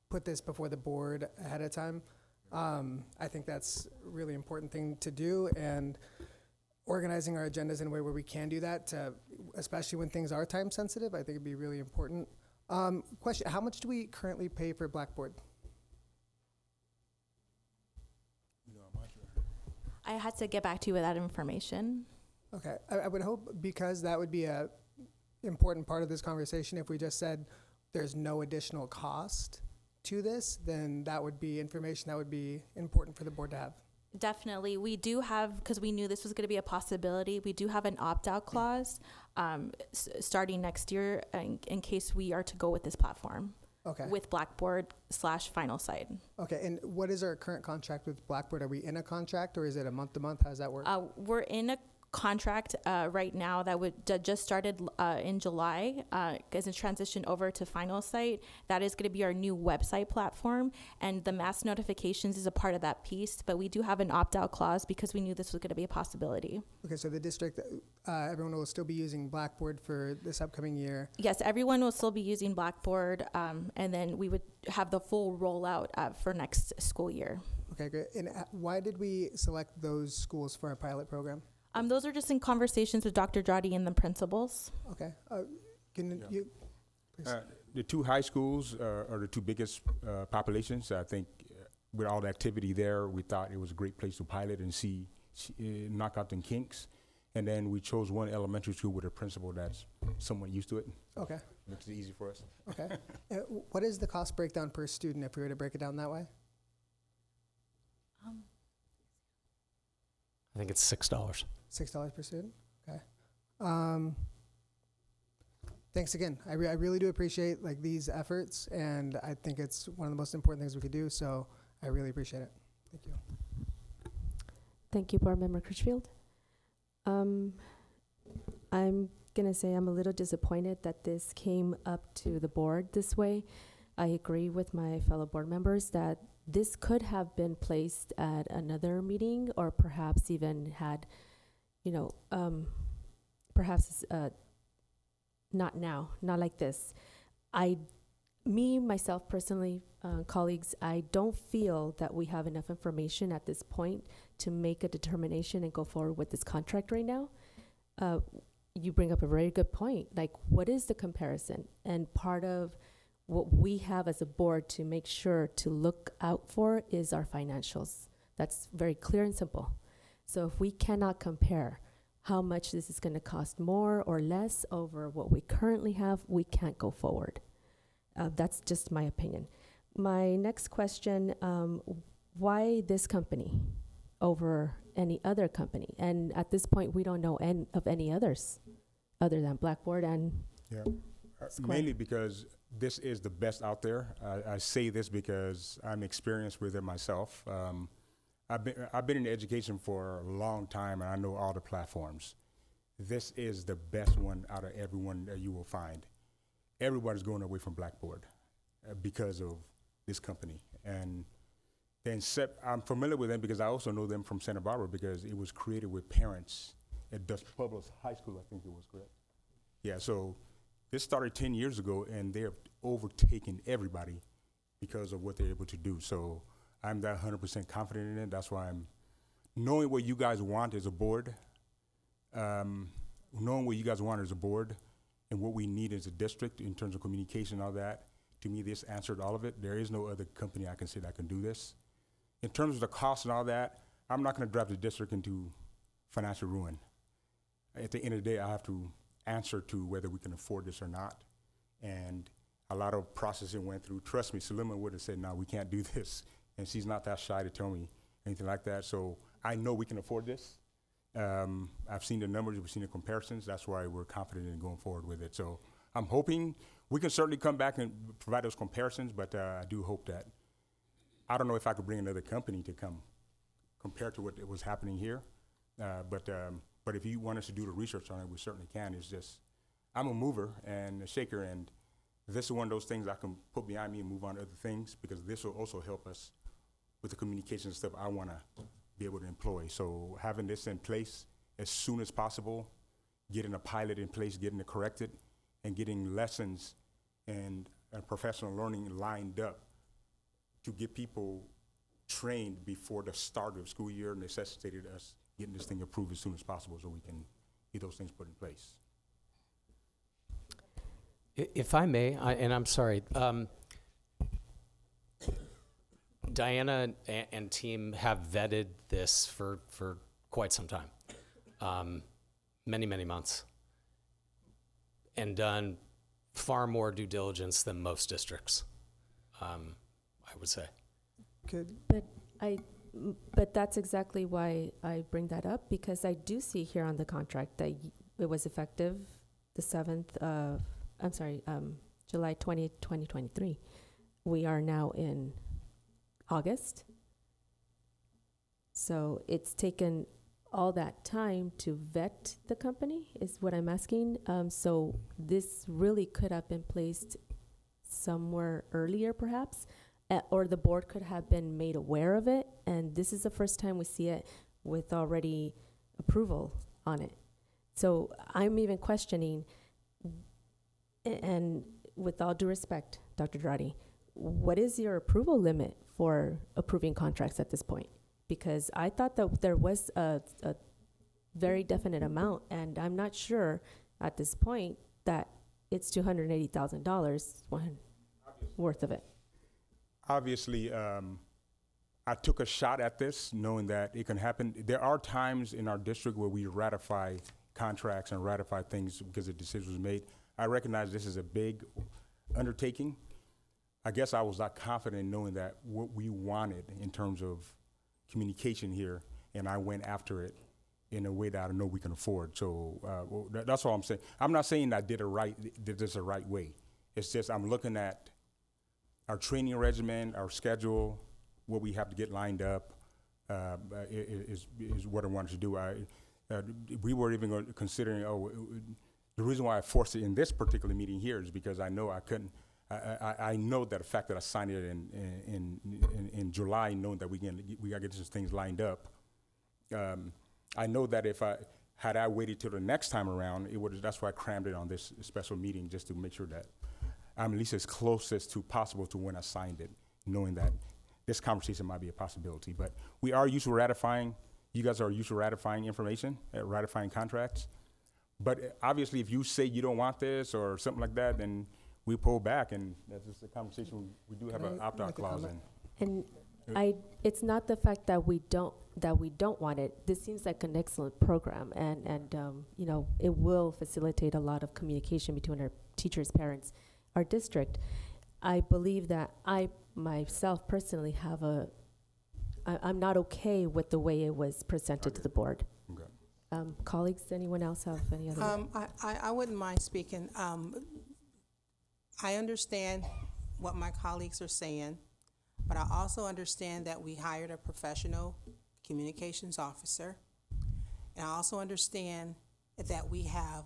put this before the board ahead of time. I think that's a really important thing to do, and organizing our agendas in a way where we can do that, especially when things are time sensitive, I think it'd be really important. Question, how much do we currently pay for Blackboard? I had to get back to you with that information. Okay, I would hope, because that would be a important part of this conversation, if we just said there's no additional cost to this, then that would be information that would be important for the board to have. Definitely. We do have, because we knew this was going to be a possibility, we do have an opt-out clause starting next year in case we are to go with this platform. Okay. With Blackboard/Final Site. Okay, and what is our current contract with Blackboard? Are we in a contract, or is it a month-to-month? How does that work? We're in a contract right now that just started in July as a transition over to Final Site. That is going to be our new website platform, and the mass notifications is a part of that piece, but we do have an opt-out clause because we knew this was going to be a possibility. Okay, so the district, everyone will still be using Blackboard for this upcoming year? Yes, everyone will still be using Blackboard, and then we would have the full rollout for next school year. Okay, great. And why did we select those schools for our pilot program? Those are just in conversations with Dr. Jody and the principals. Okay. Can you, please? The two high schools are the two biggest populations. I think with all the activity there, we thought it was a great place to pilot and see knock out the kinks. And then we chose one elementary school with a principal that's somewhat used to it. Okay. Makes it easy for us. Okay. What is the cost breakdown per student if we were to break it down that way? I think it's $6. $6 per student? Okay. Thanks again. I really do appreciate these efforts, and I think it's one of the most important things we could do, so I really appreciate it. Thank you. Thank you, Board Member Critchfield. I'm going to say I'm a little disappointed that this came up to the board this way. I agree with my fellow board members that this could have been placed at another meeting, or perhaps even had, perhaps not now, not like this. Myself personally, colleagues, I don't feel that we have enough information at this point to make a determination and go forward with this contract right now. You bring up a very good point. What is the comparison? And part of what we have as a board to make sure to look out for is our financials. That's very clear and simple. So if we cannot compare how much this is going to cost more or less over what we currently have, we can't go forward. That's just my opinion. My next question, why this company over any other company? And at this point, we don't know of any others other than Blackboard and Yeah. Square. Mainly because this is the best out there. I say this because I'm experienced with it myself. I've been in education for a long time, and I know all the platforms. This is the best one out of everyone that you will find. Everybody's going away from Blackboard because of this company. And then I'm familiar with them because I also know them from Santa Barbara because it was created with parents at Dutch Public High School, I think it was, correct? Yeah, so this started 10 years ago, and they have overtaken everybody because of what they're able to do. So I'm that 100% confident in it. That's why I'm knowing what you guys want as a board, and what we need as a district in terms of communication and all that. To me, this answered all of it. There is no other company I can say that can do this. In terms of the cost and all that, I'm not going to drive the district into financial ruin. At the end of the day, I have to answer to whether we can afford this or not. And a lot of processing went through. Trust me, Salima would have said, no, we can't do this. And she's not that shy to tell me anything like that. So I know we can afford this. I've seen the numbers, we've seen the comparisons. That's why we're confident in going forward with it. So I'm hoping we can certainly come back and provide those comparisons, but I do hope that, I don't know if I could bring another company to come compare to what was happening here. But if you want us to do the research on it, we certainly can. It's just, I'm a mover and a shaker, and this is one of those things I can put behind me and move on to other things, because this will also help us with the communication stuff I want to be able to employ. So having this in place as soon as possible, getting a pilot in place, getting it corrected, and getting lessons and professional learning lined up to get people trained before the start of the school year necessitated us getting this thing approved as soon as possible so we can get those things put in place. If I may, and I'm sorry, Diana and team have vetted this for quite some time, many, many months, and done far more due diligence than most districts, I would say. But that's exactly why I bring that up, because I do see here on the contract that it was effective the 7th of, July 20th, 2023. We are now in August. So it's taken all that time to vet the company, is what I'm asking. So this really could have been placed somewhere earlier, perhaps, or the board could have been made aware of it. And this is the first time we see it with already approval on it. So I'm even questioning, and with all due respect, Dr. Girardi, what is your approval limit for approving contracts at this point? Because I thought that there was a very definite amount, and I'm not sure at this point that it's $280,000 worth of it. Obviously, I took a shot at this knowing that it can happen. There are times in our district where we ratify contracts and ratify things because a decision was made. I recognize this is a big undertaking. I guess I was not confident in knowing that what we wanted in terms of communication here, and I went after it in a way that I know we can afford. So that's all I'm saying. I'm not saying I did this the right way. It's just I'm looking at our training regimen, our schedule, what we have to get lined up is what I wanted to do. We were even considering, the reason why I forced it in this particular meeting here is because I know I couldn't. I know that the fact that I signed it in July, knowing that we got to get these things lined up. I know that if I waited till the next time around, that's why I crammed it on this special meeting, just to make sure that I'm at least as close as to possible to when I signed it, knowing that this conversation might be a possibility. But we are used to ratifying. You guys are used to ratifying information, ratifying contracts. But obviously, if you say you don't want this or something like that, then we pull back, and that's just a conversation. We do have an opt-out clause in. And it's not the fact that we don't want it. This seems like an excellent program, and you know, it will facilitate a lot of communication between our teachers, parents, our district. I believe that I myself personally I'm not okay with the way it was presented to the board. Okay. Colleagues, anyone else have any other? I wouldn't mind speaking. I understand what my colleagues are saying, but I also understand that we hired a professional communications officer. And I also understand that we have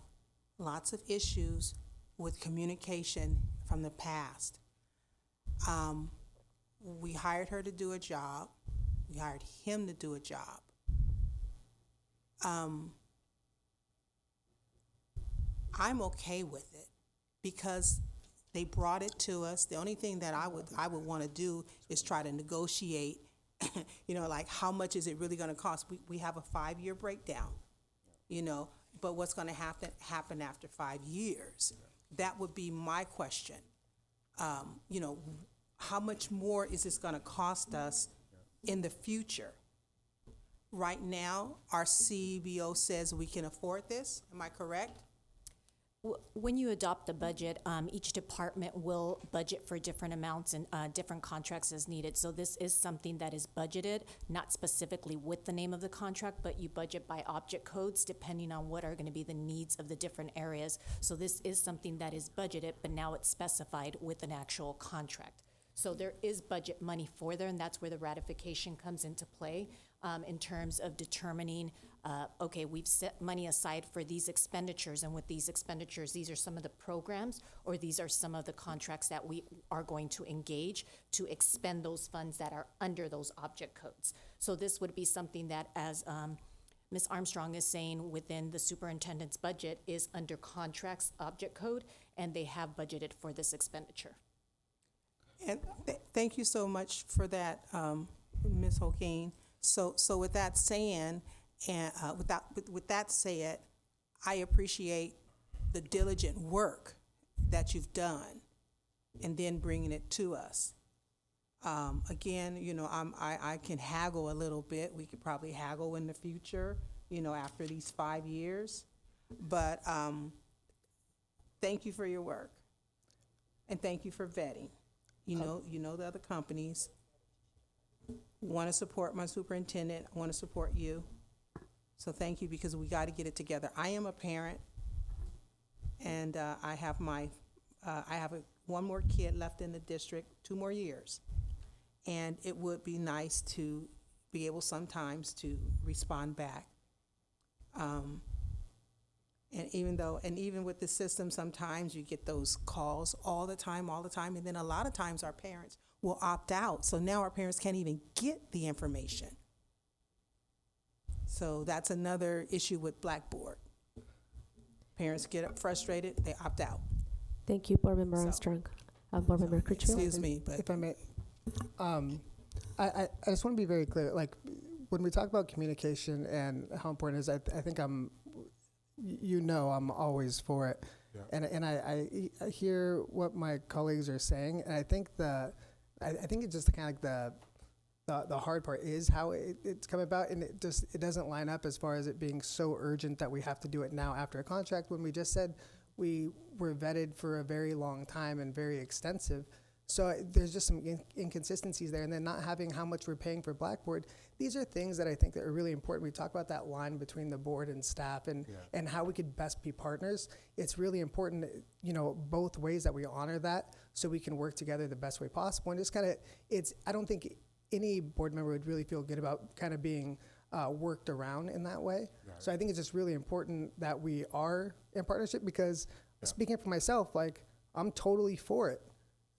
lots of issues with communication from the past. We hired her to do a job. We hired him to do a job. I'm okay with it because they brought it to us. The only thing that I would want to do is try to negotiate, you know, like how much is it really going to cost? We have a 5-year breakdown, you know, but what's going to happen after 5 years? That would be my question. You know, how much more is this going to cost us in the future? Right now, our CBO says we can afford this. Am I correct? When you adopt the budget, each department will budget for different amounts and different contracts as needed. So this is something that is budgeted, not specifically with the name of the contract, but you budget by object codes depending on what are going to be the needs of the different areas. So this is something that is budgeted, but now it's specified with an actual contract. So there is budget money for there, and that's where the ratification comes into play in terms of determining, okay, we've set money aside for these expenditures, and with these expenditures, these are some of the programs, or these are some of the contracts that we are going to engage to expend those funds that are under those object codes. So this would be something that, as Ms. Armstrong is saying, within the superintendent's budget is under contracts object code, and they have budgeted for this expenditure. And thank you so much for that, Ms. Holkeen. So with that saying, and with that said, I appreciate the diligent work that you've done, and then bringing it to us. Again, you know, I can haggle a little bit. We could probably haggle in the future, you know, after these 5 years. But thank you for your work, and thank you for vetting. You know the other companies want to support my superintendent, want to support you. So thank you, because we got to get it together. I am a parent, and I have one more kid left in the district, 2 more years. And it would be nice to be able sometimes to respond back. And even with the system, sometimes you get those calls all the time, and then a lot of times our parents will opt out. So now our parents can't even get the information. So that's another issue with Blackboard. Parents get frustrated, they opt out. Thank you, Board Member Armstrong. Board Member Critchfield. Excuse me, but If I may, I just want to be very clear. Like, when we talk about communication and how important it is, I think I'm always for it. Yeah. And I hear what my colleagues are saying, and I think I think it's just kind of like the hard part is how it's come about, and it doesn't line up as far as it being so urgent that we have to do it now after a contract, when we just said we were vetted for a very long time and very extensive. So there's just some inconsistencies there, and then not having how much we're paying for Blackboard. These are things that I think that are really important. We talk about that line between the board and staff, and how we could best be partners. It's really important, you know, both ways that we honor that, so we can work together the best way possible. And just kind of, I don't think any board member would really feel good about kind of being worked around in that way. Right. So I think it's just really important that we are in partnership, because speaking for myself, like, I'm totally for it.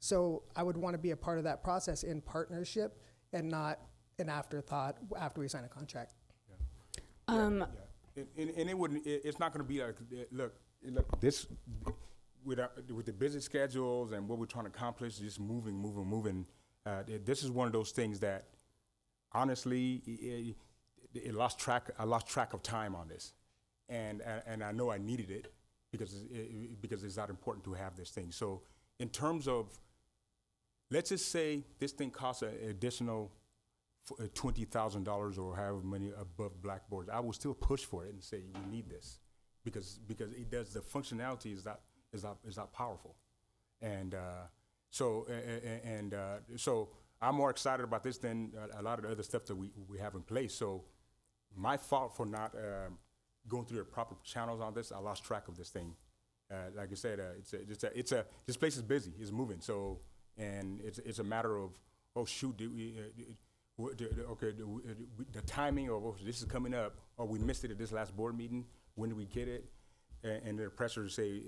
So I would want to be a part of that process in partnership, and not an afterthought after we sign a contract. And it wouldn't. It's not going to be like, look. This with the busy schedules and what we're trying to accomplish, just moving. This is one of those things that, honestly, I lost track of time on this, and I know I needed it because it's not important to have this thing. So in terms of, let's just say this thing costs an additional $20,000 or however many above blackboards, I will still push for it and say we need this because it does, the functionality is not powerful. And so I'm more excited about this than a lot of the other stuff that we have in place. So my fault for not going through the proper channels on this. I lost track of this thing. Like I said, this place is busy, it's moving. So, and it's a matter of, oh shoot, the timing of, oh, this is coming up, or we missed it at this last board meeting. When did we get it? And the pressure to say,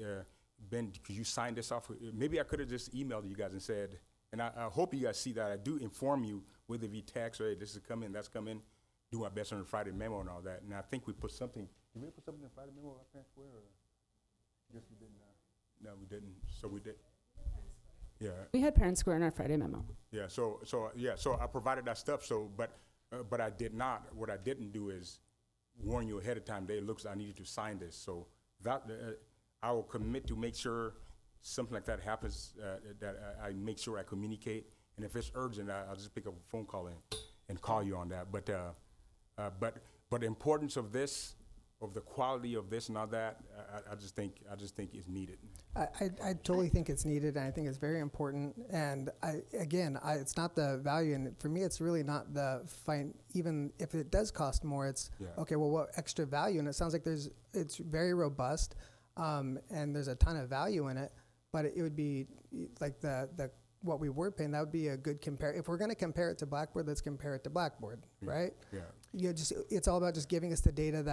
Ben, could you sign this off? Maybe I could have just emailed you guys and said, and I hope you guys see that I do inform you, whether via text or hey, this is coming, that's coming. Do my best on the Friday memo and all that. And I think we put something. Did we put something in the Friday memo about Parent Square? Or? Yes, we didn't. No, we didn't. So we did. Yeah. We had Parent Square in our Friday memo. Yeah. So I provided that stuff. So, but I did not. What I didn't do is warn you ahead of time. Hey, looks, I need you to sign this. So that I will commit to make sure something like that happens. That I make sure I communicate. And if it's urgent, I'll just pick up a phone call and call you on that. But the importance of this, of the quality of this and all that, I just think is needed. I totally think it's needed, and I think it's very important. And it's not the value, and for me, it's really not the fine. Even if it does cost more, it's okay. Well, what extra value? And it sounds like it's very robust, and there's a ton of value in it. But it would be like the what we were paying. That would be a good compare. If we're going to compare it to Blackboard, let's compare it to Blackboard, right? Yeah. It's all about just giving us the data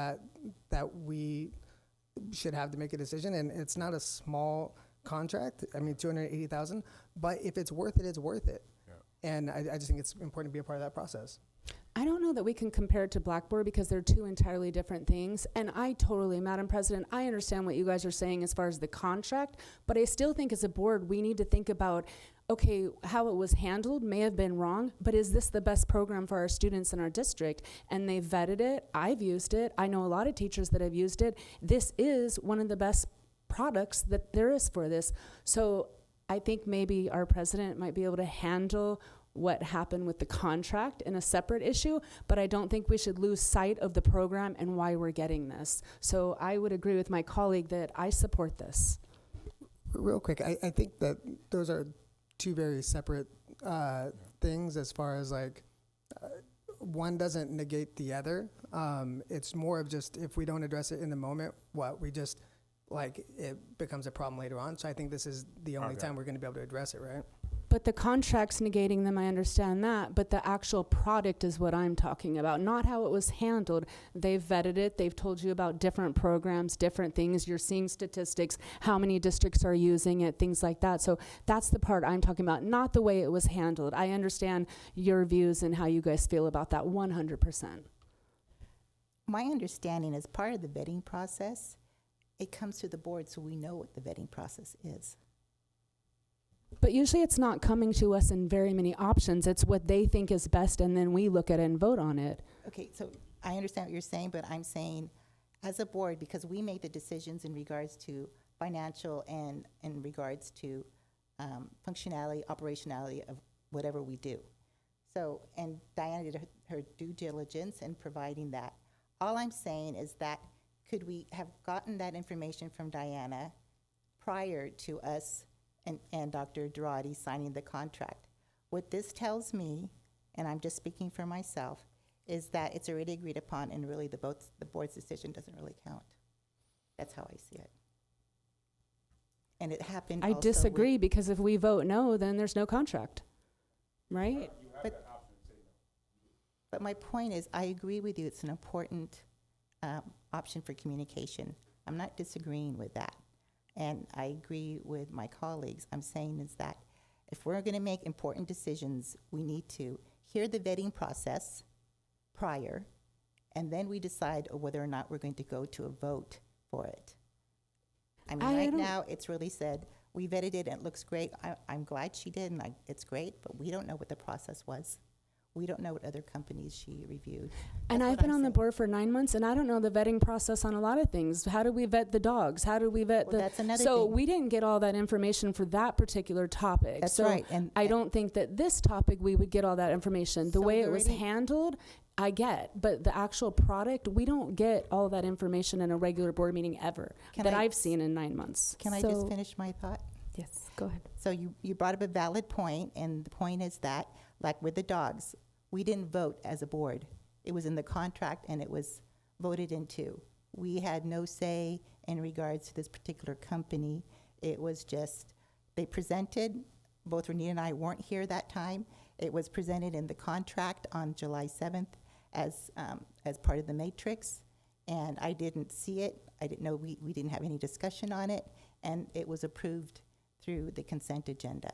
that we should have to make a decision, and it's not a small contract. I mean, $280,000, but if it's worth it, it's worth it. Yeah. And I just think it's important to be a part of that process. I don't know that we can compare it to Blackboard because they're two entirely different things. And I totally, Madam President, I understand what you guys are saying as far as the contract, but I still think as a board, we need to think about, okay, how it was handled may have been wrong, but is this the best program for our students in our district? And they vetted it. I've used it. I know a lot of teachers that have used it. This is one of the best products that there is for this. So I think maybe our president might be able to handle what happened with the contract in a separate issue, but I don't think we should lose sight of the program and why we're getting this. So I would agree with my colleague that I support this. Real quick, I think that those are two very separate things as far as like one doesn't negate the other. It's more of just if we don't address it in the moment, we just like it becomes a problem later on. So I think this is the only time we're going to be able to address it, right? But the contracts negating them, I understand that, but the actual product is what I'm talking about, not how it was handled. They've vetted it. They've told you about different programs, different things. You're seeing statistics, how many districts are using it, things like that. So that's the part I'm talking about, not the way it was handled. I understand your views and how you guys feel about that 100%. My understanding is part of the vetting process, it comes to the board so we know what the vetting process is. But usually it's not coming to us in very many options. It's what they think is best, and then we look at it and vote on it. Okay, so I understand what you're saying, but I'm saying as a board, because we make the decisions in regards to financial and in regards to functionality, operationality of whatever we do. So, and Diana did her due diligence in providing that. All I'm saying is that could we have gotten that information from Diana prior to us and Dr. Durati signing the contract? What this tells me, and I'm just speaking for myself, is that it's already agreed upon and really the board's decision doesn't really count. That's how I see it. And it happened I disagree because if we vote no, then there's no contract, right? But my point is, I agree with you, it's an important option for communication. I'm not disagreeing with that. And I agree with my colleagues. I'm saying is that if we're going to make important decisions, we need to hear the vetting process prior, and then we decide whether or not we're going to go to a vote for it. I mean, right now, it's really said, we vetted it and it looks great. I'm glad she did, and it's great, but we don't know what the process was. We don't know what other companies she reviewed. And That's I've what been I'm on the saying. board for 9 months, and I don't know the vetting process on a lot of things. How do we vet the dogs? How do we vet Well, that's another So thing. we didn't get all that information for that particular topic. That's so right, and- I don't think that this topic we would get all that information. The So way it we was already- handled, I get, but the actual product, we don't get all that information in a regular board meeting ever Can that I- I've seen in 9 months. Can I just finish my thought? Yes, go ahead. So you brought up a valid point, and the point is that, like with the dogs, we didn't vote as a board. It was in the contract, and it was voted into. We had no say in regards to this particular company. It was just, they presented, both Renita and I weren't here that time. It was presented in the contract on July 7th as part of the matrix, and I didn't see it. I didn't know, we didn't have any discussion on it, and it was approved through the consent agenda.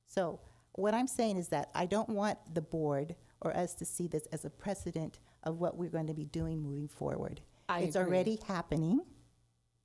So what I'm saying is that I don't want the board or us to see this as a precedent of what we're going to be doing moving forward. It's agree. already happening.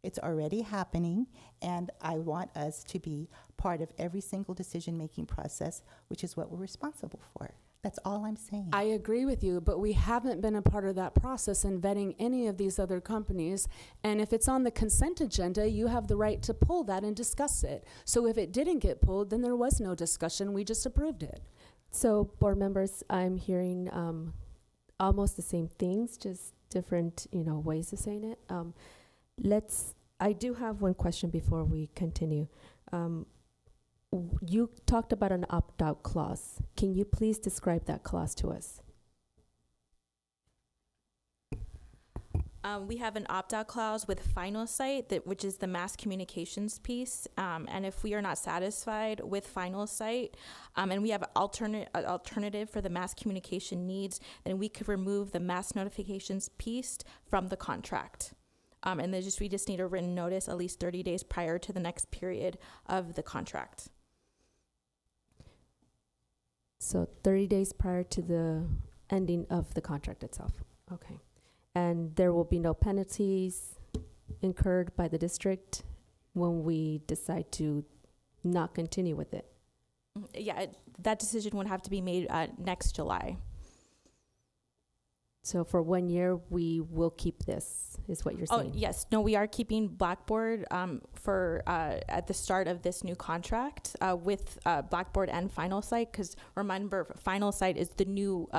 It's already happening, and I want us to be part of every single decision-making process, which is what we're responsible for. That's all I'm saying. I agree with you, but we haven't been a part of that process in vetting any of these other companies. And if it's on the consent agenda, you have the right to pull that and discuss it. So if it didn't get pulled, then there was no discussion. We just approved it. So, board members, I'm hearing almost the same things, just different, ways of saying it. I do have one question before we continue. You talked about an opt-out clause. Can you please describe that clause to us? We have an opt-out clause with Final Site, which is the mass communications piece. And if we are not satisfied with Final Site, and we have an alternative for the mass communication needs, then we could remove the mass notifications piece from the contract. And we just need a written notice at least 30 days prior to the next period of the contract. So 30 days prior to the ending of the contract itself. Okay. And there will be no penalties incurred by the district when we decide to not continue with it. Yeah, that decision would have to be made next July. So for 1 year, we will keep this, is what you're saying? Oh, yes. No, we are keeping Blackboard for at the start of this new contract with Blackboard and Final Site, because remember, Final Site is the new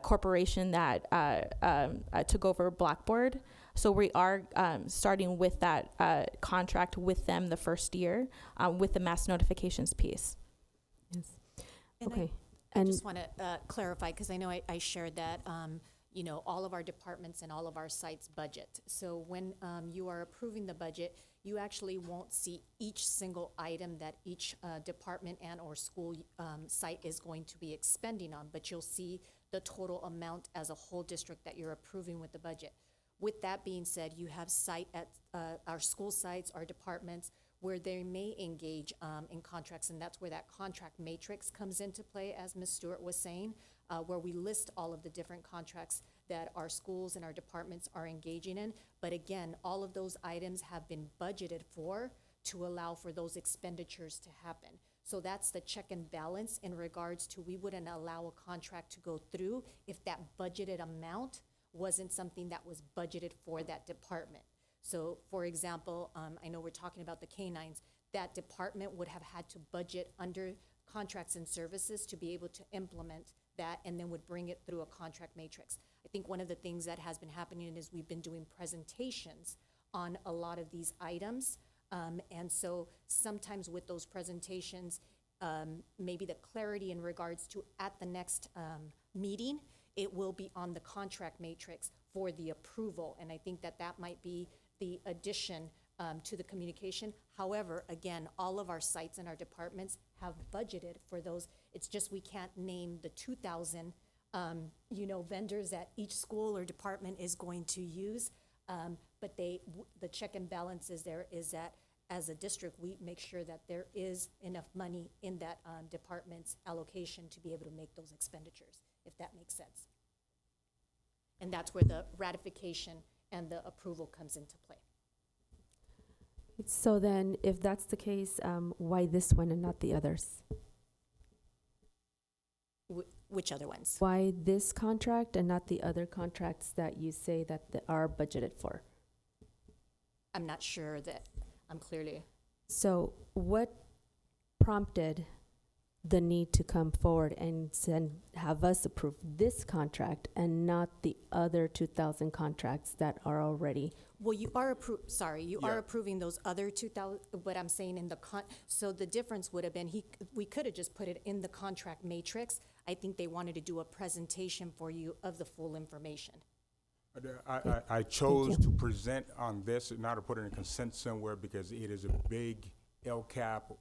corporation that took over Blackboard. So we are starting with that contract with them the first year with the mass notifications piece. Yes. And Okay. I And just want to clarify, because I know I shared that, all of our departments and all of our sites budget. So when you are approving the budget, you actually won't see each single item that each department and or school site is going to be expending on, but you'll see the total amount as a whole district that you're approving with the budget. With that being said, you have site at our school sites, our departments, where they may engage in contracts, and that's where that contract matrix comes into play, as Ms. Stewart was saying, where we list all of the different contracts that our schools and our departments are engaging in. But again, all of those items have been budgeted for to allow for those expenditures to happen. So that's the check and balance in regards to, we wouldn't allow a contract to go through if that budgeted amount wasn't something that was budgeted for that department. So, for example, I know we're talking about the canines. That department would have had to budget under contracts and services to be able to implement that, and then would bring it through a contract matrix. I think one of the things that has been happening is we've been doing presentations on a lot of these items. And so sometimes with those presentations, maybe the clarity in regards to at the next meeting, it will be on the contract matrix for the approval. And I think that that might be the addition to the communication. However, again, all of our sites and our departments have budgeted for those. It's just we can't name the 2,000 vendors that each school or department is going to use. But the check and balance is there is that as a district, we make sure that there is enough money in that department's allocation to be able to make those expenditures, if that makes sense. And that's where the ratification and the approval comes into play. so then, if that's the case, why this one and not the others? Which other ones? Why this contract and not the other contracts that you say that are budgeted for? I'm not sure that I'm clearly, So what prompted the need to come forward and have us approve this contract and not the other 2,000 contracts that are already? well, you are you Yeah. are approving those other 2,000, what I'm saying in the so the difference would have been, we could have just put it in the contract matrix. I think they wanted to do a presentation for you of the full information. I chose to present on this, not to put it in consent somewhere, because it is a big LCAP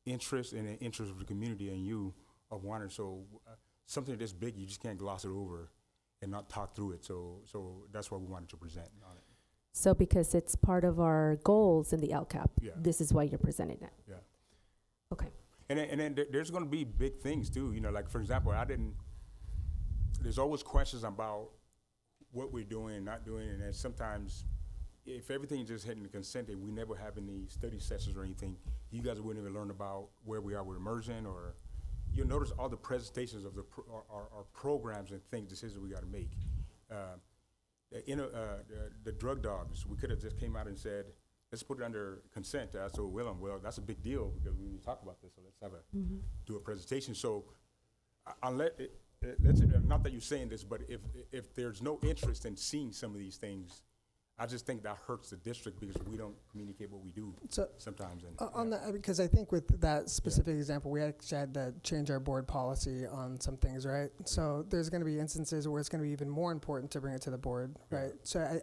interest and an interest of the community and you of wanting. So something this big, you just can't gloss it over and not talk through it. So that's why we wanted to present on it. So because it's part of our goals in the LCAP, Yeah. this is why you're presenting it? Yeah. Okay. And then there's going to be big things too. You know, like for example, there's always questions about what we're doing and not doing. And then sometimes if everything's just hitting the consent and we never have any study sessions or anything, you guys wouldn't even learn about where we are with immersion, or you'll notice all the presentations of our programs and things, decisions we got to make. The drug dogs, we could have just came out and said, let's put it under consent. I told Willem, well, that's a big deal because we need to talk about this, so let's do a presentation. So unless, not that you're saying this, but if there's no interest in seeing some of these things, I just think that hurts the district because we don't communicate what we do sometimes. And On that, because I think with that specific example, we actually had to change our board policy on some things, right? So there's going to be instances where it's going to be even more important to bring it to the board, right? So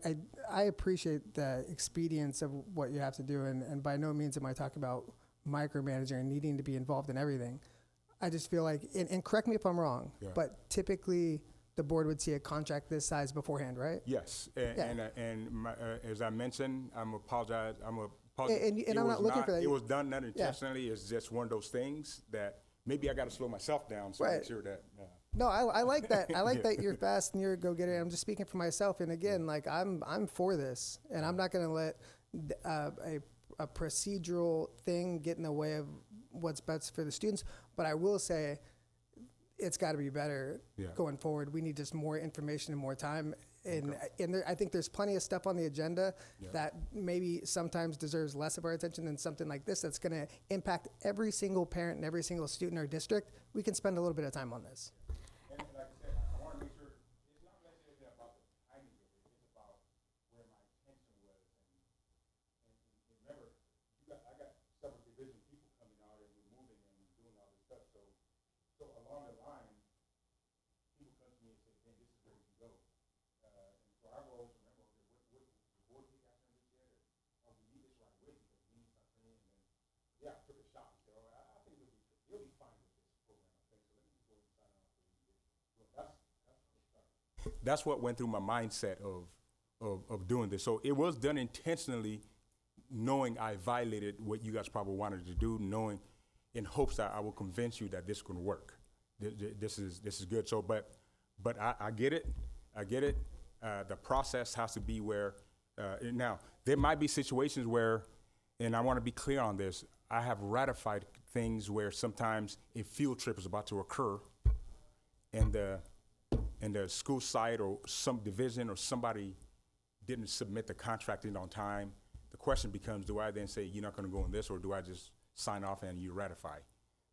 I appreciate the expedience of what you have to do, and by no means am I talking about micromanaging and needing to be involved in everything. I just feel like, and correct me if I'm wrong, but typically the board would see a contract this size beforehand, right? yes, and as I mentioned, I'm apologize. And It I'm was not looking for that. It was done not intentionally. It's just one of those things that maybe I got to slow myself down so make sure that. No, I like that. I like that you're fast and you're a go-getter. I'm just speaking for myself. And again, like I'm for this, and I'm not going to let a procedural thing get in the way of what's best for the students. But I will say, it's got to be better going forward. We need just more information and more time. And I think there's plenty of stuff on the agenda that maybe sometimes deserves less of our attention than something like this that's going to impact every single parent and every single student in our district. We can spend a little bit of time on this. And like I said, I want to make sure it's not necessarily about the timing of it. It's about where my attention was. And remember, I got several division people coming out and we're moving and doing all this stuff. So along the line, people come to me and say, hey, this is where we can go. And so I will always remember, okay, what the board take action on this yet? Or we need this right away because we need to start training. And then, I took a shot and said, oh, I think you'll be fine with this program. Okay, so let me just go and sign off. That's what went through my mindset of doing this. So it was done intentionally, knowing I violated what you guys probably wanted to do, knowing in hopes that I will convince you that this can work. This is good. So, but I get it. I get it. The process has to be where, now, there might be situations where, and I want to be clear on this, I have ratified things where sometimes a field trip is about to occur and the school site or some division or somebody didn't submit the contract in on time. The question becomes, do I then say, you're not going to go on this, or do I just sign off and you ratify?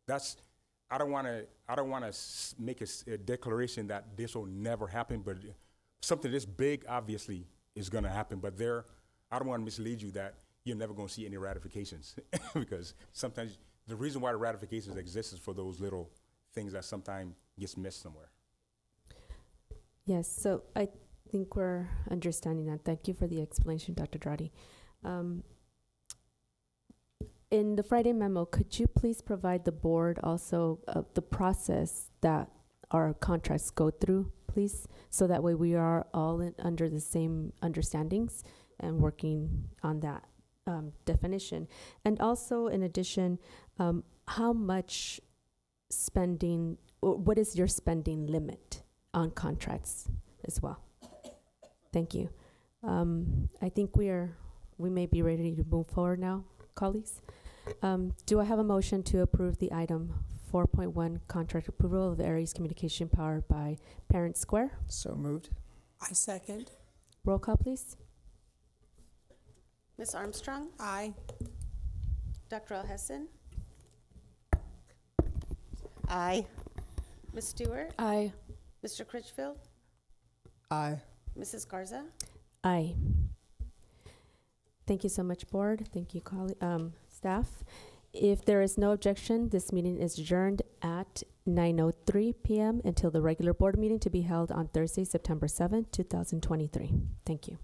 I don't want to make a declaration that this will never happen, but something this big obviously is going to happen. But I don't want to mislead you that you're never going to see any ratifications because sometimes the reason why the ratifications exist is for those little things that sometimes gets missed somewhere. Yes, so I think we're understanding that. Thank you for the explanation, Dr. Dradi. In the Friday memo, could you please provide the board also the process that our contracts go through, please? So that way we are all under the same understandings and working on that definition. And also, in addition, how much spending, what is your spending limit on contracts as well? Thank you. I think we may be ready to move forward now, colleagues. Do I have a motion to approve the item 4.1 contract approval of Aries Communication powered by Parent Square. So moved. I second. Roll call, please. Ms. Armstrong? Aye. Dr. Alhesson? Aye. Ms. Stewart? Aye. Mr. Critchfield? Aye. Mrs. Garza? Aye. Thank you so much, board. Thank you, staff. If there is no objection, this meeting is adjourned at 9:03 p.m. until the regular board meeting to be held on Thursday, September 7th, 2023. Thank you.